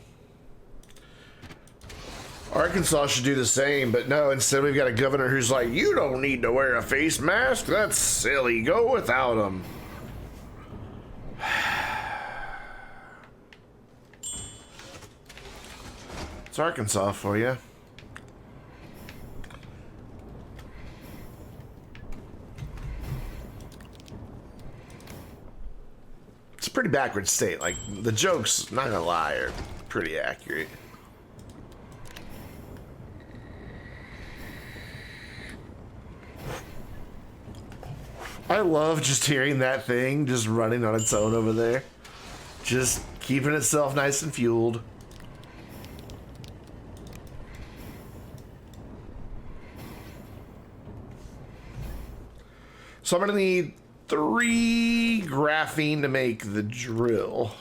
Speaker 1: Arkansas should do the same, but no, instead we've got a governor who's like, you don't need to wear a face mask. That's silly. Go without them. It's Arkansas for you. It's a pretty backward state. Like, the jokes, not gonna lie, are pretty accurate. I love just hearing that thing just running on its own over there. Just keeping itself nice and fueled. So I'm gonna need 3 graphene to make the drill.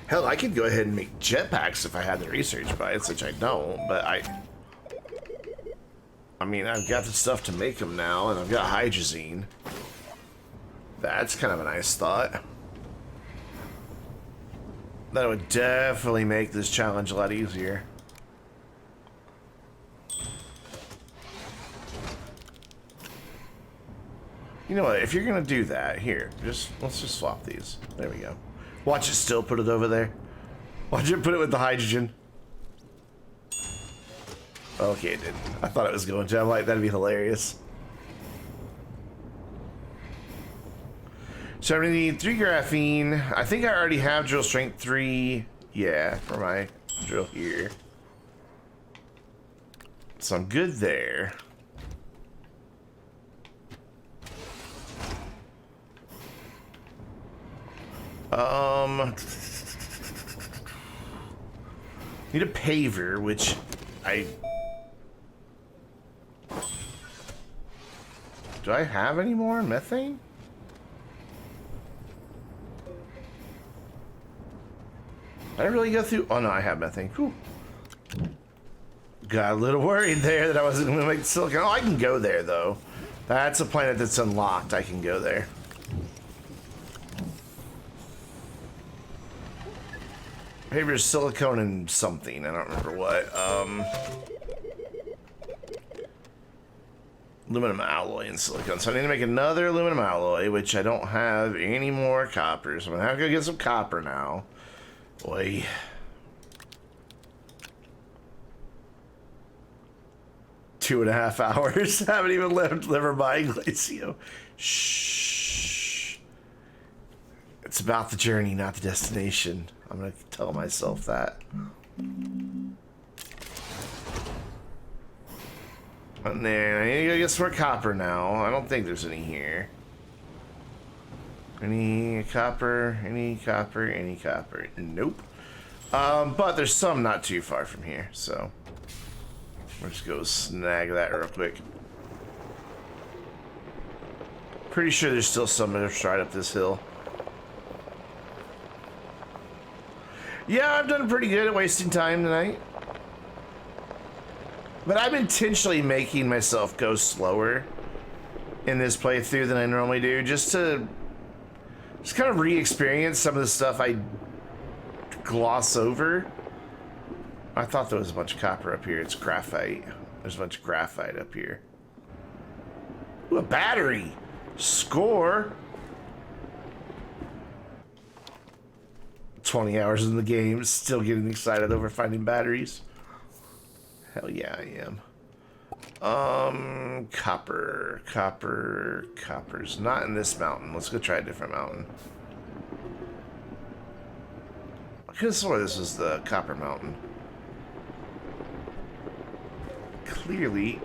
Speaker 1: Hell, I could go ahead and make jetpacks if I had the research bites, which I don't, but I mean, I've got the stuff to make them now, and I've got hydrazine. That's kind of a nice thought. That would definitely make this challenge a lot easier. You know what, if you're gonna do that, here, let's just swap these. There we go. Watch it still put it over there. Watch it put it with the hydrogen. Okay, it didn't. I thought it was going to. I'm like, that'd be hilarious. So I'm gonna need 3 graphene. I think I already have drill strength 3. Yeah, for my drill here. So I'm good there. Need a paver, which do I have any more methane? Did I really go through? Oh no, I have methane. Whew. Got a little worried there that I wasn't going to make silicon. Oh, I can go there though. That's a planet that's unlocked. I can go there. Paper, silicone, and something. I don't remember what. Aluminum alloy and silicone. So I need to make another aluminum alloy, which I don't have any more copper. So I'm gonna have to go get some copper now. Boy. Two and a half hours. Haven't even lived liver by Glacio. Shh. It's about the journey, not the destination. I'm gonna tell myself that. And then I need to go get some more copper now. I don't think there's any here. Any copper? Any copper? Any copper? Nope. But there's some not too far from here, so we'll just go snag that real quick. Pretty sure there's still some that are right up this hill. Yeah, I've done pretty good at wasting time tonight. But I'm intentionally making myself go slower in this playthrough than I normally do, just to kind of re-experience some of the stuff I gloss over. I thought there was a bunch of copper up here. It's graphite. There's a bunch of graphite up here. Ooh, a battery! Score! 20 hours in the game, still getting excited over finding batteries. Hell yeah, I am. Copper's not in this mountain. Let's go try a different mountain. I could have swore this was the copper mountain. Clearly,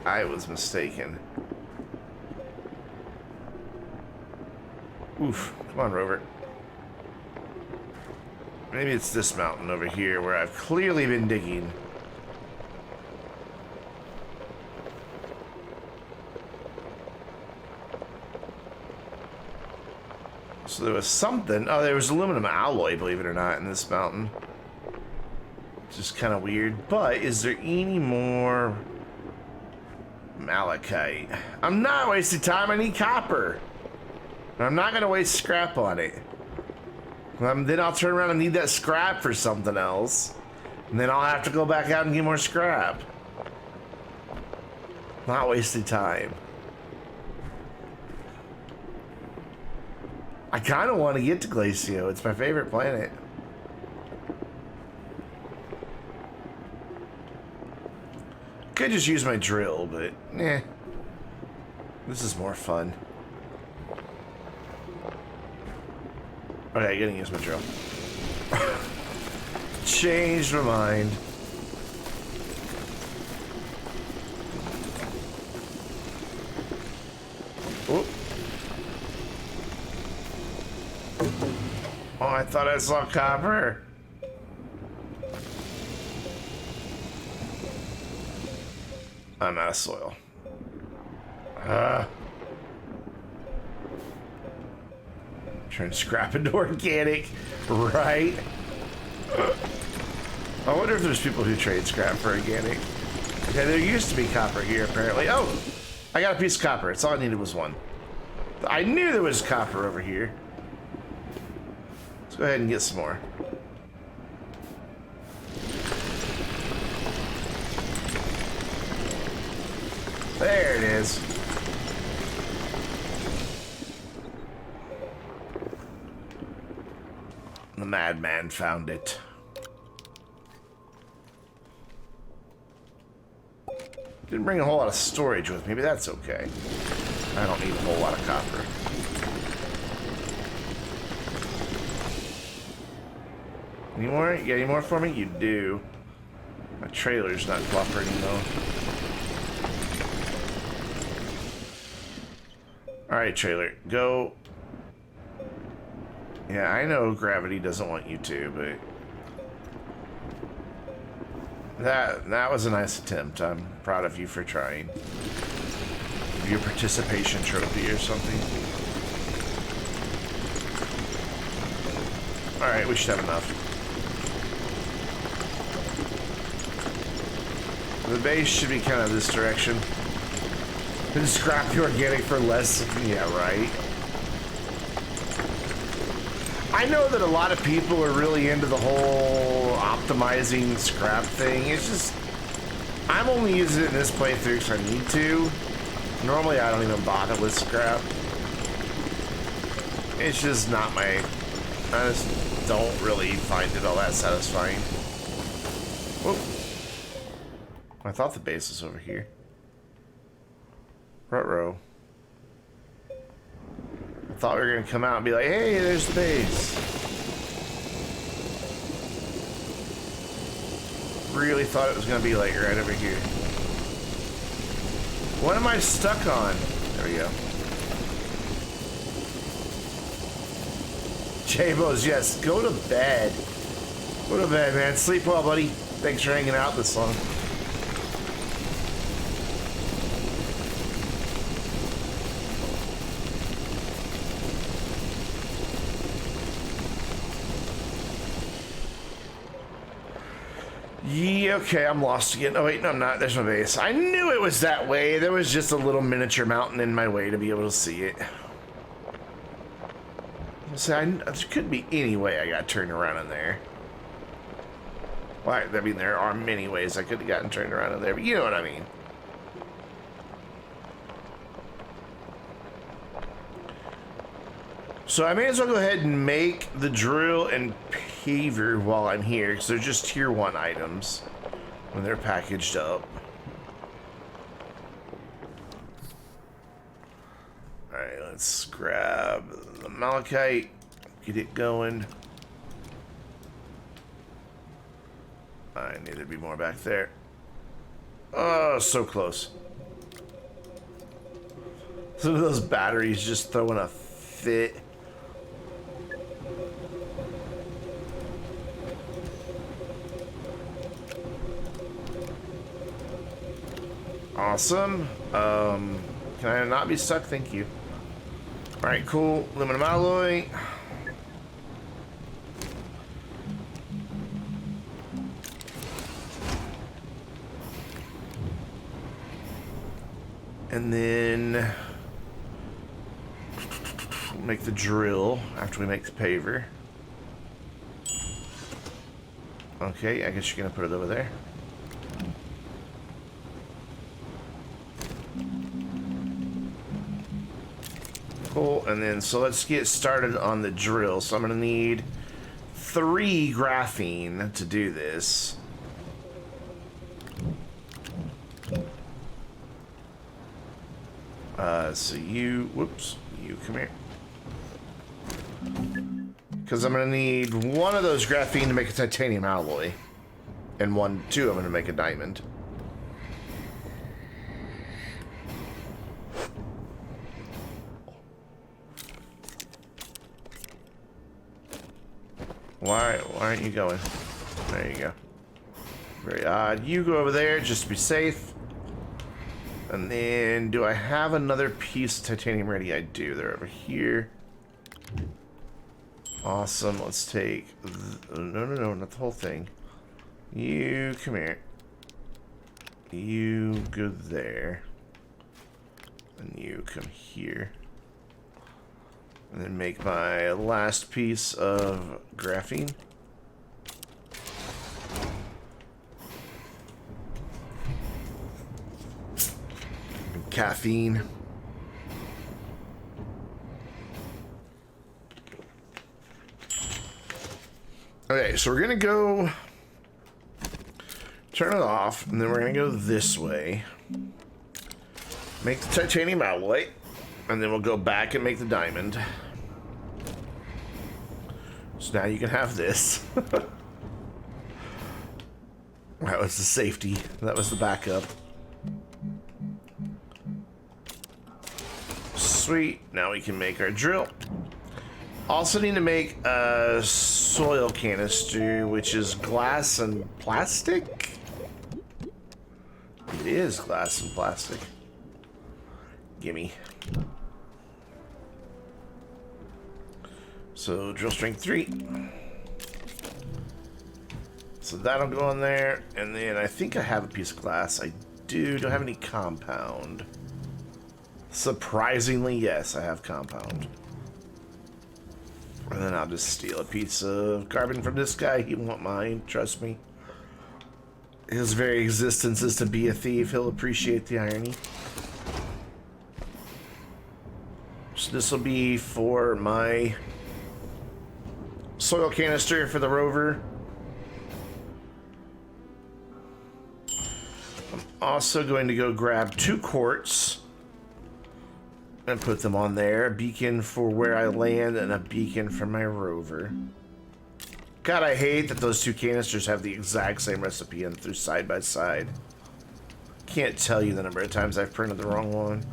Speaker 1: I was mistaken. Oof, come on, Rover. Maybe it's this mountain over here where I've clearly been digging. So there was something. Oh, there was aluminum alloy, believe it or not, in this mountain. Just kind of weird. But is there any more malachite? I'm not wasting time. I need copper. I'm not going to waste scrap on it. Then I'll turn around and need that scrap for something else. And then I'll have to go back out and get more scrap. Not wasting time. I kind of want to get to Glacio. It's my favorite planet. Could just use my drill, but eh. This is more fun. Okay, I'm gonna use my drill. Changed my mind. Oh. Oh, I thought I saw copper. I'm out of soil. Turn scrap into organic, right? I wonder if there's people who trade scrap for organic. Okay, there used to be copper here, apparently. Oh, I got a piece of copper. That's all I needed was one. I knew there was copper over here. Let's go ahead and get some more. There it is. The madman found it. Didn't bring a whole lot of storage with me, but that's okay. I don't need a whole lot of copper. Any more? You got any more for me? You do. My trailer's not cooperating though. Alright, trailer, go. Yeah, I know gravity doesn't want you to, but that was a nice attempt. I'm proud of you for trying. Give you a participation trophy or something. Alright, we should have enough. The base should be kind of this direction. Then scrap the organic for less. Yeah, right. I know that a lot of people are really into the whole optimizing scrap thing. It's just, I'm only using it in this playthrough because I need to. Normally I don't even bother with scrap. It's just not my, I just don't really find it all that satisfying. Whoop. I thought the base was over here. Ruh-roh. I thought we were gonna come out and be like, hey, there's the base. Really thought it was gonna be like right over here. What am I stuck on? There we go. J-Bo's, yes, go to bed. Go to bed, man. Sleep well, buddy. Thanks for hanging out this long. Yeah, okay, I'm lost again. Oh wait, no, I'm not. There's my base. I knew it was that way. There was just a little miniature mountain in my way to be able to see it. So there could be any way I got turned around in there. Well, I mean, there are many ways I could have gotten turned around in there, but you know what I mean. So I may as well go ahead and make the drill and paver while I'm here, because they're just tier 1 items when they're packaged up. Alright, let's grab the malachite, get it going. I need to be more back there. Oh, so close. Some of those batteries just throwing a fit. Awesome. Can I not be stuck? Thank you. Alright, cool. Aluminum alloy. And then make the drill after we make the paver. Okay, I guess you're gonna put it over there. Cool, and then so let's get started on the drill. So I'm gonna need 3 graphene to do this. So you, whoops, you come here. Because I'm gonna need 1 of those graphene to make a titanium alloy, and 2 I'm gonna make a diamond. Why aren't you going? There you go. Very odd. You go over there just to be safe. And then, do I have another piece of titanium ready? I do. They're over here. Awesome. Let's take... No, not the whole thing. You come here. You go there. And you come here. And then make my last piece of graphene. Caffeine. Okay, so we're gonna go turn it off, and then we're gonna go this way. Make the titanium alloy, and then we'll go back and make the diamond. So now you can have this. That was the safety. That was the backup. Sweet. Now we can make our drill. Also need to make a soil canister, which is glass and plastic. It is glass and plastic. Gimme. So drill strength 3. So that'll go in there, and then I think I have a piece of glass. I do. Don't have any compound. Surprisingly, yes, I have compound. And then I'll just steal a piece of carbon from this guy. He won't mind, trust me. His very existence is to be a thief. He'll appreciate the irony. So this will be for my soil canister for the rover. I'm also going to go grab 2 quartz and put them on there. A beacon for where I land and a beacon for my rover. God, I hate that those 2 canisters have the exact same recipe and through side by side. Can't tell you the number of times I've printed the wrong one.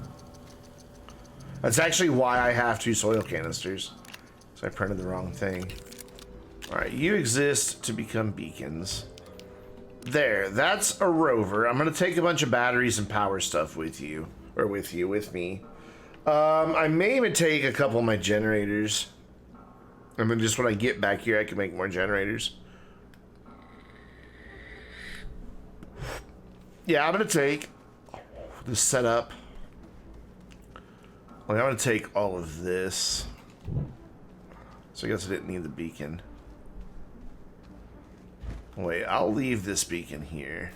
Speaker 1: That's actually why I have 2 soil canisters. So I printed the wrong thing. Alright, you exist to become beacons. There, that's a rover. I'm gonna take a bunch of batteries and power stuff with you. Or with me. I may even take a couple of my generators. And then just when I get back here, I can make more generators. Yeah, I'm gonna take this setup. Like, I'm gonna take all of this. So I guess I didn't need the beacon. Wait, I'll leave this beacon here.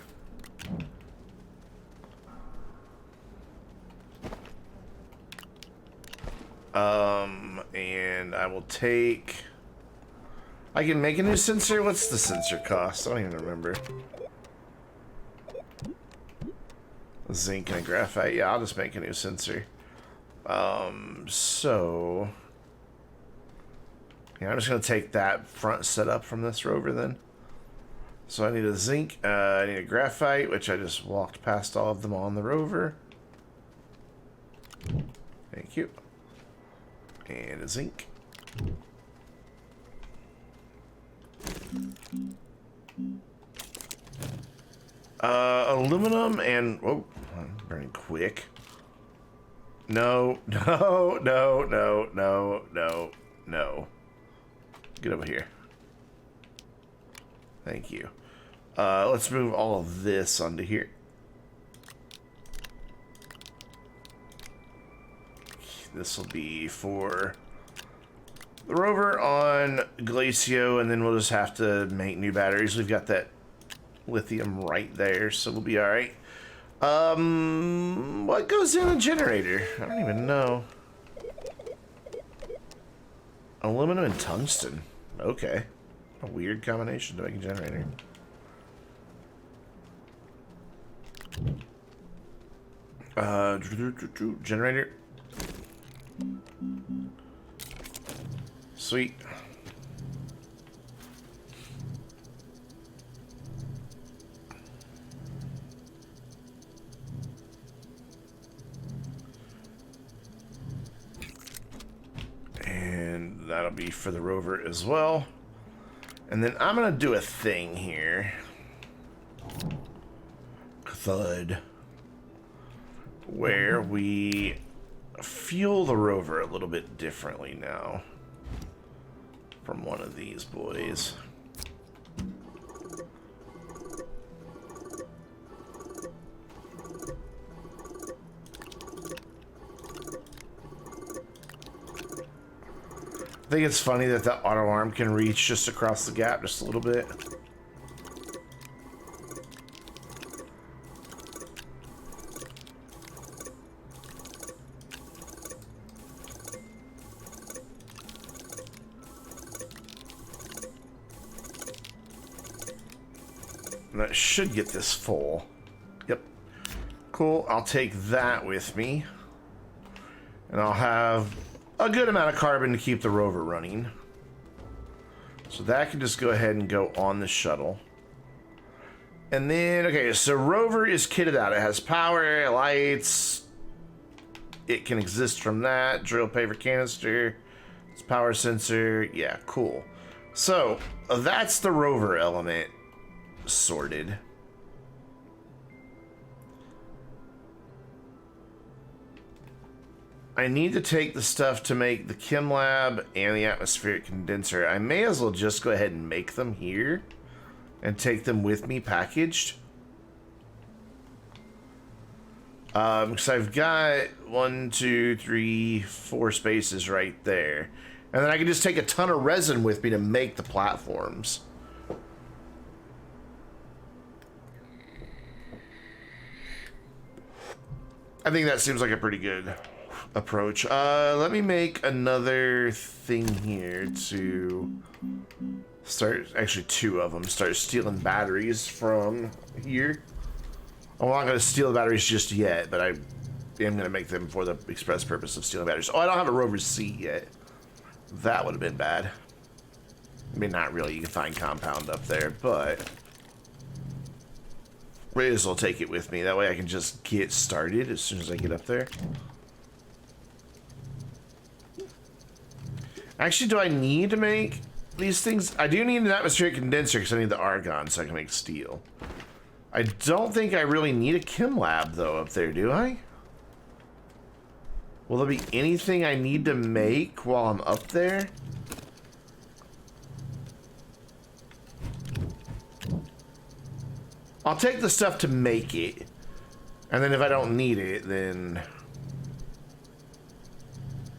Speaker 1: And I will take... I can make a new sensor? What's the sensor cost? I don't even remember. Zinc and a graphite. Yeah, I'll just make a new sensor. So... Yeah, I'm just going to take that front setup from this rover then. So I need a zinc, I need a graphite, which I just walked past all of them on the rover. Thank you. And a zinc. Aluminum and... Whoa, I'm burning quick. No, no, no, no, no, no, no. Get over here. Thank you. Let's move all of this onto here. This will be for the rover on Glacio, and then we'll just have to make new batteries. We've got that lithium right there, so we'll be alright. What goes in a generator? I don't even know. Aluminum and tungsten. Okay. A weird combination to make a generator. Generator. Sweet. And that'll be for the rover as well. And then I'm gonna do a thing here. Thud. Where we fuel the rover a little bit differently now. From one of these boys. I think it's funny that the auto arm can reach just across the gap just a little bit. And that should get this full. Yep. Cool. I'll take that with me. And I'll have a good amount of carbon to keep the rover running. So that can just go ahead and go on the shuttle. And then, okay, so rover is kitted out. It has power, lights. It can exist from that. Drill paver canister. It's power sensor. Yeah, cool. So that's the rover element sorted. I need to take the stuff to make the chem lab and the atmospheric condenser. I may as well just go ahead and make them here and take them with me packaged. Because I've got 1, 2, 3, 4 spaces right there. And then I can just take a ton of resin with me to make the platforms. I think that seems like a pretty good approach. Let me make another thing here to start, actually 2 of them, start stealing batteries from here. I'm not going to steal the batteries just yet, but I am going to make them for the express purpose of stealing batteries. Oh, I don't have a rover seat yet. That would have been bad. I mean, not really. You can find compound up there, but may as well take it with me. That way I can just get started as soon as I get up there. Actually, do I need to make these things? I do need an atmospheric condenser because I need the argon so I can make steel. I don't think I really need a chem lab, though, up there, do I? Will there be anything I need to make while I'm up there? I'll take the stuff to make it. And then if I don't need it, then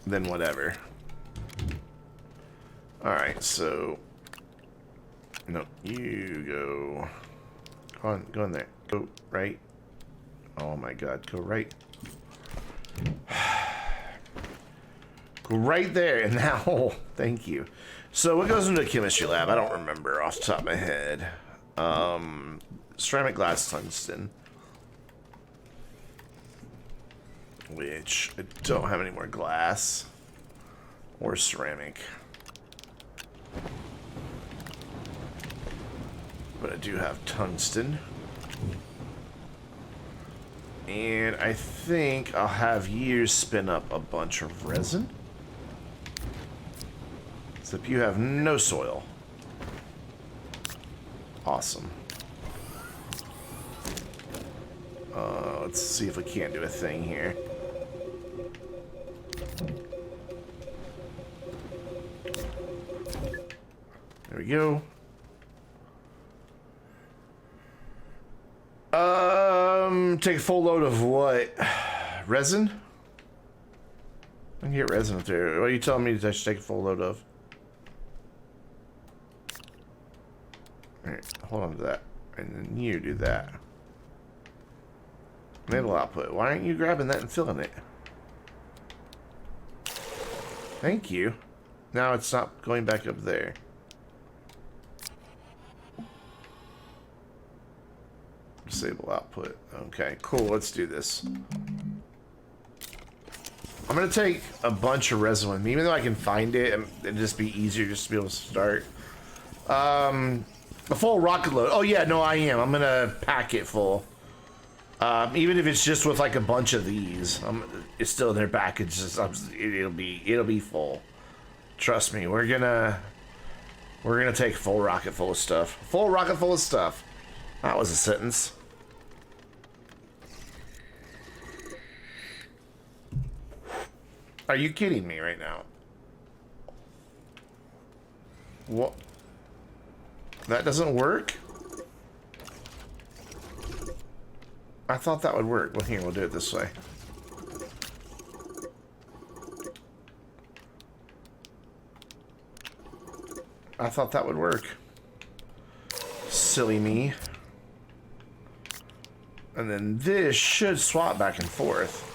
Speaker 1: whatever. Alright, so... No, you go... Go in there. Go right. Oh my god, go right. Go right there in that hole. Thank you. So what goes into a chemistry lab? I don't remember off the top of my head. Ceramic glass tungsten. Which I don't have any more glass. Or ceramic. But I do have tungsten. And I think I'll have you spin up a bunch of resin. Except you have no soil. Awesome. Let's see if we can't do a thing here. There we go. Take a full load of what? Resin? I can get resin up there. What are you telling me that I should take a full load of? Alright, hold on to that. And then you do that. Enable output. Why aren't you grabbing that and filling it? Thank you. Now it's not going back up there. Disable output. Okay, cool. Let's do this. I'm gonna take a bunch of resin with me, even though I can find it, and it'd just be easier just to be able to start. A full rocket load. Oh yeah, no, I am. I'm gonna pack it full. Even if it's just with like a bunch of these, it's still in their package. It'll be full. Trust me. We're gonna take a full rocket full of stuff. Full rocket full of stuff. That was a sentence. Are you kidding me right now? What? That doesn't work? I thought that would work. Well, here, we'll do it this way. I thought that would work. Silly me. And then this should swap back and forth.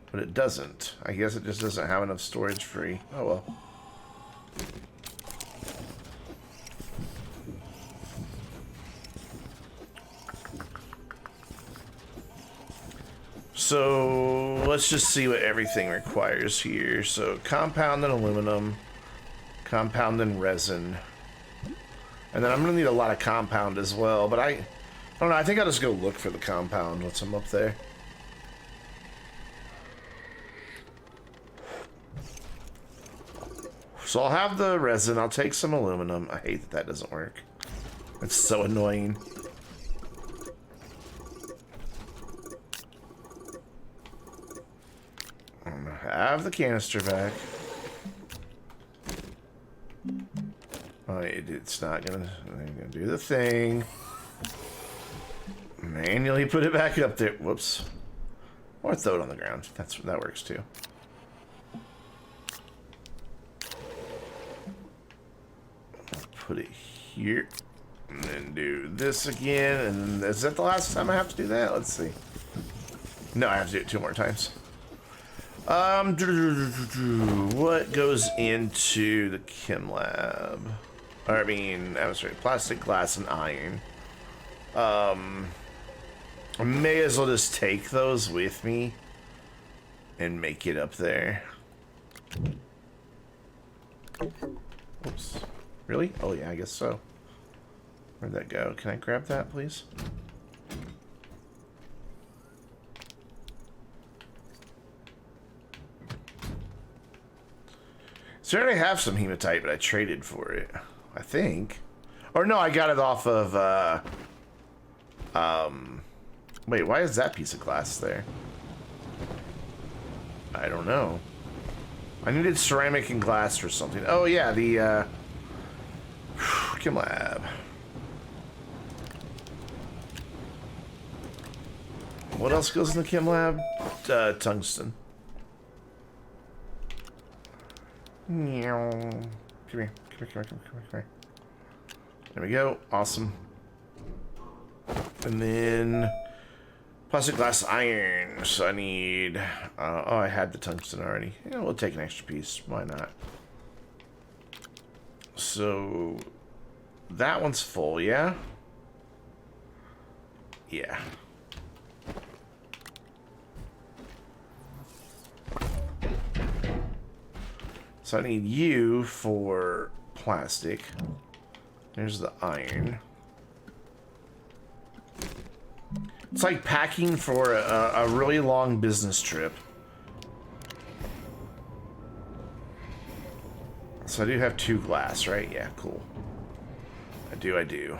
Speaker 1: But it doesn't. I guess it just doesn't have enough storage free. Oh well. So let's just see what everything requires here. So compound and aluminum, compound and resin, and then I'm gonna need a lot of compound as well. But I don't know. I think I'll just go look for the compound once I'm up there. So I'll have the resin. I'll take some aluminum. I hate that that doesn't work. It's so annoying. I'm gonna have the canister back. Oh, it's not gonna do the thing. Manually put it back up there. Whoops. Or throw it on the ground. That works too. Put it here. And then do this again. And is that the last time I have to do that? Let's see. No, I have to do it 2 more times. What goes into the chem lab? Or, I mean, atmospheric plastic, glass, and iron. I may as well just take those with me and make it up there. Oops. Really? Oh yeah, I guess so. Where'd that go? Can I grab that, please? So I already have some hematite, but I traded for it, I think. Or no, I got it off of, wait, why is that piece of glass there? I don't know. I needed ceramic and glass or something. Oh yeah, the, chem lab. What else goes in the chem lab? Tungsten. Meow. Come here. Come here. There we go. Awesome. And then plastic, glass, iron. So I need... oh, I had the tungsten already. Yeah, we'll take an extra piece. Why not? So that one's full, yeah? Yeah. So I need you for plastic. There's the iron. It's like packing for a really long business trip. So I do have 2 glass, right? Yeah, cool. I do.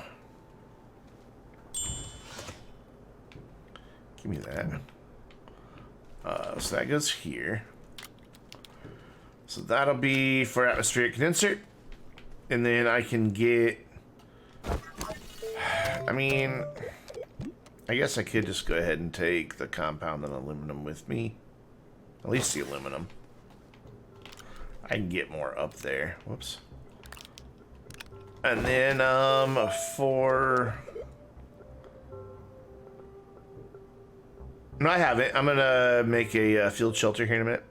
Speaker 1: Give me that. So that goes here. So that'll be for atmospheric condenser. And then I can get... I mean... I guess I could just go ahead and take the compound and aluminum with me. At least the aluminum. I can get more up there. Whoops. And then, for... No, I have it. I'm gonna make a field shelter here in a minute.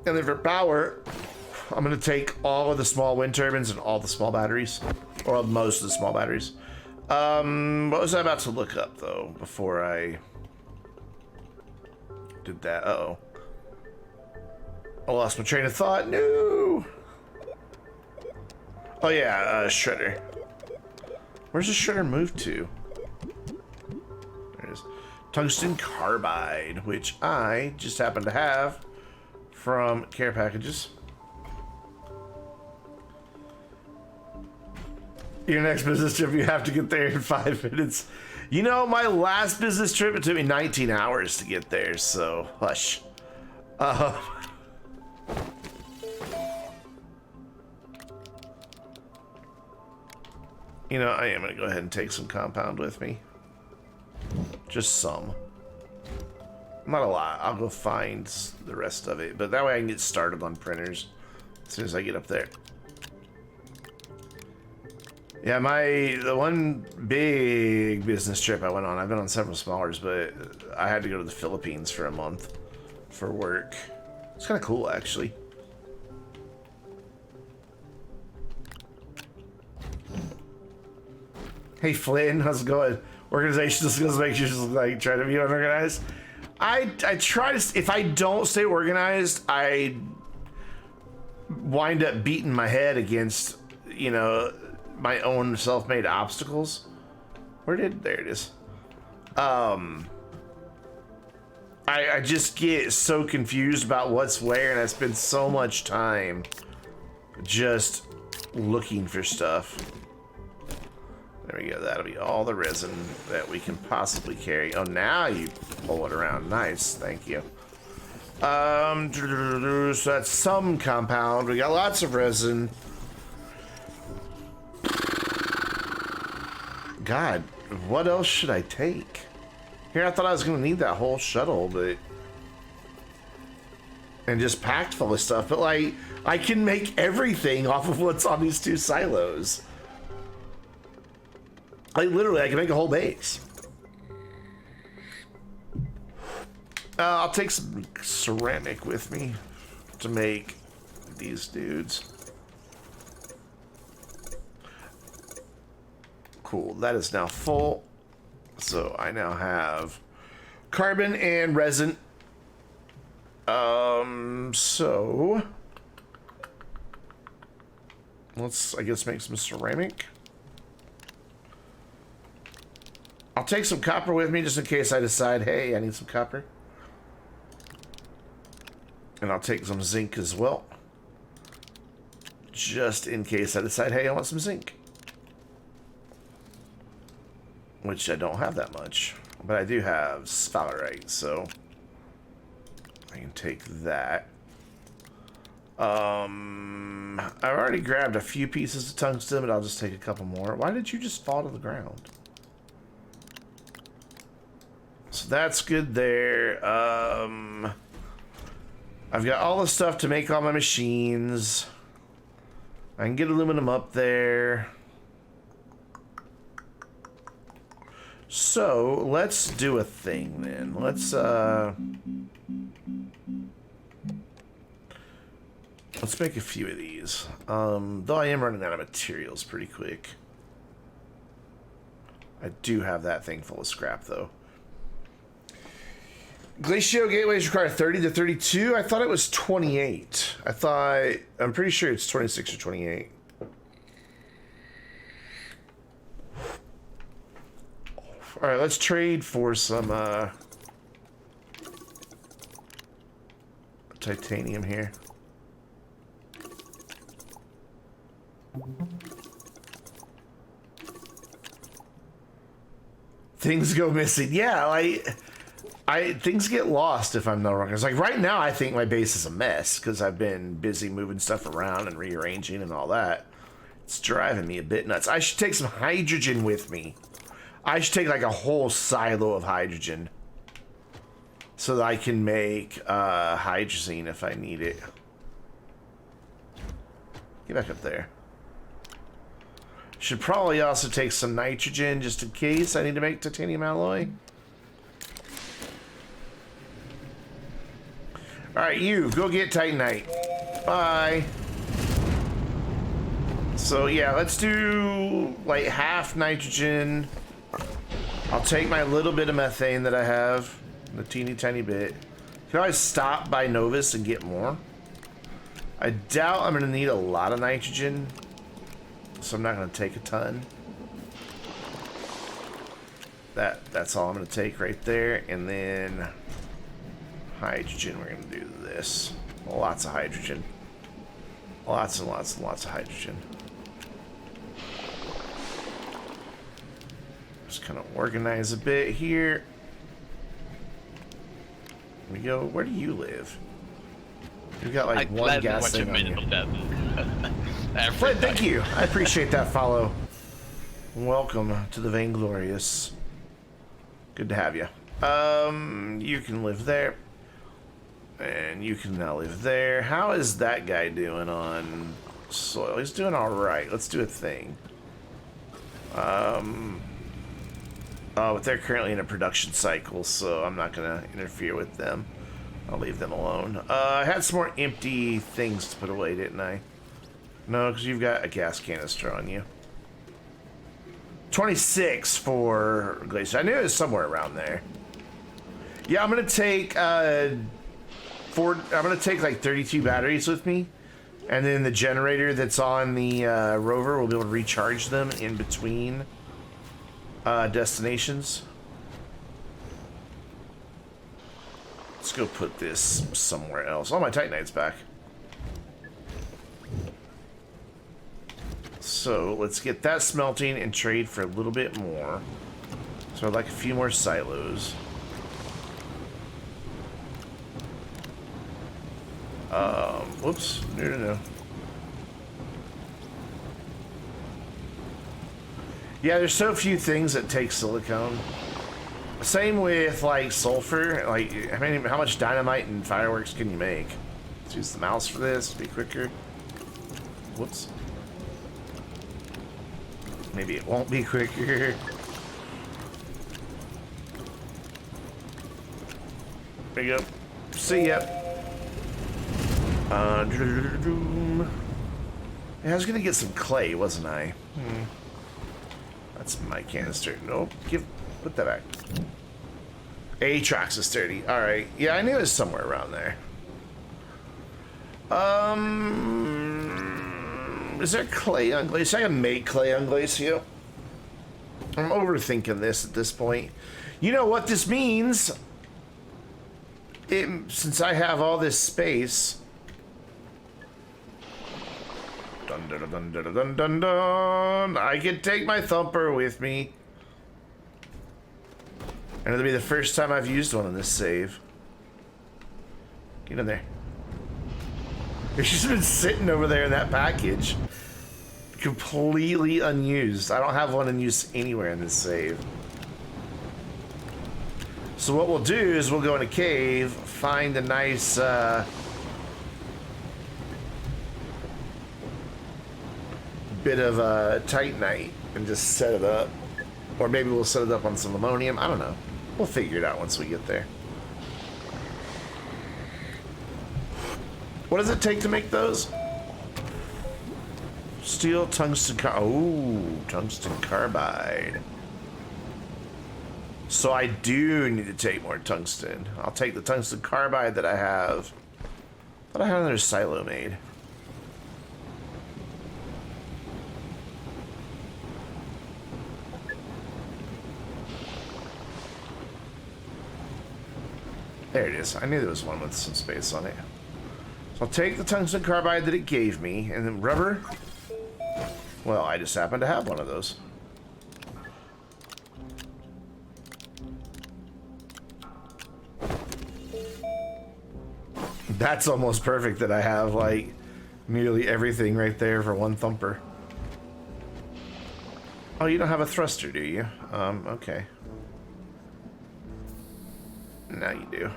Speaker 1: And then for power, I'm gonna take all of the small wind turbines and all the small batteries. Or most of the small batteries. What was I about to look up, though, before I did that? Uh-oh. I lost my train of thought. No! Oh, yeah, shredder. Where's the shredder moved to? There it is. Tungsten carbide, which I just happen to have from care packages. Your next business trip, you have to get there in 5 minutes. You know, my last business trip, it took me 19 hours to get there, so hush. You know, I am going to go ahead and take some compound with me. Just some. Not a lot. I'll go find the rest of it, but that way I can get started on printers as soon as I get up there. Yeah, the one big business trip I went on, I've been on several smallers, but I had to go to the Philippines for a month for work. It's kind of cool, actually. Hey, Flynn, how's it going? Organization just goes make you just like try to be unorganized. I try to, if I don't stay organized, I wind up beating my head against, you know, my own self-made obstacles. There it is. I just get so confused about what's where, and I spend so much time just looking for stuff. There we go. That'll be all the resin that we can possibly carry. Oh, now you pull it around. Nice. Thank you. So that's some compound. We got lots of resin. God, what else should I take? Here, I thought I was going to need that whole shuttle, but... And just packed full of stuff, but like, I can make everything off of what's on these 2 silos. Like, literally, I can make a whole base. I'll take some ceramic with me to make these dudes. Cool, that is now full. So I now have carbon and resin. So let's, I guess, make some ceramic. I'll take some copper with me just in case I decide, hey, I need some copper. And I'll take some zinc as well. Just in case I decide, hey, I want some zinc. Which I don't have that much. But I do have sphalerite, so I can take that. I've already grabbed a few pieces of tungsten, but I'll just take a couple more. Why did you just fall to the ground? So that's good there. I've got all the stuff to make all my machines. I can get aluminum up there. So let's do a thing then. Let's make a few of these. Though I am running out of materials pretty quick. I do have that thing full of scrap though. Glacio gateways require 30 to 32. I thought it was 28. I'm pretty sure it's 26 or 28. All right, let's trade for some titanium here. Things go missing. Yeah, things get lost if I'm not wrong. It's like right now I think my base is a mess because I've been busy moving stuff around and rearranging and all that. It's driving me a bit nuts. I should take some hydrogen with me. I should take like a whole silo of hydrogen so that I can make hydrazine if I need it. Get back up there. Should probably also take some nitrogen just in case I need to make titanium alloy. Alright, you, go get Titanite. Bye. So yeah, let's do like half nitrogen. I'll take my little bit of methane that I have, the teeny tiny bit. Can I always stop by Novus and get more? I doubt I'm gonna need a lot of nitrogen, so I'm not gonna take a ton. That's all I'm gonna take right there, and then hydrogen. We're gonna do this. Lots of hydrogen. Lots and lots and lots of hydrogen. Just kind of organize a bit here. There we go. Where do you live? You've got like one gas thing on you. Fred, thank you. I appreciate that follow. Welcome to the Vainglorious. Good to have you. You can live there. And you can now live there. How is that guy doing on soil? He's doing alright. Let's do a thing. Oh, but they're currently in a production cycle, so I'm not going to interfere with them. I'll leave them alone. I had some more empty things to put away, didn't I? No, because you've got a gas canister on you. 26 for Glacio. I knew it was somewhere around there. Yeah, I'm going to take... I'm going to take like 32 batteries with me. And then the generator that's on the rover will be able to recharge them in between destinations. Let's go put this somewhere else. Oh, my Titanite's back. So let's get that smelting and trade for a little bit more. So I'd like a few more silos. Whoops. No. Yeah, there's so few things that take silicone. Same with like sulfur. Like, how much dynamite and fireworks can you make? Let's use the mouse for this. Be quicker. Whoops. Maybe it won't be quicker. There you go. See ya. I was gonna get some clay, wasn't I? That's my canister. Nope. Put that back. Atrox is 30. Alright. Yeah, I knew it was somewhere around there. Is there clay on Glacio? I can make clay on Glacio. I'm overthinking this at this point. You know what this means? Since I have all this space... Dun, dun, dun, dun, dun, dun, dun. I can take my thumper with me. And it'll be the first time I've used one in this save. Get in there. It's just been sitting over there in that package. Completely unused. I don't have one in use anywhere in this save. So what we'll do is we'll go in a cave, find a nice bit of titanite and just set it up. Or maybe we'll set it up on some ammonium. I don't know. We'll figure it out once we get there. What does it take to make those? Steel, tungsten tungsten carbide. So I do need to take more tungsten. I'll take the tungsten carbide that I have. But I had another silo made. There it is. I knew there was one with some space on it. So I'll take the tungsten carbide that it gave me, and then rubber. Well, I just happen to have one of those. That's almost perfect that I have, like, nearly everything right there for one thumper. Oh, you don't have a thruster, do you? Okay. Now you do.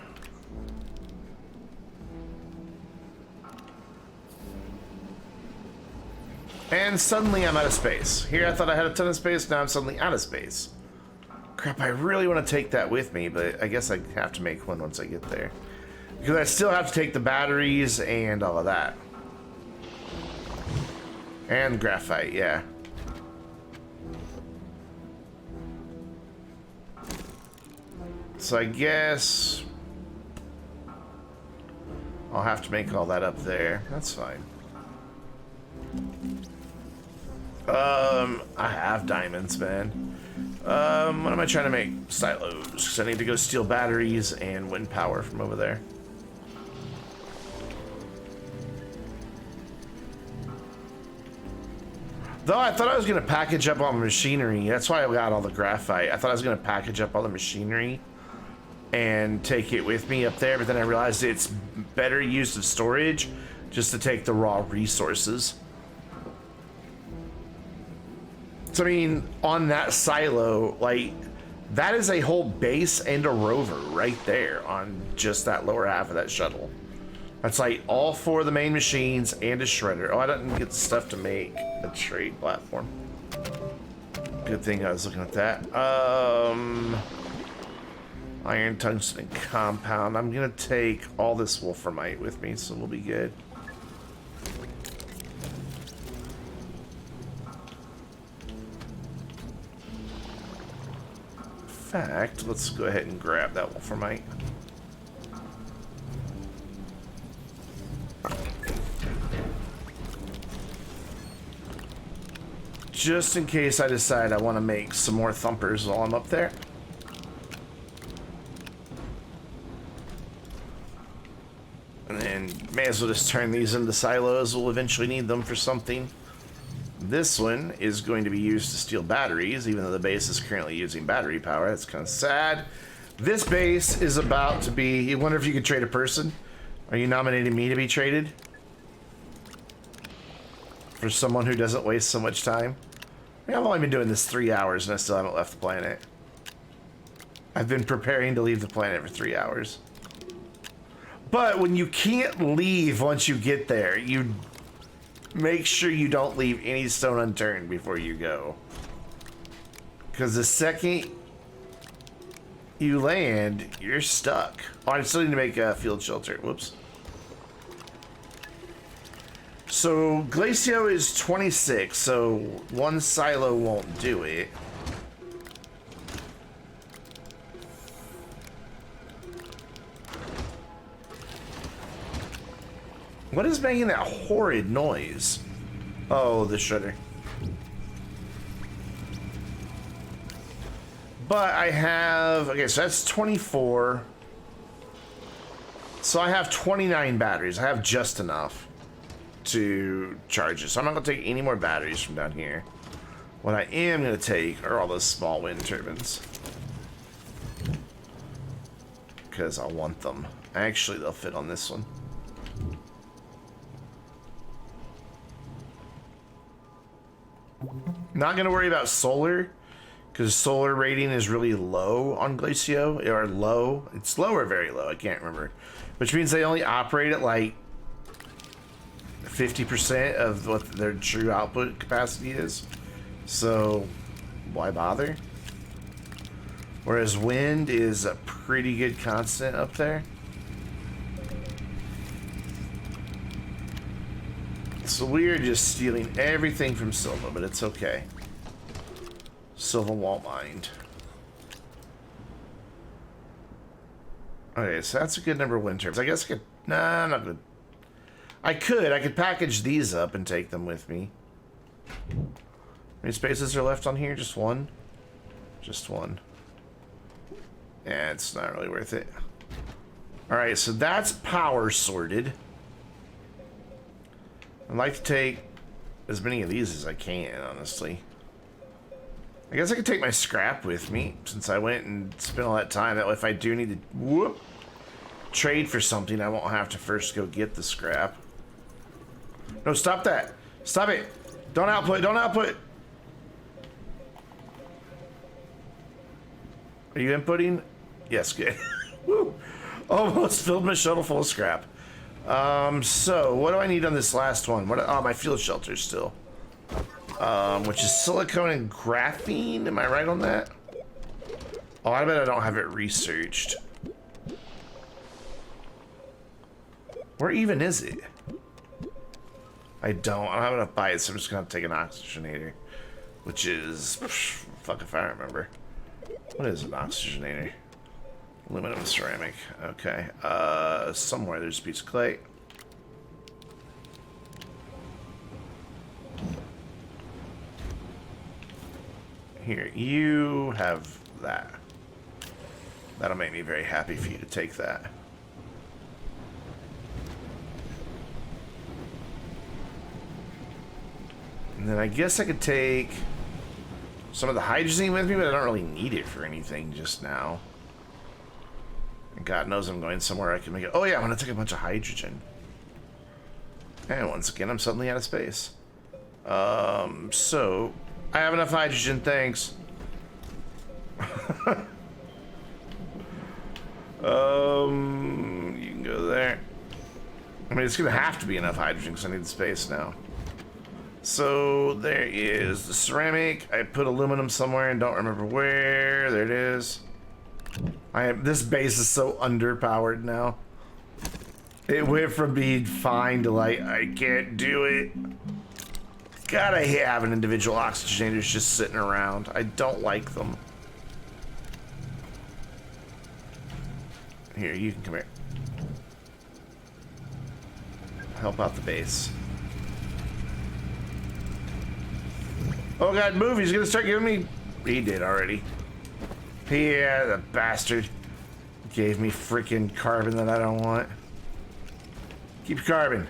Speaker 1: And suddenly I'm out of space. Here I thought I had a ton of space, now I'm suddenly out of space. Crap, I really want to take that with me, but I guess I have to make one once I get there. Because I still have to take the batteries and all of that. And graphite, yeah. So I guess I'll have to make all that up there. That's fine. I have diamonds, man. What am I trying to make? Silos. Because I need to go steal batteries and wind power from over there. Though I thought I was going to package up all the machinery. That's why I got all the graphite. I thought I was going to package up all the machinery and take it with me up there, but then I realized it's better use of storage just to take the raw resources. So I mean, on that silo, like, that is a whole base and a rover right there on just that lower half of that shuttle. That's like all four of the main machines and a shredder. Oh, I didn't get the stuff to make a trade platform. Good thing I was looking at that. Iron, tungsten, compound. I'm gonna take all this wolframite with me, so we'll be good. In fact, let's go ahead and grab that wolframite. Just in case I decide I want to make some more thumpers while I'm up there. And then may as well just turn these into silos. We'll eventually need them for something. This one is going to be used to steal batteries, even though the base is currently using battery power. That's kind of sad. This base is about to be... You wonder if you could trade a person? Are you nominating me to be traded? For someone who doesn't waste so much time? I mean, I've only been doing this 3 hours and I still haven't left the planet. I've been preparing to leave the planet for 3 hours. But when you can't leave once you get there, you make sure you don't leave any stone unturned before you go. Because the second you land, you're stuck. Oh, I still need to make a field shelter. Whoops. So Glacio is 26, so one silo won't do it. What is making that horrid noise? Oh, the shredder. But I have... Okay, so that's 24. So I have 29 batteries. I have just enough to charge it. So I'm not going to take any more batteries from down here. What I am going to take are all those small wind turbines. Because I want them. Actually, they'll fit on this one. Not going to worry about solar, because solar rating is really low on Glacio, or low. It's low or very low, I can't remember. Which means they only operate at like 50% of what their true output capacity is. So, why bother? Whereas wind is a pretty good constant up there. So we're just stealing everything from Silva, but it's okay. Silva won't mind. Okay, so that's a good number of wind turbines. I guess I could... Nah, I'm not good. I could package these up and take them with me. How many spaces are left on here? Just one? Just one. Yeah, it's not really worth it. Alright, so that's power sorted. I'd like to take as many of these as I can, honestly. I guess I could take my scrap with me, since I went and spent all that time. That way if I do need to trade for something, I won't have to first go get the scrap. No, stop that. Stop it. Don't output. Don't output. Are you inputting? Yes, good. Woo. Almost filled my shuttle full of scrap. So what do I need on this last one? What? Oh, my field shelter still. Which is silicone and graphene. Am I right on that? Oh, I bet I don't have it researched. Where even is it? I don't have enough bytes, so I'm just gonna take an oxygenator. Which is... fuck if I remember. What is an oxygenator? Aluminum ceramic. Okay. Somewhere there's a piece of clay. Here, you have that. That'll make me very happy for you to take that. And then I guess I could take some of the hydrogen with me, but I don't really need it for anything just now. And God knows I'm going somewhere I can make it. Oh yeah, I'm gonna take a bunch of hydrogen. And once again, I'm suddenly out of space. So I have enough hydrogen, thanks. You can go there. I mean, it's gonna have to be enough hydrogen because I need the space now. So there is the ceramic. I put aluminum somewhere and don't remember where. There it is. This base is so underpowered now. It went from being fine to like, I can't do it. God, I hate having individual oxygenators just sitting around. I don't like them. Here, you can come here. Help out the base. Oh God, move, he's gonna start giving me... He did already. Yeah, the bastard. Gave me freaking carbon that I don't want. Keep your carbon.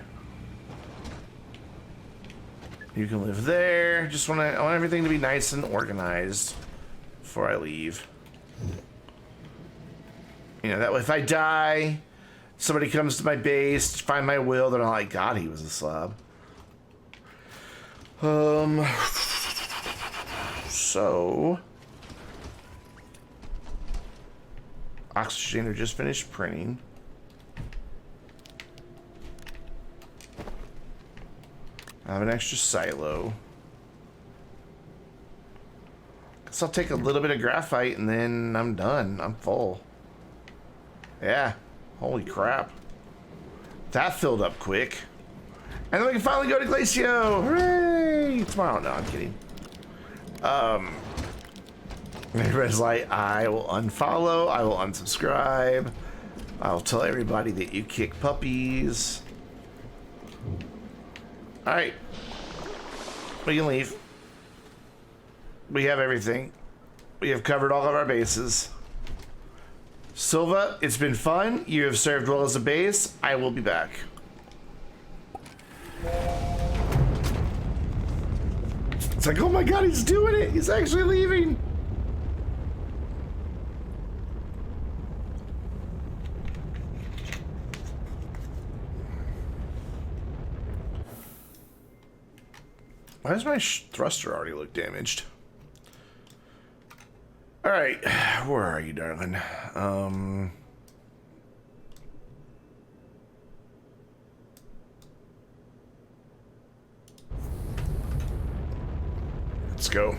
Speaker 1: You can live there. I want everything to be nice and organized before I leave. You know, that way if I die, somebody comes to my base, find my will, they're not like, God, he was a slob. So... Oxygenator just finished printing. I have an extra silo. Guess I'll take a little bit of graphite and then I'm done. I'm full. Yeah. Holy crap. That filled up quick. And then we can finally go to Glacio. Hooray! Tomorrow. No, I'm kidding. Everybody's like, I will unfollow, I will unsubscribe, I'll tell everybody that you kick puppies. Alright. We can leave. We have everything. We have covered all of our bases. Silva, it's been fun. You have served well as a base. I will be back. It's like, oh my God, he's doing it. He's actually leaving. Why does my thruster already look damaged? Alright, where are you, darling? Let's go.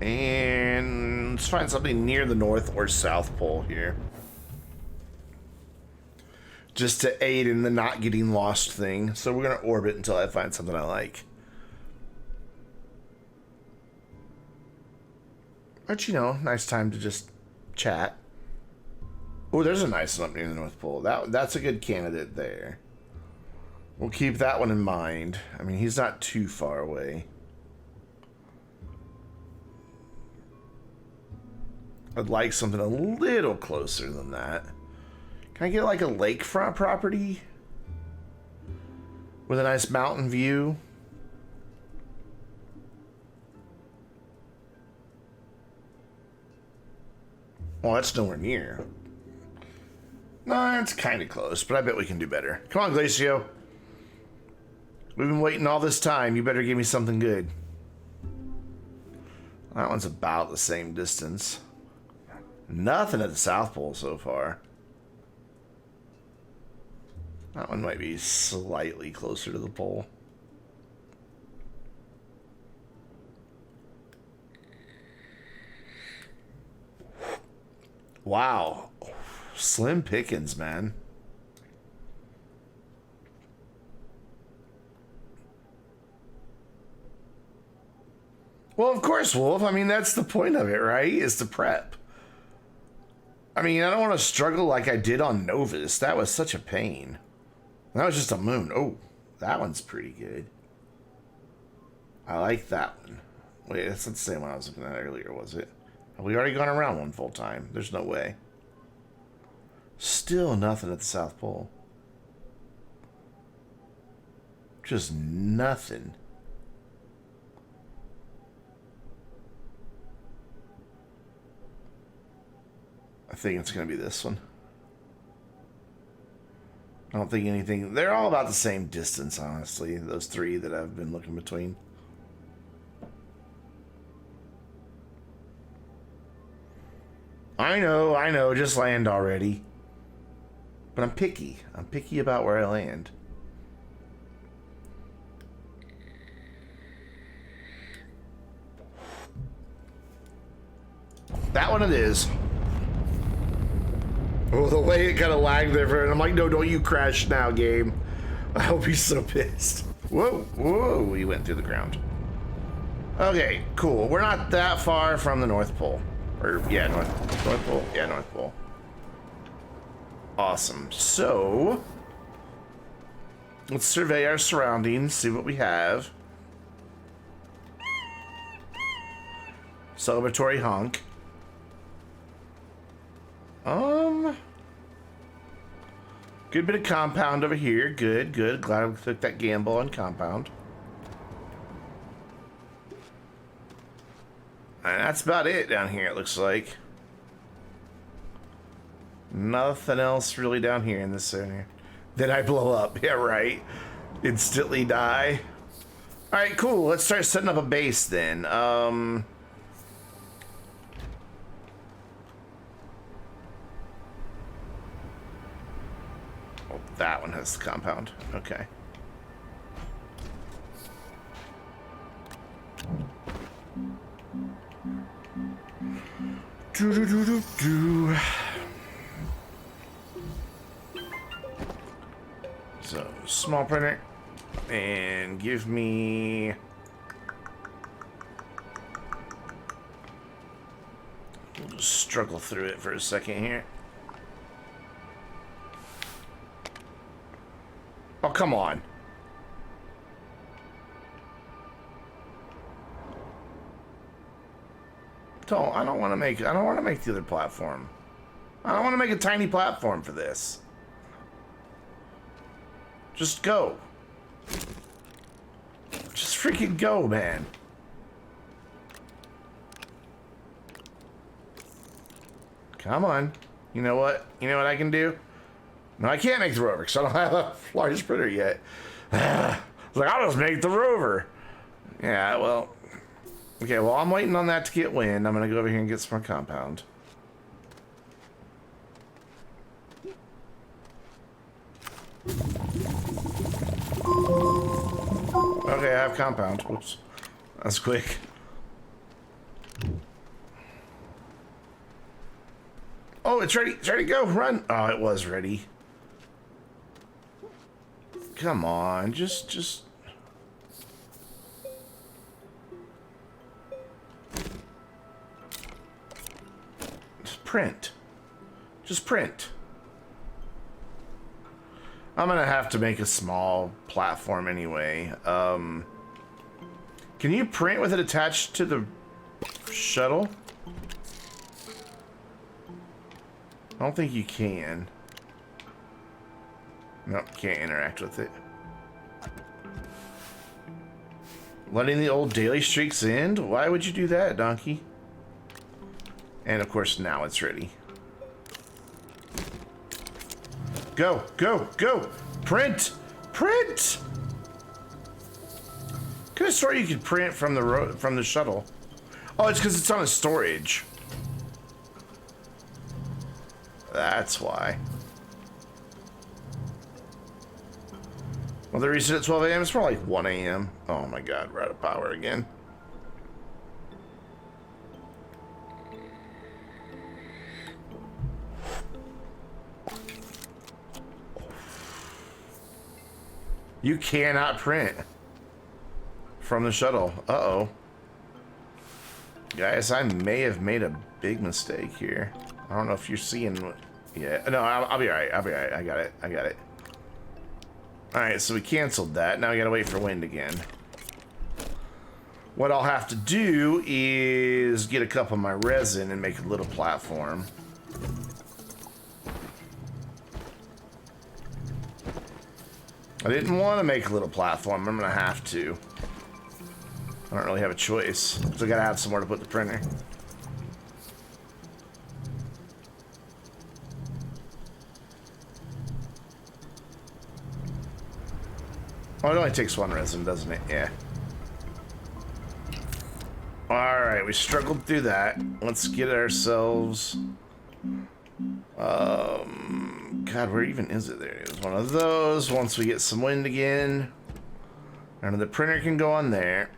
Speaker 1: And let's find something near the North or South Pole here. Just to aid in the not getting lost thing. So we're going to orbit until I find something I like. But, you know, nice time to just chat. Oh, there's a nice one up near the North Pole. That's a good candidate there. We'll keep that one in mind. I mean, he's not too far away. I'd like something a little closer than that. Can I get like a lakefront property? With a nice mountain view? Well, that's nowhere near. No, it's kind of close, but I bet we can do better. Come on, Glacio. We've been waiting all this time. You better give me something good. That one's about the same distance. Nothing at the South Pole so far. That one might be slightly closer to the pole. Wow. Slim pickings, man. Well, of course, Wolf. I mean, that's the point of it, right? Is to prep. I mean, I don't want to struggle like I did on Novus. That was such a pain. That was just a moon. Oh, that one's pretty good. I like that one. Wait, that's not the same one I was looking at earlier, was it? Have we already gone around one full time? There's no way. Still nothing at the South Pole. Just nothing. I think it's going to be this one. I don't think anything... They're all about the same distance, honestly. Those three that I've been looking between. I know. Just land already. But I'm picky. I'm picky about where I land. That one it is. Oh, the way it kind of lagged there for it. I'm like, no, don't you crash now, game. I'll be so pissed. Whoa, we went through the ground. Okay, cool. We're not that far from the North Pole. Or, yeah, North Pole. Yeah, North Pole. Awesome. So, let's survey our surroundings, see what we have. Celebratory honk. Good bit of compound over here. Good. Glad we took that gamble on compound. And that's about it down here, it looks like. Nothing else really down here in this area. Then I blow up. Yeah, right. Instantly die. Alright, cool. Let's start setting up a base then. Oh, that one has the compound. Okay. Do. So, small printer, and give me... We'll just struggle through it for a second here. Oh, come on. I don't want to make the other platform. I don't want to make a tiny platform for this. Just go. Just freaking go, man. Come on. You know what? You know what I can do? No, I can't make the rover because I don't have a large printer yet. I was like, I'll just make the rover. Yeah, well. Okay, well, I'm waiting on that to get wind. I'm going to go over here and get some more compound. Okay, I have compound. Whoops. That's quick. Oh, it's ready. It's ready to go. Run. Oh, it was ready. Come on. Just... print. Just print. I'm gonna have to make a small platform anyway. Can you print with it attached to the shuttle? I don't think you can. Nope, can't interact with it. Letting the old daily streaks end? Why would you do that, donkey? And of course, now it's ready. Go, go, go! Print! Print! Could have sworn you could print from the shuttle. Oh, it's because it's on a storage. That's why. Well, they reset at 12 a.m. It's more like 1 a.m. Oh my god, we're out of power again. You cannot print from the shuttle. Uh-oh. Guys, I may have made a big mistake here. I don't know if you're seeing what... Yeah, no, I'll be alright. I'll be alright. I got it. I got it. Alright, so we canceled that. Now we gotta wait for wind again. What I'll have to do is get a cup of my resin and make a little platform. I didn't want to make a little platform. I'm gonna have to. I don't really have a choice, because I gotta have somewhere to put the printer. Oh, it only takes one resin, doesn't it? Yeah. Alright, we struggled through that. Let's get ourselves... God, where even is it? There it is. One of those. Once we get some wind again. And the printer can go on there.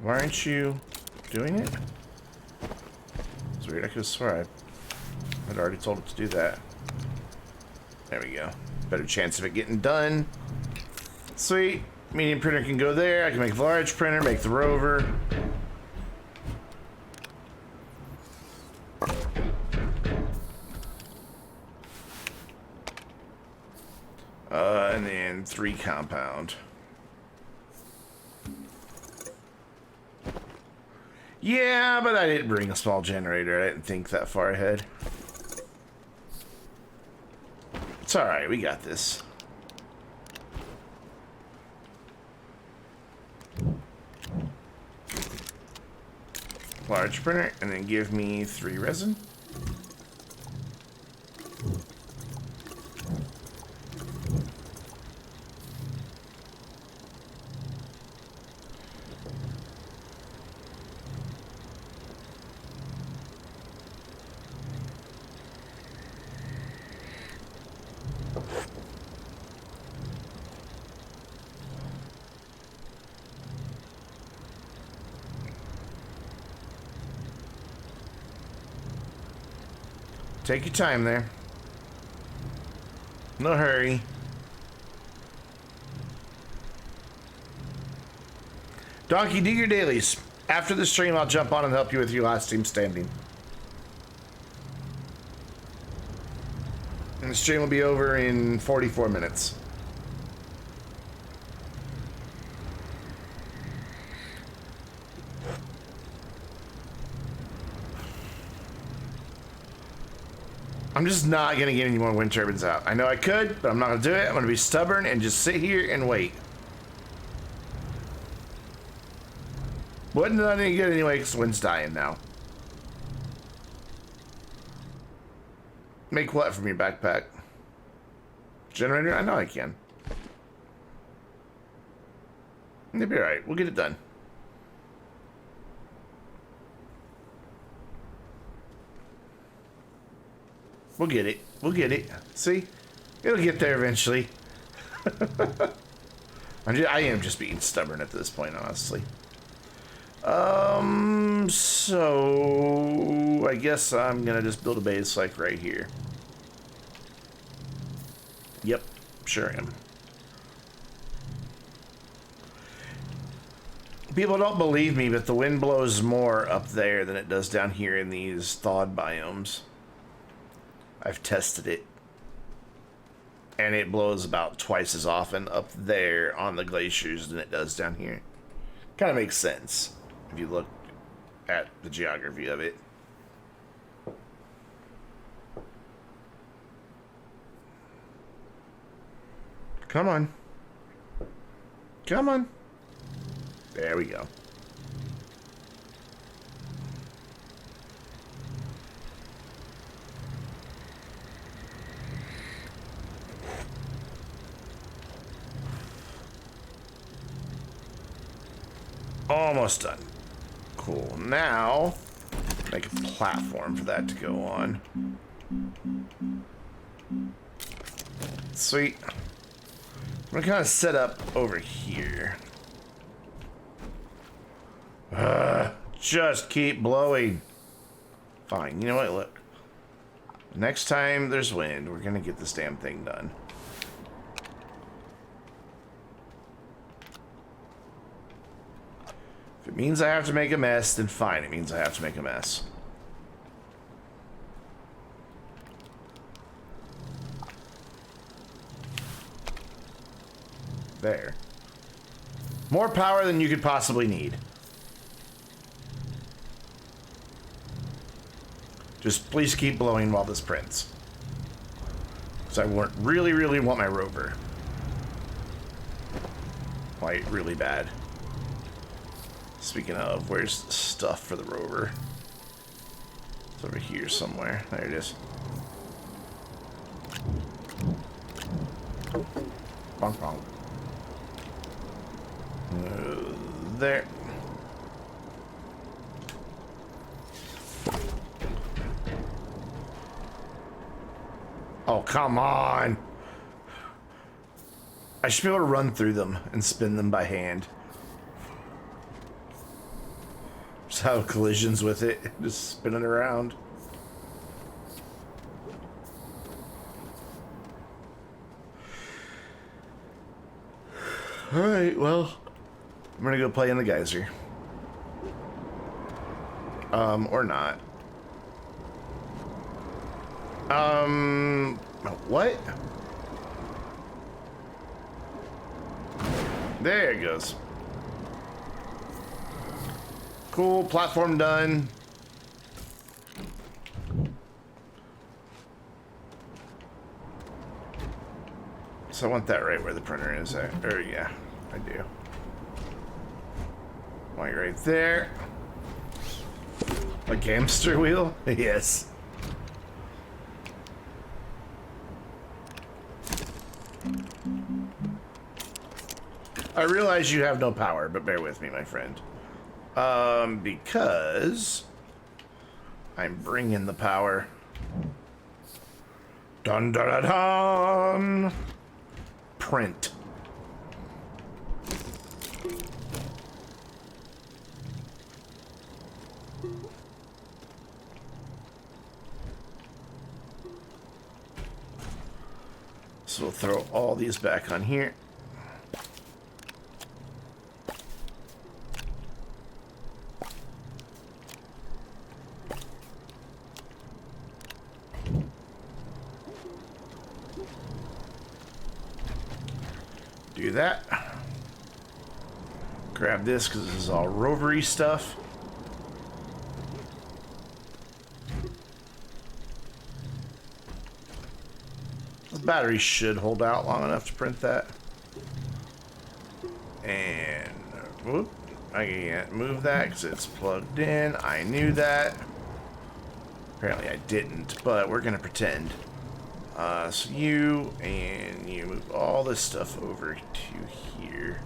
Speaker 1: Why aren't you doing it? It's weird. I could have sworn I had already told it to do that. There we go. Better chance of it getting done. Sweet. Medium printer can go there. I can make a large printer, make the rover. And then 3 compound. Yeah, but I didn't bring a small generator. I didn't think that far ahead. It's alright, we got this. Large printer, and then give me 3 resin. Take your time there. No hurry. Donkey, do your dailies. After the stream, I'll jump on and help you with your last team standing. And the stream will be over in 44 minutes. I'm just not going to get any more wind turbines out. I know I could, but I'm not going to do it. I'm going to be stubborn and just sit here and wait. Wasn't done any good anyway, because the wind's dying now. Make what from your backpack? Generator? I know I can. It'll be alright. We'll get it done. We'll get it. We'll get it. See? It'll get there eventually. I am just being stubborn at this point, honestly. So I guess I'm gonna just build a base like right here. Yep, sure am. People don't believe me, but the wind blows more up there than it does down here in these thawed biomes. I've tested it. And it blows about twice as often up there on the glaciers than it does down here. Kind of makes sense if you look at the geography of it. Come on. Come on. There we go. Almost done. Cool. Now, make a platform for that to go on. Sweet. I'm gonna kind of set up over here. Just keep blowing. Fine. You know what? Look. Next time there's wind, we're gonna get this damn thing done. If it means I have to make a mess, then fine. It means I have to make a mess. There. More power than you could possibly need. Just please keep blowing while this prints. Because I really want my rover. Like, really bad. Speaking of, where's the stuff for the rover? It's over here somewhere. There it is. Bonk, bonk. There. Oh, come on. I should be able to run through them and spin them by hand. Just have collisions with it, just spinning around. Alright, well, I'm gonna go play in the geyser. Or not. What? There it goes. Cool, platform done. So I want that right where the printer is at. Or yeah, I do. Want it right there. A hamster wheel? Yes. I realize you have no power, but bear with me, my friend. Because I'm bringing the power. Dun dun dun dun. Print. So we'll throw all these back on here. Do that. Grab this because this is all rovery stuff. The battery should hold out long enough to print that. And whoop, I can't move that because it's plugged in. I knew that. Apparently I didn't, but we're gonna pretend. So you and you move all this stuff over to here.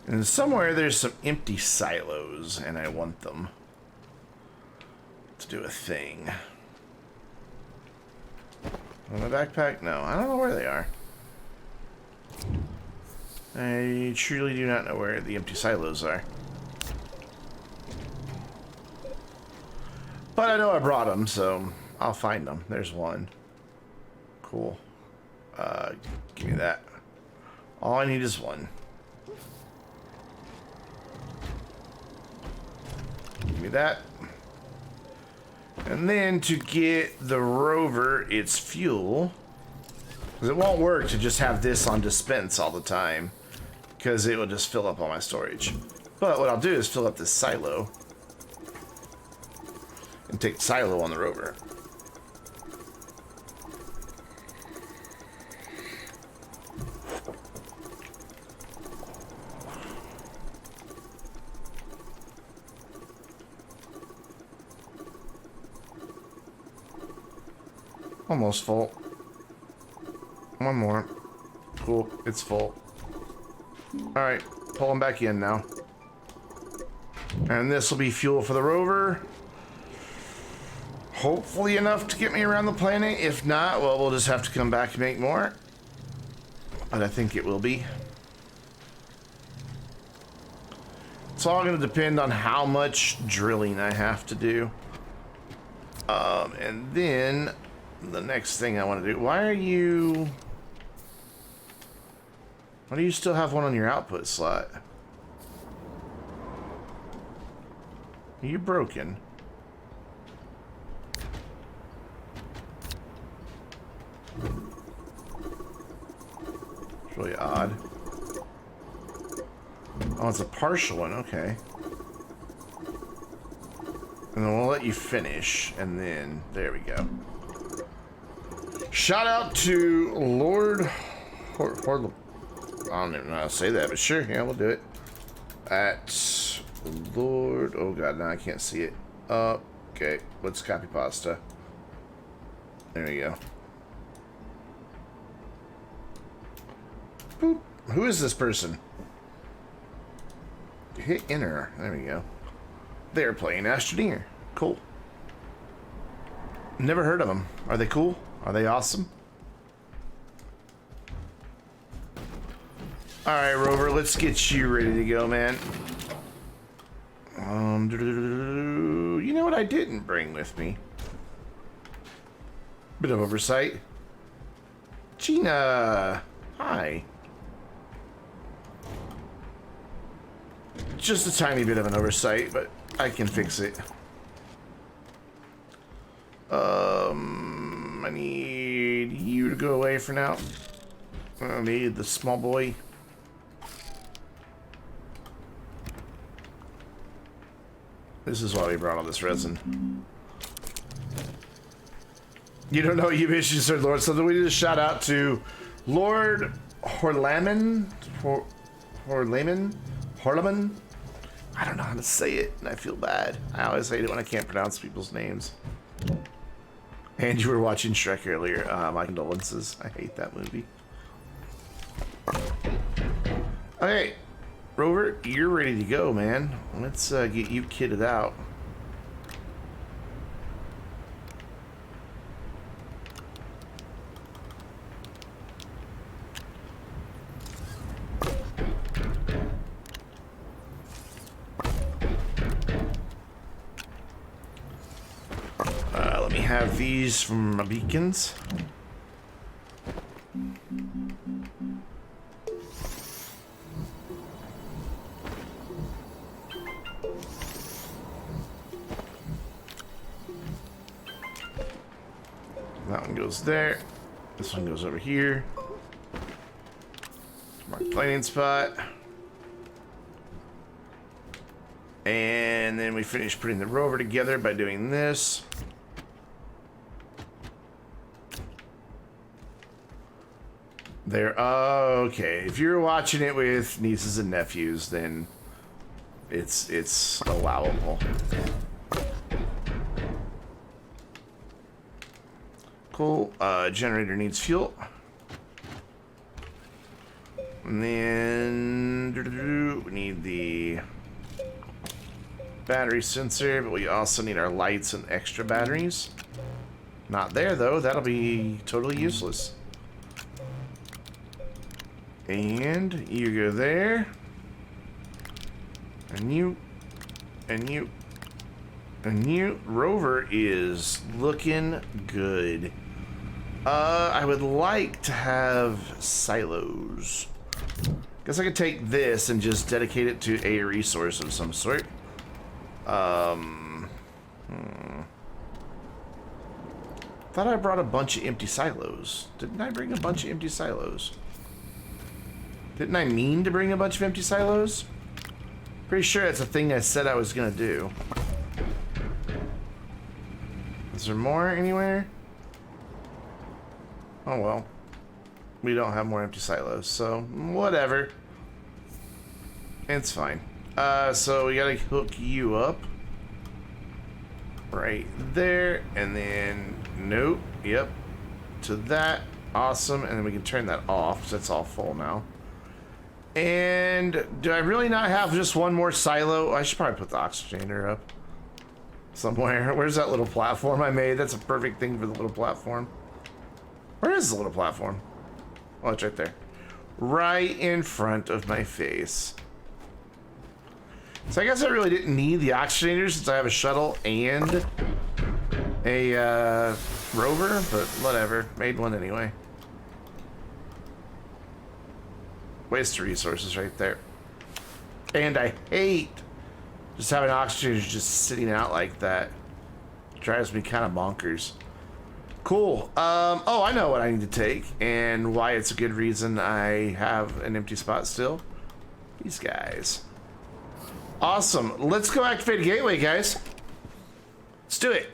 Speaker 1: And somewhere there's some empty silos, and I want them to do a thing. On my backpack? No, I don't know where they are. I truly do not know where the empty silos are. But I know I brought them, so I'll find them. There's one. Cool. Give me that. All I need is one. Give me that. And then to get the rover its fuel, because it won't work to just have this on dispense all the time, because it will just fill up all my storage. But what I'll do is fill up this silo and take the silo on the rover. Almost full. One more. Cool, it's full. Alright, pull them back in now. And this will be fuel for the rover. Hopefully enough to get me around the planet. If not, well, we'll just have to come back and make more. But I think it will be. It's all going to depend on how much drilling I have to do. And then the next thing I want to do... Why do you still have one on your output slot? Are you broken? It's really odd. Oh, it's a partial one, okay. And then we'll let you finish, and then, there we go. Shout out to Lord... I don't even know how to say that, but sure, yeah, we'll do it. At Lord... Oh god, now I can't see it. Okay, let's copy pasta. There we go. Boop. Who is this person? Hit enter. There we go. They're playing Astroneer. Cool. Never heard of them. Are they cool? Are they awesome? Alright, Rover, let's get you ready to go, man. You know what I didn't bring with me? Bit of oversight. Gina! Hi. Just a tiny bit of an oversight, but I can fix it. I need you to go away for now. I need the small boy. This is why we brought all this resin. You don't know you issues, Sir Lord. So we need to shout out to Lord Horlaman. Horlaman? I don't know how to say it, and I feel bad. I always hate it when I can't pronounce people's names. And you were watching Shrek earlier. My condolences. I hate that movie. Okay, Rover, you're ready to go, man. Let's get you kitted out. Let me have these from my beacons. That one goes there. This one goes over here. Mark planning spot. And then we finish putting the rover together by doing this. There. Okay. If you're watching it with nieces and nephews, then it's allowable. Cool. Generator needs fuel. And then we need the battery sensor, but we also need our lights and extra batteries. Not there though. That'll be totally useless. And you go there. And you. And you. And you. Rover is looking good. I would like to have silos. Guess I could take this and just dedicate it to a resource of some sort. Thought I brought a bunch of empty silos. Didn't I bring a bunch of empty silos? Didn't I mean to bring a bunch of empty silos? Pretty sure that's a thing I said I was gonna do. Is there more anywhere? Oh well. We don't have more empty silos, so whatever. It's fine. So we gotta hook you up. Right there, and then, nope, yep, to that. Awesome, and then we can turn that off, because that's all full now. And do I really not have just one more silo? I should probably put the oxygenator up somewhere. Where's that little platform I made? That's a perfect thing for the little platform. Where is the little platform? Oh, it's right there. Right in front of my face. So I guess I really didn't need the oxygenator since I have a shuttle and a rover, but whatever. Made one anyway. Waste of resources right there. And I hate just having oxygenators just sitting out like that. Drives me kind of bonkers. Cool. Oh, I know what I need to take and why it's a good reason I have an empty spot still. These guys. Awesome. Let's go activate a gateway, guys. Let's do it.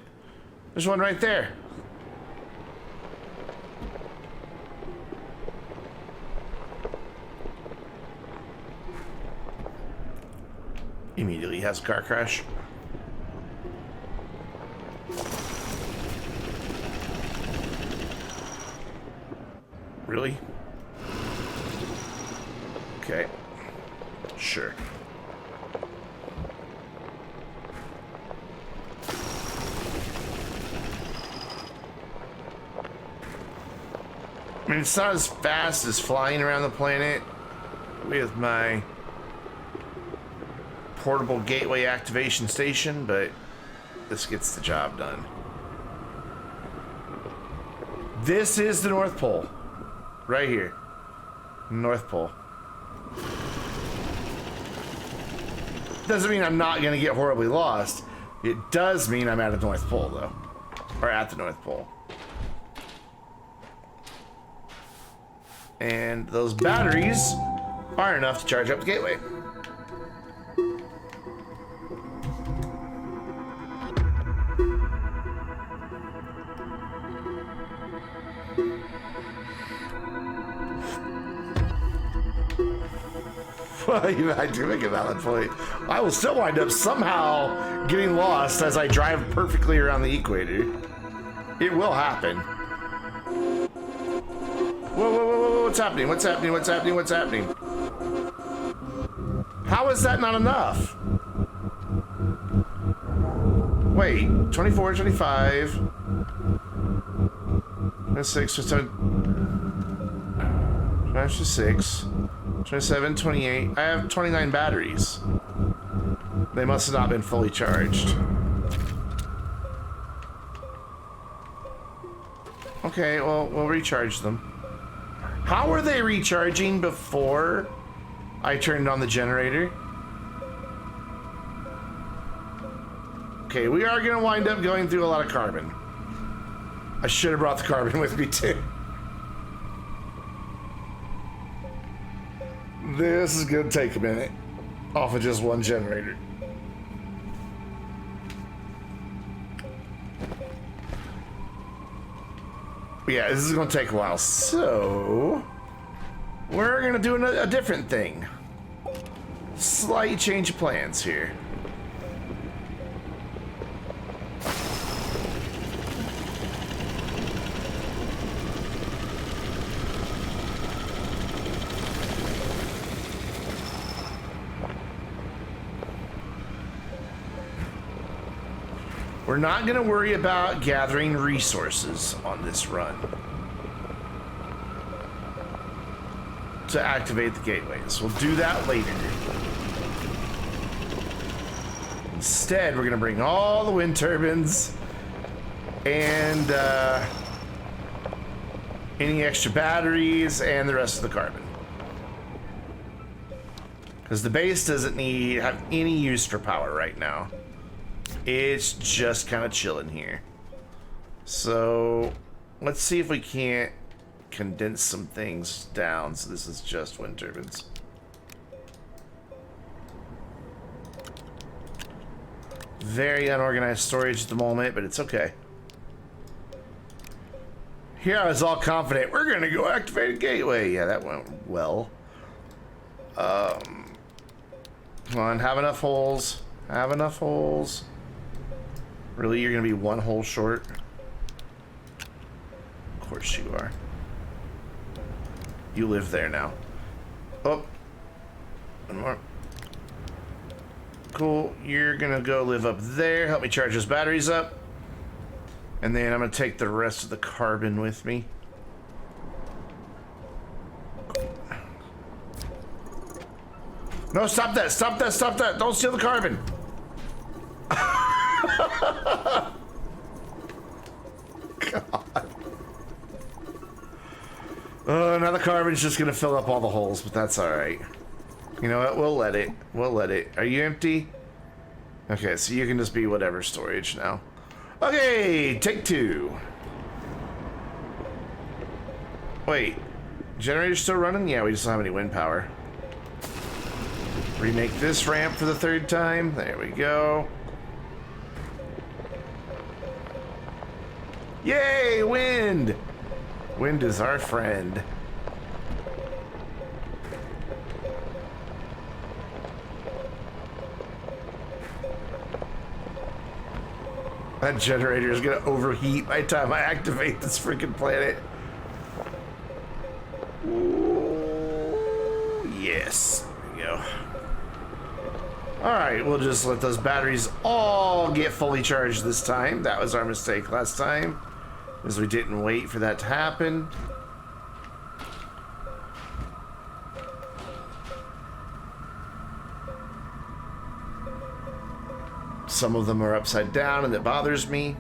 Speaker 1: There's one right there. Immediately has a car crash. Really? Okay. Sure. I mean, it's not as fast as flying around the planet with my portable gateway activation station, but this gets the job done. This is the North Pole. Right here. North Pole. Doesn't mean I'm not going to get horribly lost. It does mean I'm at the North Pole, though. Or at the North Pole. And those batteries are enough to charge up the gateway. Well, I do make a valid point. I will still wind up somehow getting lost as I drive perfectly around the equator. It will happen. Whoa, whoa, whoa, whoa, what's happening? What's happening? What's happening? What's happening? How is that not enough? Wait, 24, 25, 26, 27, 26, 27, 28. I have 29 batteries. They must have not been fully charged. Okay, well, we'll recharge them. How were they recharging before I turned on the generator? Okay, we are gonna wind up going through a lot of carbon. I should have brought the carbon with me too. This is gonna take a minute off of just one generator. Yeah, this is gonna take a while. So we're gonna do a different thing. Slight change of plans here. We're not going to worry about gathering resources on this run to activate the gateways. We'll do that later. Instead, we're going to bring all the wind turbines and any extra batteries and the rest of the carbon. Because the base doesn't have any use for power right now. It's just kind of chilling here. So let's see if we can't condense some things down. So this is just wind turbines. Very unorganized storage at the moment, but it's okay. Here I was all confident. We're going to go activate a gateway. Yeah, that went well. Come on, have enough holes. Have enough holes. Really, you're gonna be one hole short? Of course you are. You live there now. Oh. One more. Cool. You're gonna go live up there. Help me charge those batteries up. And then I'm gonna take the rest of the carbon with me. No, stop that! Stop that! Stop that! Don't steal the carbon! God. Now the carbon's just gonna fill up all the holes, but that's alright. You know what? We'll let it. We'll let it. Are you empty? Okay, so you can just be whatever storage now. Okay, take two. Wait. Generator's still running? Yeah, we just don't have any wind power. Remake this ramp for the third time. There we go. Yay, wind! Wind is our friend. That generator is gonna overheat by the time I activate this freaking planet. Ooh, yes. There we go. Alright, we'll just let those batteries all get fully charged this time. That was our mistake last time, as we didn't wait for that to happen. Some of them are upside down and it bothers me.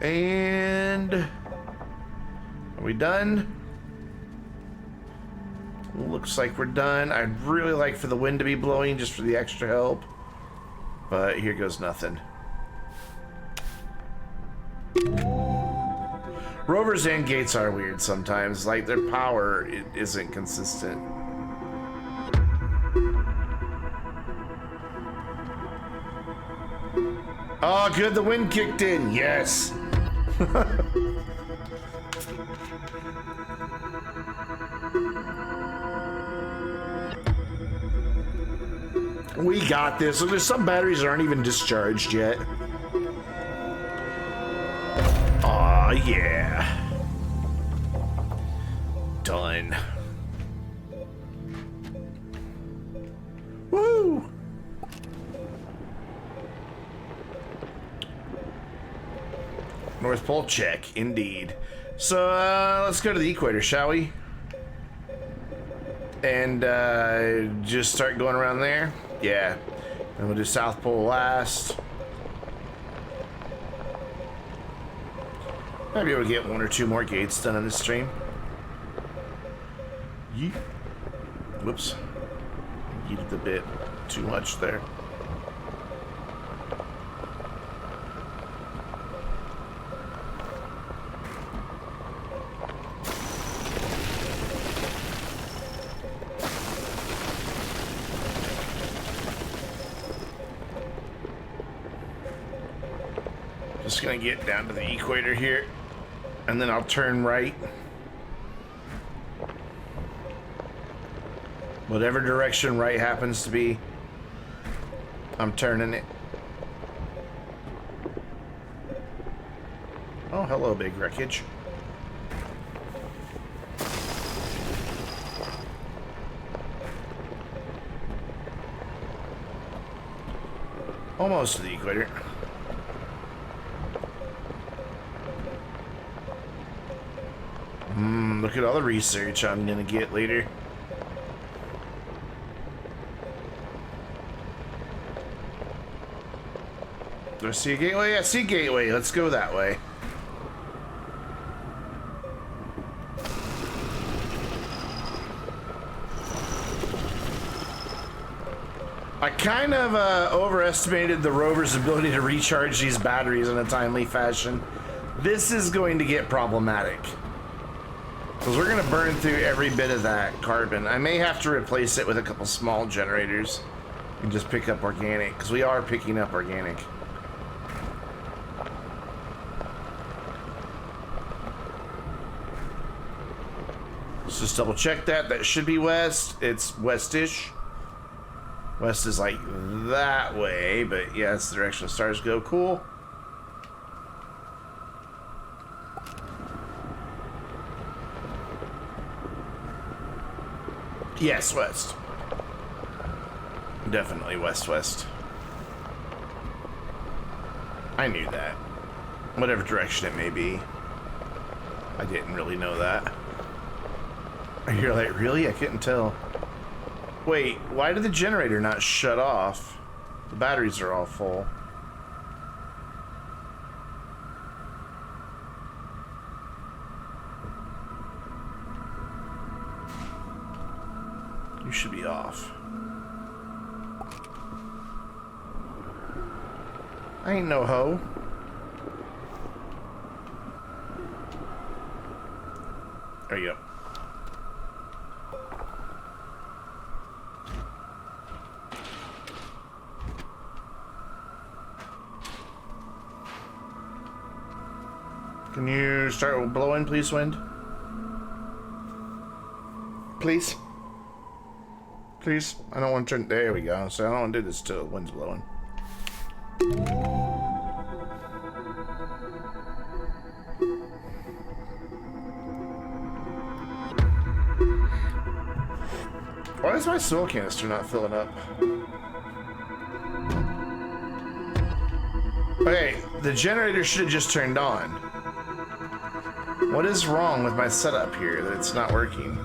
Speaker 1: And are we done? Looks like we're done. I'd really like for the wind to be blowing just for the extra help, but here goes nothing. Rovers and gates are weird sometimes. Like, their power isn't consistent. Oh, good, the wind kicked in. Yes. We got this. So there's some batteries that aren't even discharged yet. Aw, yeah. Done. Woo! North Pole check, indeed. So, let's go to the equator, shall we? And, just start going around there? Yeah. And we'll do South Pole last. Might be able to get one or two more gates done on this stream. Yeet. Whoops. Yeeted a bit too much there. Just gonna get down to the equator here, and then I'll turn right. Whatever direction right happens to be, I'm turning it. Oh, hello, big wreckage. Almost to the equator. Look at all the research I'm gonna get later. Do I see a gateway? I see a gateway. Let's go that way. I kind of overestimated the rover's ability to recharge these batteries in a timely fashion. This is going to get problematic. Because we're going to burn through every bit of that carbon. I may have to replace it with a couple small generators and just pick up organic, because we are picking up organic. Let's just double check that. That should be west. It's westish. West is like that way, but yeah, that's the direction the stars go. Cool. Yes, west. Definitely west-west. I knew that. Whatever direction it may be. I didn't really know that. You're like, really? I couldn't tell. Wait, why did the generator not shut off? The batteries are all full. You should be off. I ain't no hoe. There you go. Can you start blowing, please, wind? Please? Please? I don't want to turn... There we go. So I don't want to do this till the wind's blowing. Why is my soil canister not filling up? Okay, the generator should have just turned on. What is wrong with my setup here that it's not working?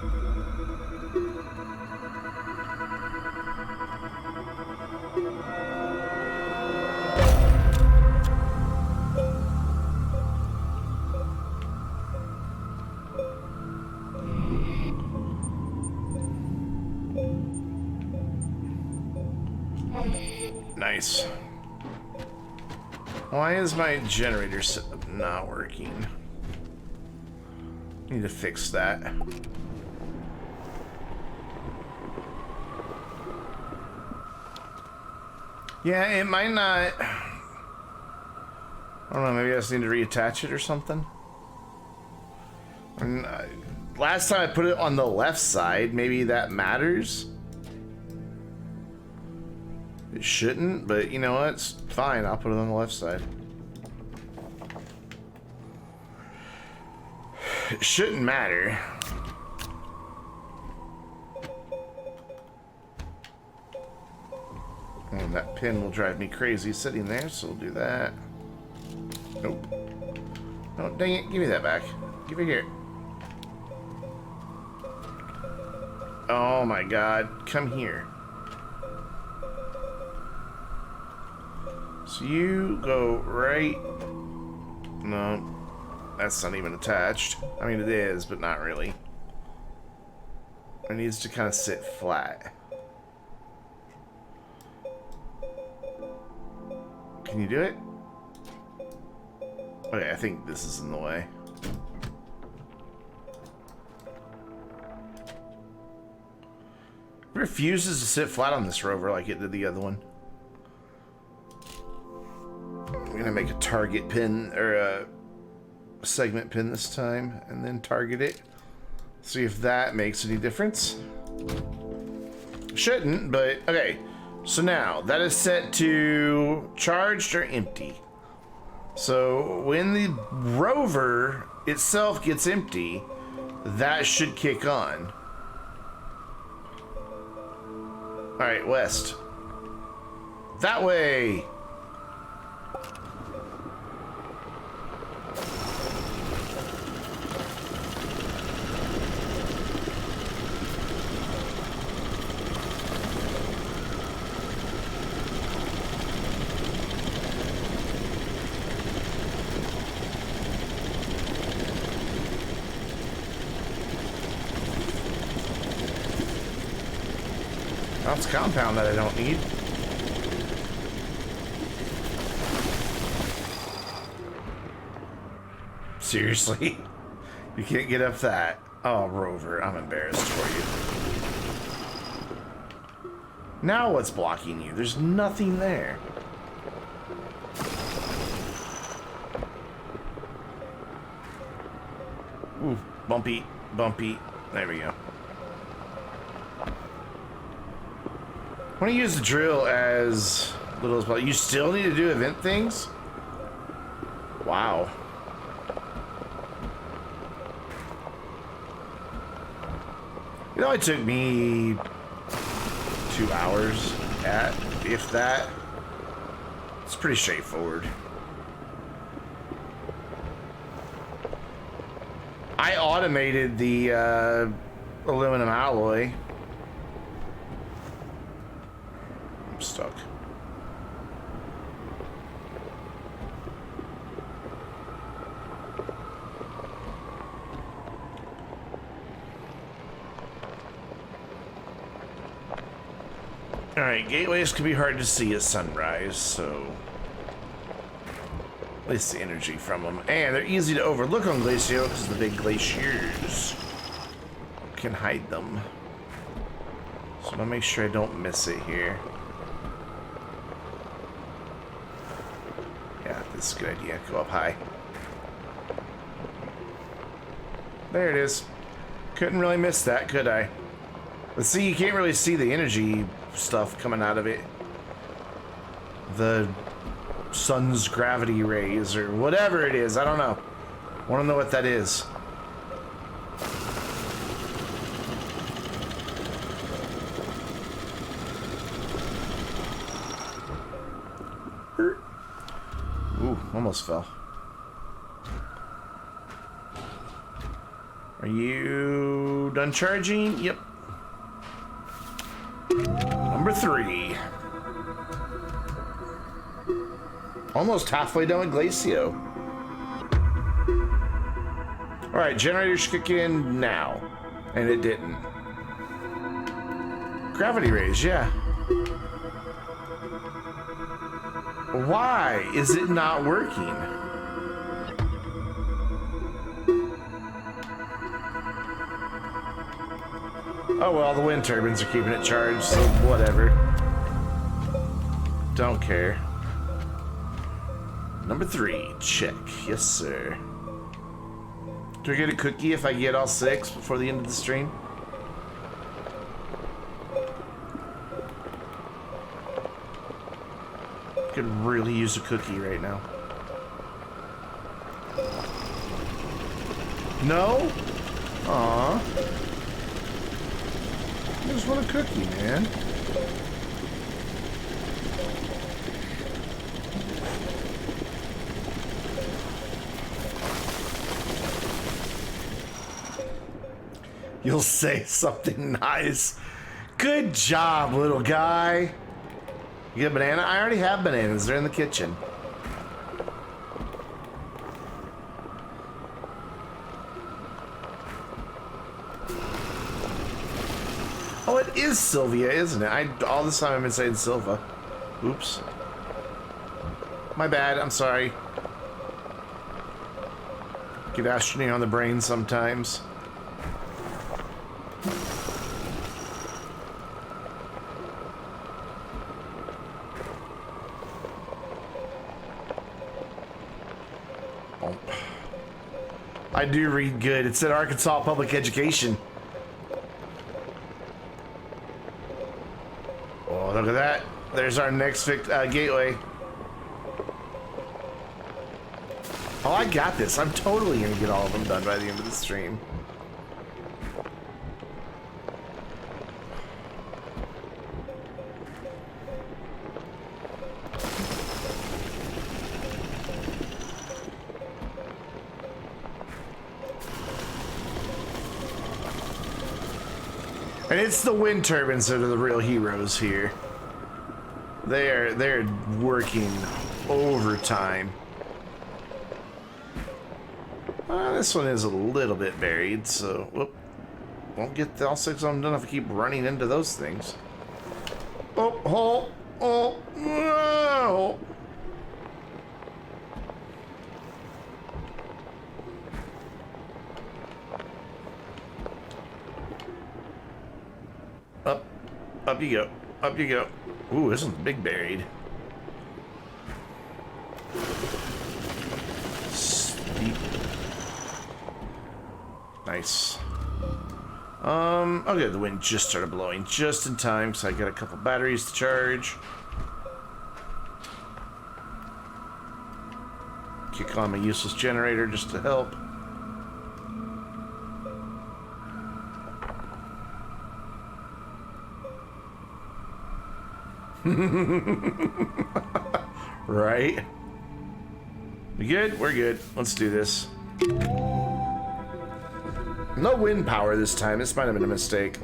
Speaker 1: Nice. Why is my generator setup not working? Need to fix that. Yeah, it might not... I don't know, maybe I just need to reattach it or something? And, last time I put it on the left side, maybe that matters? It shouldn't, but you know what? It's fine, I'll put it on the left side. It shouldn't matter. And that pin will drive me crazy sitting there, so we'll do that. Nope. Oh, dang it. Give me that back. Give it here. Oh my god. Come here. So you go right... No. That's not even attached. I mean, it is, but not really. It needs to kind of sit flat. Can you do it? Okay, I think this is in the way. It refuses to sit flat on this rover like it did the other one. gonna make a target pin, or a segment pin this time, and then target it. See if that makes any difference. Shouldn't, but okay. So now, that is set to charged or empty. So when the rover itself gets empty, that should kick on. Alright, west. That way! That's compound that I don't need. Seriously? You can't get up that. Oh, Rover, I'm embarrassed for you. Now what's blocking you? There's nothing there. Ooh, bumpy, bumpy. There we go. I want to use the drill as little as possible. You still need to do event things? Wow. It only took me 2 hours if that. It's pretty straightforward. I automated the aluminum alloy. I'm stuck. Alright, gateways can be hard to see at sunrise, so at least the energy from them. And they're easy to overlook on Glacio because the big glaciers can hide them. So I'm gonna make sure I don't miss it here. Yeah, this is a good idea. Go up high. There it is. Couldn't really miss that, could I? But see, you can't really see the energy stuff coming out of it. The sun's gravity rays or whatever it is. I don't know. Want to know what that is. Ooh, almost fell. Are you done charging? Yep. Number 3. Almost halfway done with Glacio. Alright, generator should kick in now. And it didn't. Gravity rays, yeah. Why is it not working? Oh well, the wind turbines are keeping it charged, so whatever. Don't care. Number 3, check. Yes, sir. Do I get a cookie if I get all 6 before the end of the stream? Could really use a cookie right now. No? Aww. I just want a cookie, man. You'll say something nice. Good job, little guy. You get a banana? I already have bananas. They're in the kitchen. Oh, it is Sylvia, isn't it? All this time I've been saying Silva. Oops. My bad. I'm sorry. Get Astroneer on the brain sometimes. Oh. I do read good. It said Arkansas Public Education. Oh, look at that. There's our next gateway. Oh, I got this. I'm totally going to get all of them done by the end of the stream. And it's the wind turbines that are the real heroes here. They're working overtime. This one is a little bit buried, so whoop, won't get all 6 of them done if I keep running into those things. Oh, no! Up you go. Up you go. Ooh, this one's big buried. Steep. Nice. Okay, the wind just started blowing just in time, so I got a couple batteries to charge. Kick on my useless generator just to help. Right? We good? We're good. Let's do this. No wind power this time. This might have been a mistake.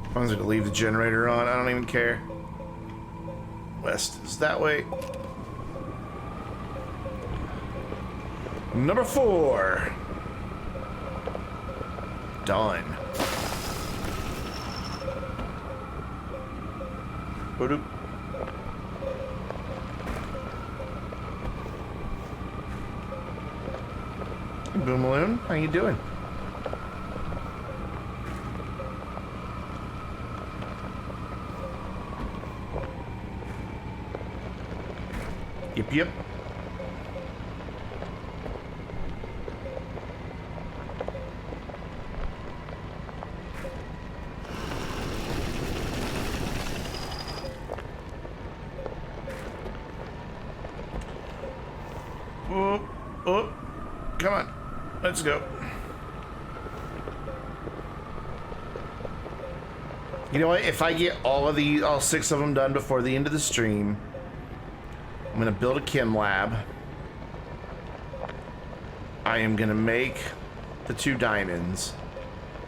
Speaker 1: As long as I can leave the generator on, I don't even care. West is that way. Number 4. Done. Boop. Hey, Boomaloon, how you doing? Yep. Oh, come on. Let's go. You know what? If I get all 6 of them done before the end of the stream, I'm gonna build a chem lab. I am gonna make the 2 diamonds,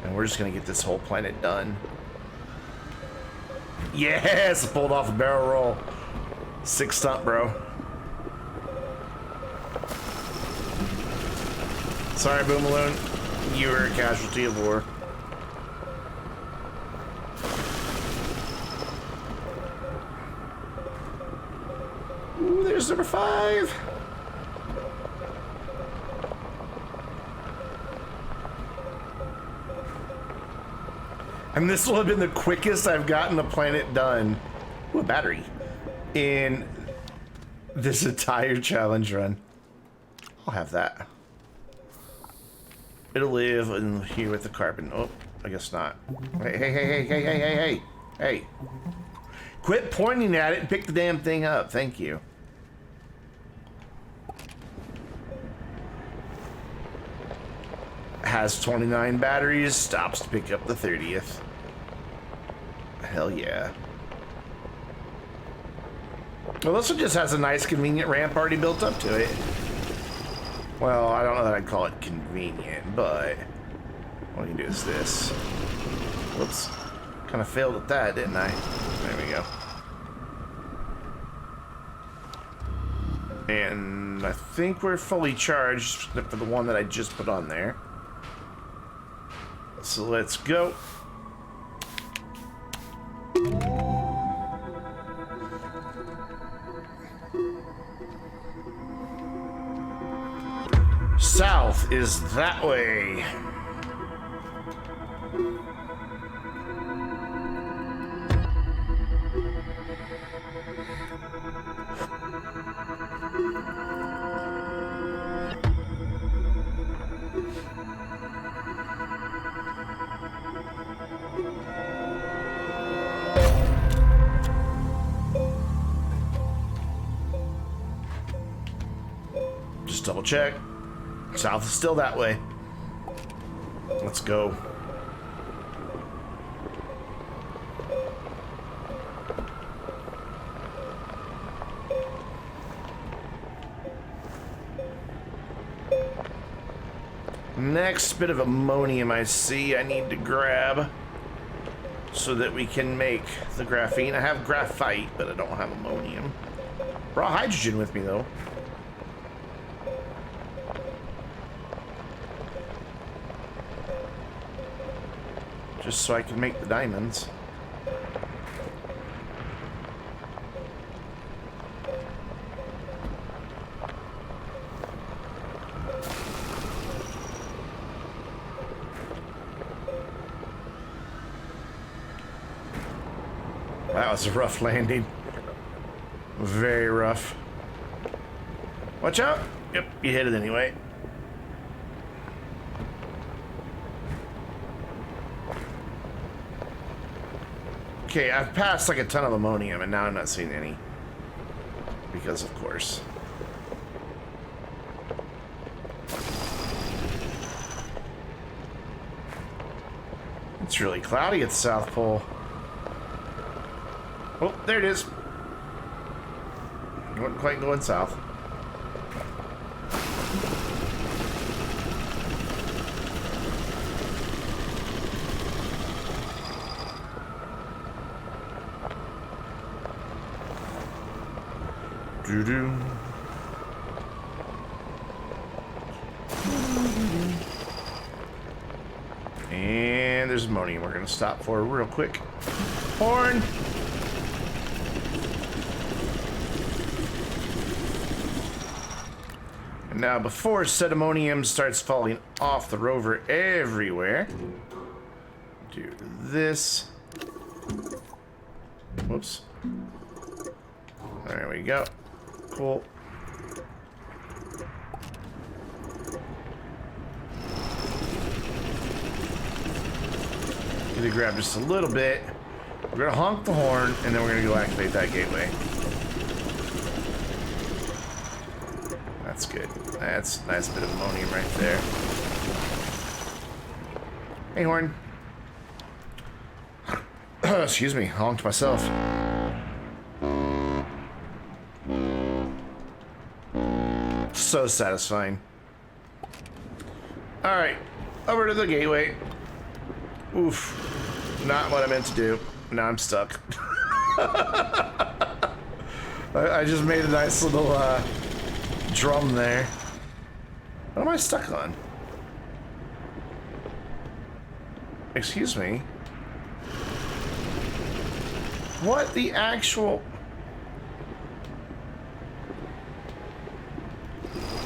Speaker 1: and we're just gonna get this whole planet done. Yes! I pulled off a barrel roll. 6 stunt, bro. Sorry, Boomaloon. You were a casualty of war. Ooh, there's number 5. And this will have been the quickest I've gotten a planet done. Ooh, a battery. In this entire challenge run. I'll have that. It'll live in here with the carbon. Oh, I guess not. Hey. Quit pointing at it and pick the damn thing up. Thank you. Has 29 batteries, stops to pick up the 30th. Hell yeah. Well, this one just has a nice convenient ramp already built up to it. Well, I don't know that I'd call it convenient, but what we can do is this. Whoops. Kind of failed at that, didn't I? There we go. And I think we're fully charged for the one that I just put on there. So let's go. South is that way. Just double check. South is still that way. Let's go. Next bit of ammonium I see I need to grab so that we can make the graphene. I have graphite, but I don't have ammonium. Raw hydrogen with me though. Just so I can make the diamonds. That was a rough landing. Very rough. Watch out! Yep, you hit it anyway. Okay, I've passed like a ton of ammonium and now I'm not seeing any. Because of course. It's really cloudy at the South Pole. Oh, there it is. Wasn't quite going south. Doo-doo. And there's ammonium we're gonna stop for real quick. Horn! And now before said ammonium starts falling off the rover everywhere, do this. Whoops. There we go. Cool. Need to grab just a little bit. We're gonna honk the horn, and then we're gonna go activate that gateway. That's good. That's a nice bit of ammonium right there. Hey, horn. Excuse me, honked myself. So satisfying. Alright, over to the gateway. Oof. Not what I meant to do. Now I'm stuck. I just made a nice little drum there. What am I stuck on? Excuse me. What the actual...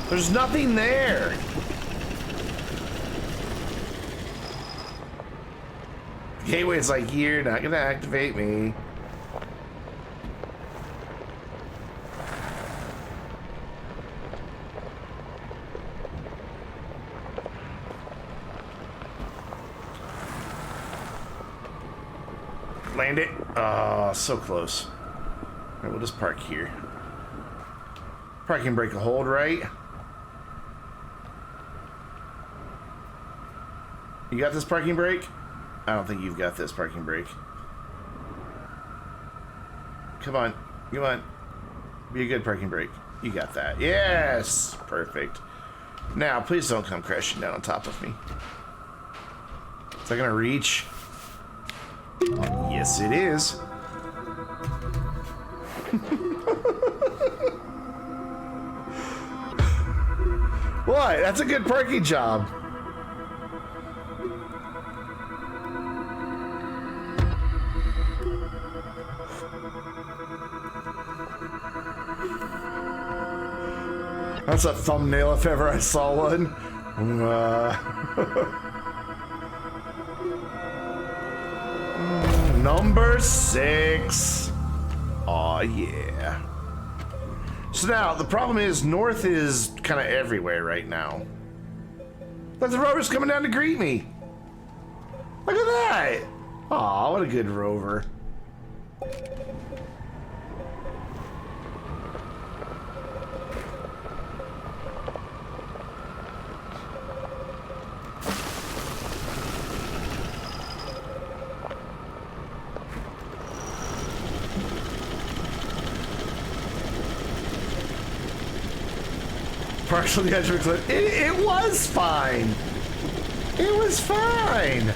Speaker 1: There's nothing there. The gateway's like, you're not gonna activate me. Land it. Oh, so close. All right, we'll just park here. Parking brake will hold, right? You got this parking brake? I don't think you've got this parking brake. Come on. Come on. Be a good parking brake. You got that. Yes! Perfect. Now, please don't come crashing down on top of me. Is that gonna reach? Yes, it is. What? That's a good parking job. That's a thumbnail if ever I saw one. Number 6. Aw, yeah. So now, the problem is, North is kind of everywhere right now. But the rover's coming down to greet me. Look at that. Aw, what a good rover. Partial the edge of a cliff. It was fine. It was fine.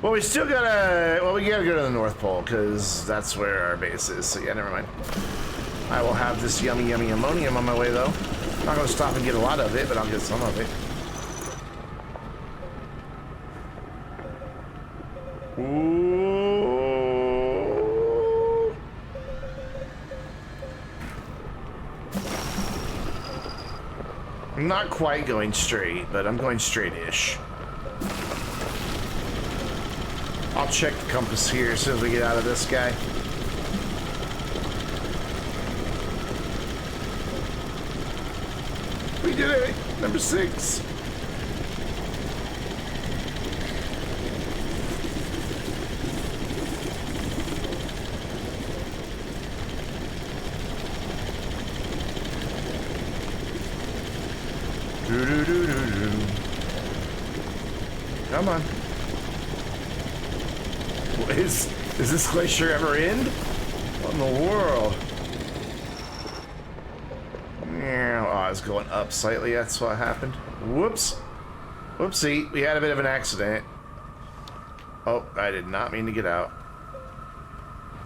Speaker 1: Well, we still gotta. Well, we gotta go to the North Pole because that's where our base is. So yeah, never mind. I will have this yummy, yummy ammonium on my way though. I'm not gonna stop and get a lot of it, but I'll get some of it. Ooh. I'm not quite going straight, but I'm going straight-ish. I'll check the compass here as soon as we get out of this guy. We did it! Number 6. Come on. Is this glacier ever end? What in the world? Oh, I was going up slightly. That's what happened. Whoops. Whoopsie. We had a bit of an accident. Oh, I did not mean to get out.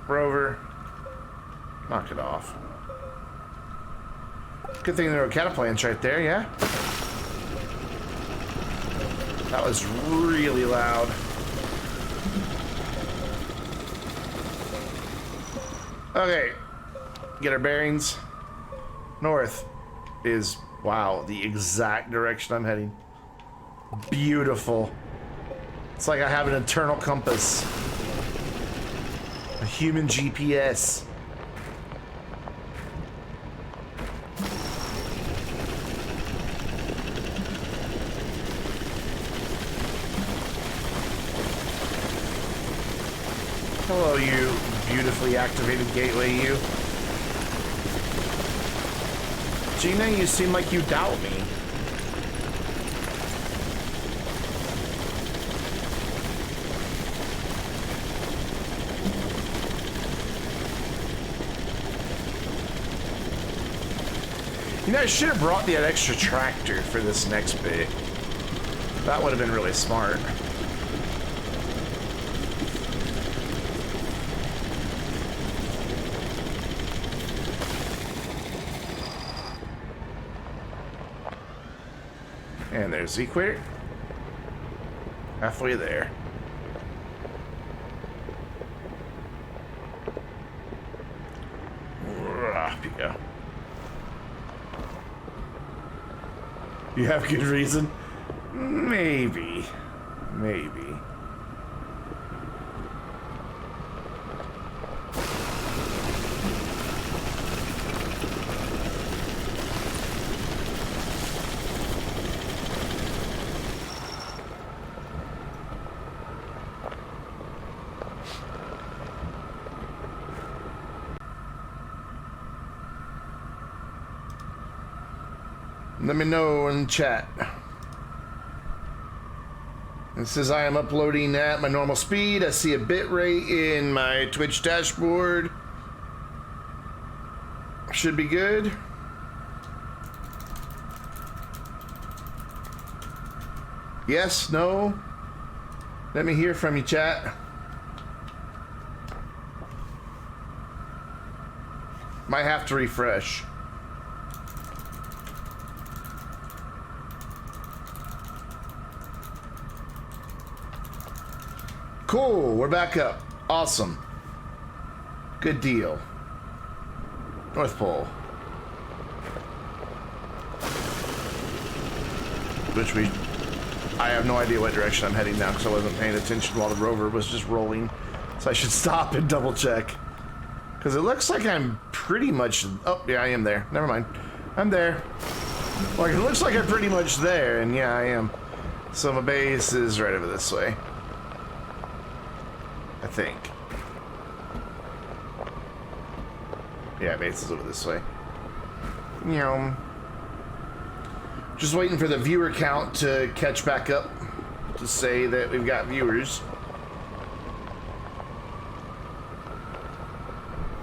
Speaker 1: Rover. Knock it off. Good thing there were cataplans right there, yeah? That was really loud. Okay. Get our bearings. North is, wow, the exact direction I'm heading. Beautiful. It's like I have an internal compass. A human GPS. Hello, you beautifully activated gateway, you. Gina, you seem like you doubt me. You know, I should have brought that extra tractor for this next bit. That would have been really smart. And there's the equator. Halfway there. Up you go. You have good reason? Maybe. Maybe. Let me know in chat. It says I am uploading at my normal speed. I see a bit rate in my Twitch dashboard. Should be good. Yes, no. Let me hear from you, chat. Might have to refresh. Cool, we're back up. Awesome. Good deal. North Pole. Which I have no idea what direction I'm heading now because I wasn't paying attention while the rover was just rolling. So I should stop and double check. Because it looks like I'm pretty much... Oh, yeah, I am there. Never mind. I'm there. Like, it looks like I'm pretty much there, and yeah, I am. So my base is right over this way. I think. Yeah, base is over this way. Just waiting for the viewer count to catch back up to say that we've got viewers.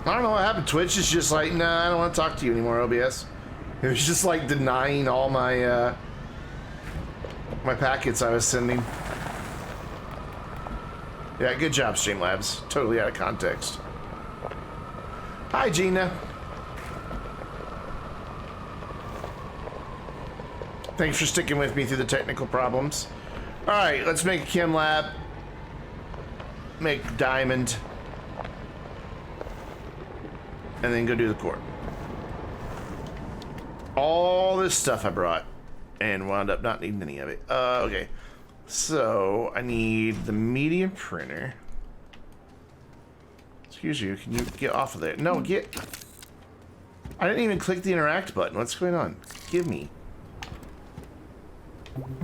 Speaker 1: I don't know what happened. Twitch is just like, nah, I don't want to talk to you anymore, OBS. It was just like denying all my my packets I was sending. Yeah, good job, Streamlabs. Totally out of context. Hi, Gina. Thanks for sticking with me through the technical problems. Alright, let's make a chem lab. Make diamond. And then go do the core. All this stuff I brought. And wound up not needing any of it. Okay. So, I need the medium printer. Excuse you, can you get off of there? No, get... I didn't even click the interact button. What's going on? Give me.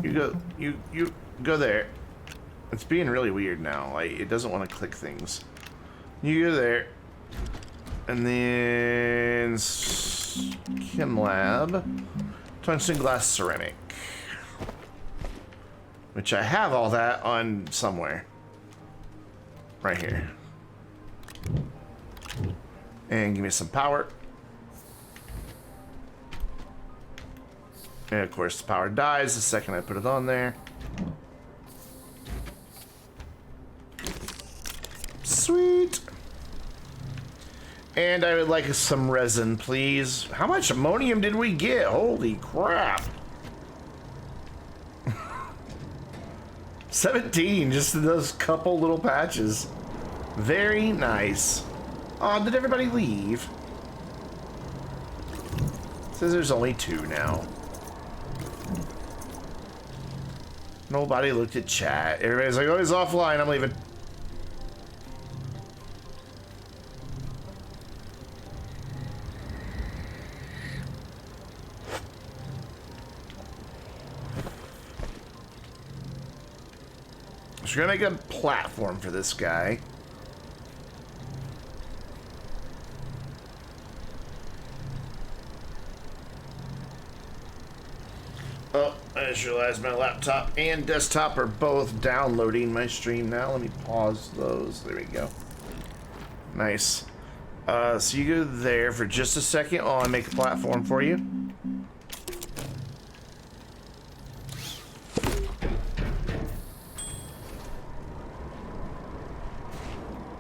Speaker 1: You go there. It's being really weird now. Like, it doesn't want to click things. You go there. And then... Chem lab. Tungsten glass ceramic. Which I have all that on somewhere. Right here. And give me some power. And of course the power dies the second I put it on there. Sweet. And I would like some resin, please. How much ammonium did we get? Holy crap. 17, just in those couple little patches. Very nice. Oh, did everybody leave? It says there's only 2 now. Nobody looked at chat. Everybody's like, oh, he's offline, I'm leaving. So we're gonna make a platform for this guy. Oh, I just realized my laptop and desktop are both downloading my stream now. Let me pause those. There we go. Nice. So you go there for just a second while I make a platform for you.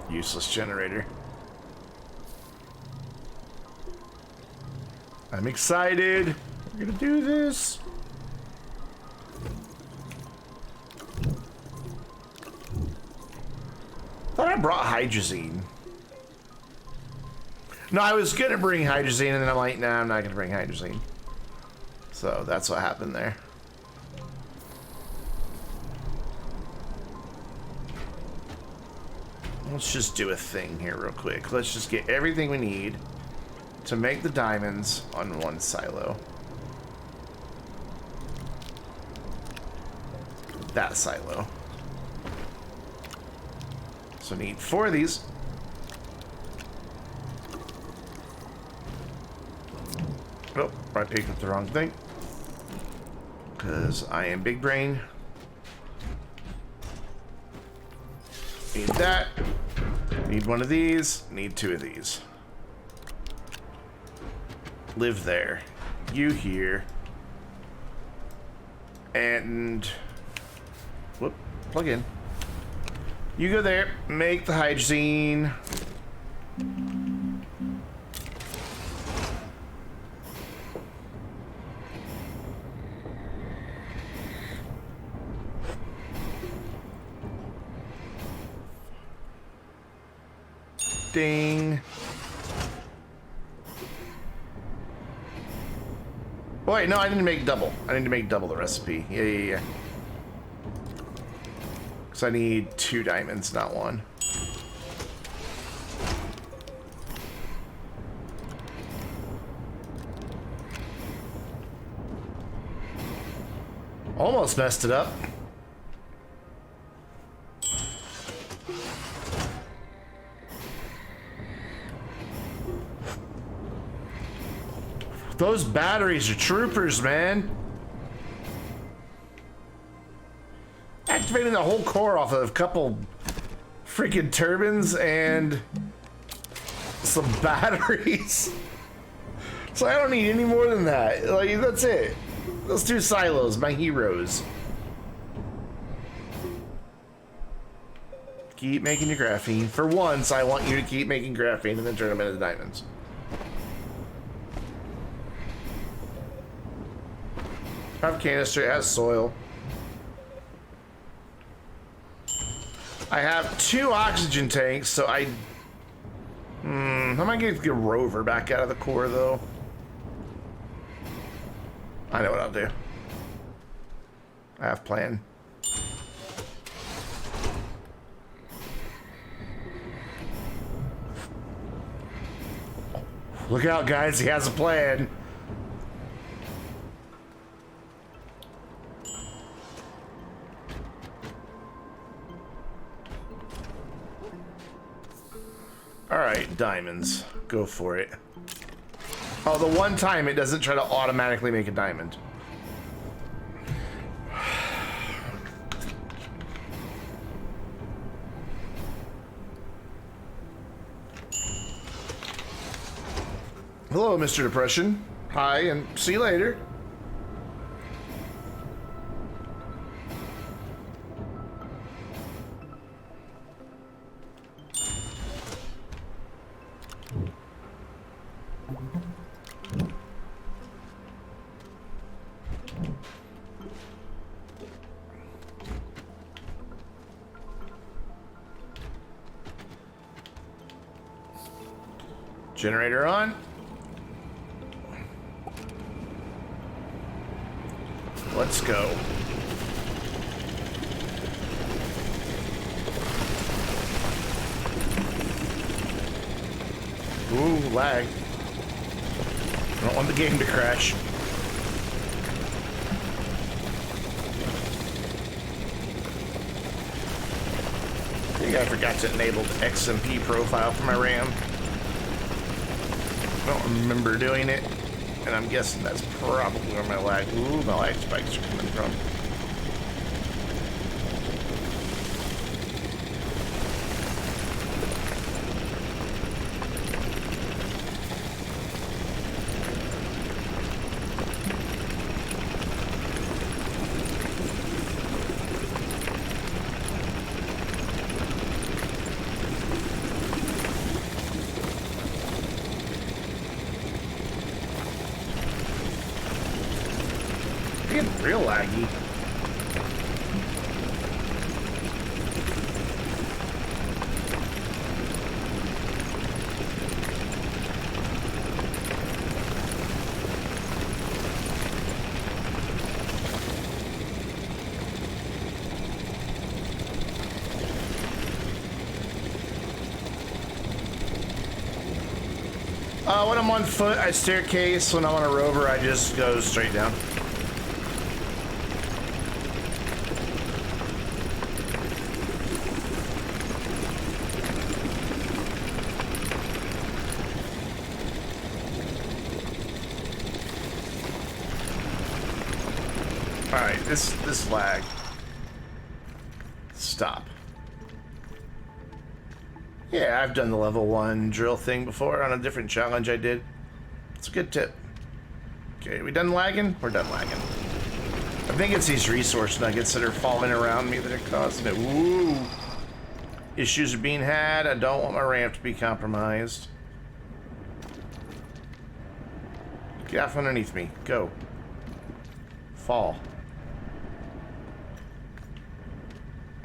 Speaker 1: Useless generator. I'm excited. We're gonna do this. Thought I brought hydrazine. No, I was gonna bring hydrazine and then I'm like, nah, I'm not gonna bring hydrazine. So that's what happened there. Let's just do a thing here real quick. Let's just get everything we need to make the diamonds on one silo. That silo. So need 4 of these. Oh, I picked up the wrong thing. Because I am big brain. Need that. Need 1 of these. Need 2 of these. Live there. You here. And... whoop. Plug in. You go there. Make the hydrazine. Ding. Oh, wait, no, I didn't make double. I need to make double the recipe. Yeah. Because I need 2 diamonds, not 1. Almost messed it up. Those batteries are troopers, man. Activating the whole core off of a couple freaking turbines and some batteries. So I don't need any more than that. Like, that's it. Those 2 silos, my heroes. Keep making your graphene. For once, I want you to keep making graphene and then turn them into diamonds. Have canister, it has soil. I have 2 oxygen tanks, so I might get a rover back out of the core, though. I know what I'll do. I have a plan. Look out, guys, he has a plan. Alright, diamonds. Go for it. Oh, the one time it doesn't try to automatically make a diamond. Hello, Mr. Depression. Hi, and see you later. Generator on. Let's go. Ooh, lag. I don't want the game to crash. I think I forgot to enable the XMP profile for my RAM. I don't remember doing it, and I'm guessing that's probably where my lag spikes are coming from. Getting real laggy. When I'm on foot, I staircase. When I'm on a rover, I just go straight down. Alright, this lag. Stop. Yeah, I've done the level 1 drill thing before on a different challenge I did. It's a good tip. Okay, we done lagging? We're done lagging. I think it's these resource nuggets that are falling around me that are causing it. Woo! Issues are being had. I don't want my ramp to be compromised. Get off underneath me. Go. Fall.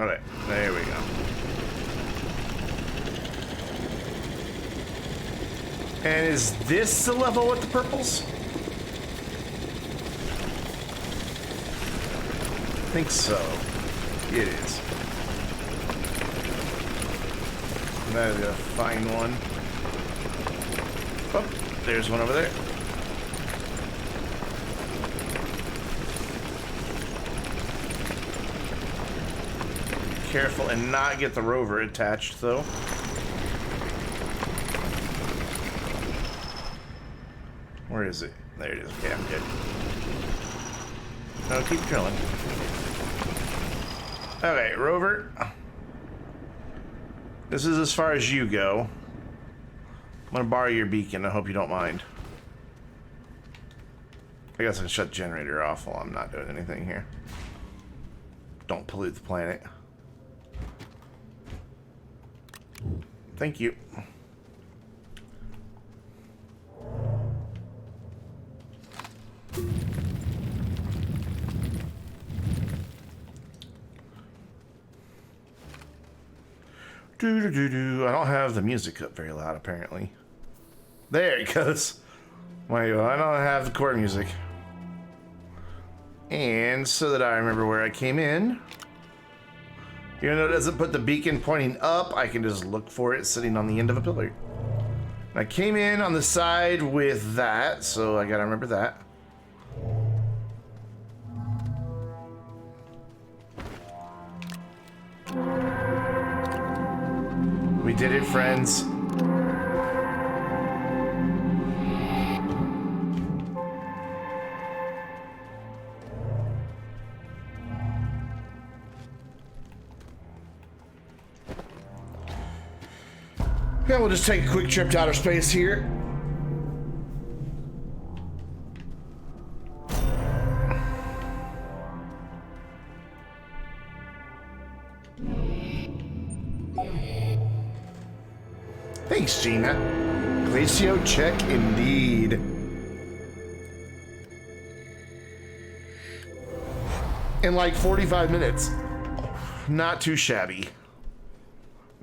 Speaker 1: Alright, there we go. And is this the level with the purples? I think so. It is. Now I gotta find one. Oh, there's one over there. Be careful and not get the rover attached, though. Where is it? There it is. Okay, I'm good. No, keep drilling. Okay, rover. This is as far as you go. I'm gonna borrow your beacon. I hope you don't mind. I guess I can shut the generator off while I'm not doing anything here. Don't pollute the planet. Thank you. Do. I don't have the music up very loud, apparently. There it goes. I don't have the core music. And so that I remember where I came in. Even though it doesn't put the beacon pointing up, I can just look for it sitting on the end of a pillar. I came in on the side with that, so I gotta remember that. We did it, friends. Yeah, we'll just take a quick trip to outer space here. Thanks, Gina. Glacio check indeed. In like 45 minutes. Not too shabby.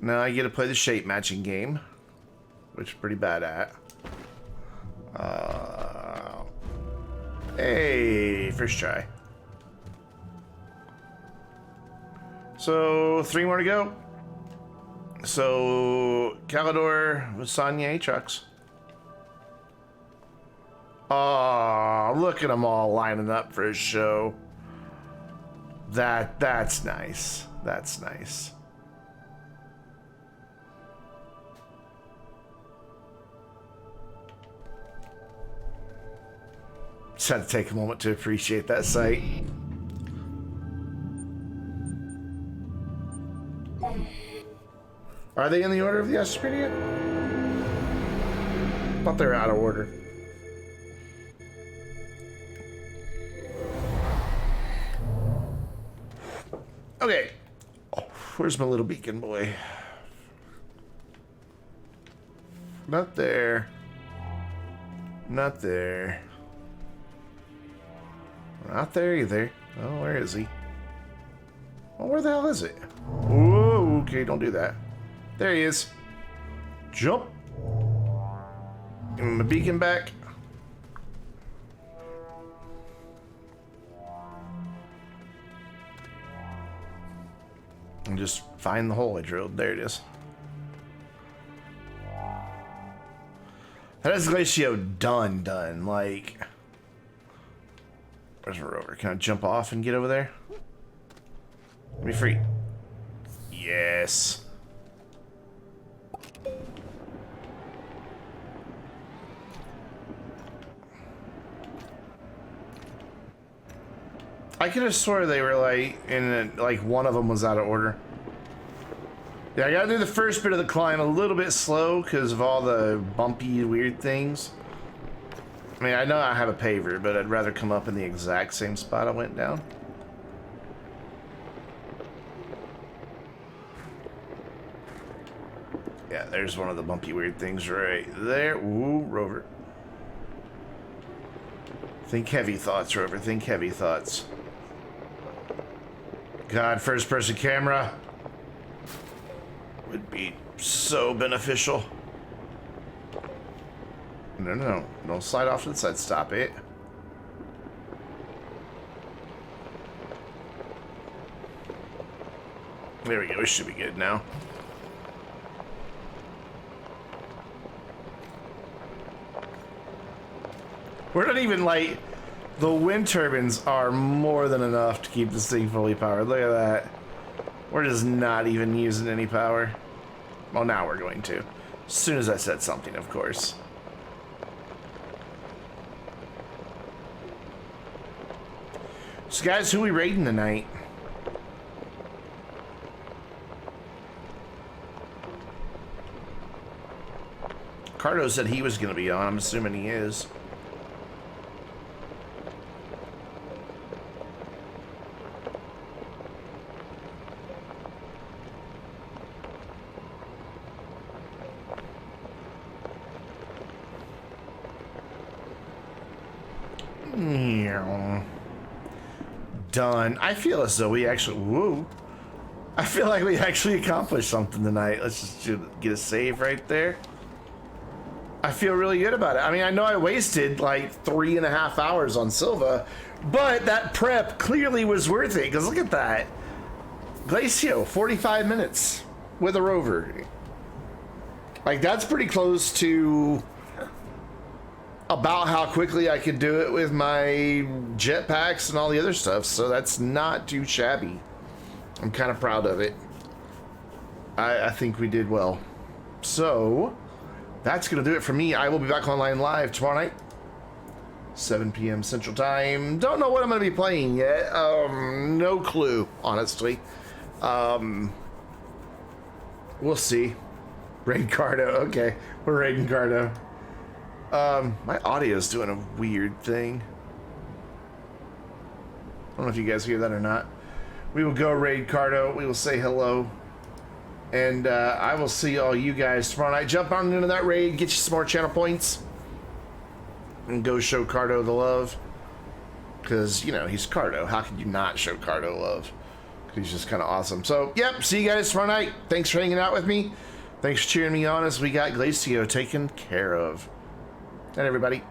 Speaker 1: Now I get to play the shape matching game, which I'm pretty bad at. Hey, first try. So 3 more to go. So Calidor with Sanye trucks. Oh, look at them all lining up for a show. That's nice. That's nice. Just had to take a moment to appreciate that sight. Are they in the order of the Astroneer? Thought they were out of order. Okay. Oh, where's my little beacon boy? Not there. Not there. Not there either. Oh, where is he? Well, where the hell is it? Whoa, okay, don't do that. There he is. Jump. Give him a beacon back. And just find the hole I drilled. There it is. That is Glacio done. Like... Where's my rover? Can I jump off and get over there? Let me free. Yes. I could have swore they were like one of them was out of order. Yeah, I gotta do the first bit of the climb a little bit slow because of all the bumpy, weird things. I mean, I know I have a paver, but I'd rather come up in the exact same spot I went down. Yeah, there's one of the bumpy, weird things right there. Ooh, rover. Think heavy thoughts, rover. Think heavy thoughts. God, first-person camera would be so beneficial. No, no, no. Don't slide off to the side. Stop it. There we go. It should be good now. We're not even like... The wind turbines are more than enough to keep this thing fully powered. Look at that. We're just not even using any power. Well, now we're going to. As soon as I said something, of course. So guys, who we raiding tonight? Cardo said he was going to be on. I'm assuming he is. Done. I feel as though we actually... Whoa. I feel like we actually accomplished something tonight. Let's just get a save right there. I feel really good about it. I mean, I know I wasted like 3.5 hours on Silva, but that prep clearly was worth it, because look at that. Glacio, 45 minutes with a rover. Like, that's pretty close to about how quickly I could do it with my jetpacks and all the other stuff, so that's not too shabby. I'm kind of proud of it. I think we did well. So, that's going to do it for me. I will be back online live tomorrow night, 7 p.m. Central Time. Don't know what I'm going to be playing yet. No clue, honestly. We'll see. Raid Cardo. Okay, we're raiding Cardo. My audio's doing a weird thing. I don't know if you guys hear that or not. We will go raid Cardo. We will say hello. And I will see all you guys tomorrow night. Jump on into that raid, get you some more channel points, and go show Cardo the love. Because, you know, he's Cardo. How could you not show Cardo love? He's just kind of awesome. So, yep, see you guys tomorrow night. Thanks for hanging out with me. Thanks for cheering me on as we got Glacio taken care of. And everybody.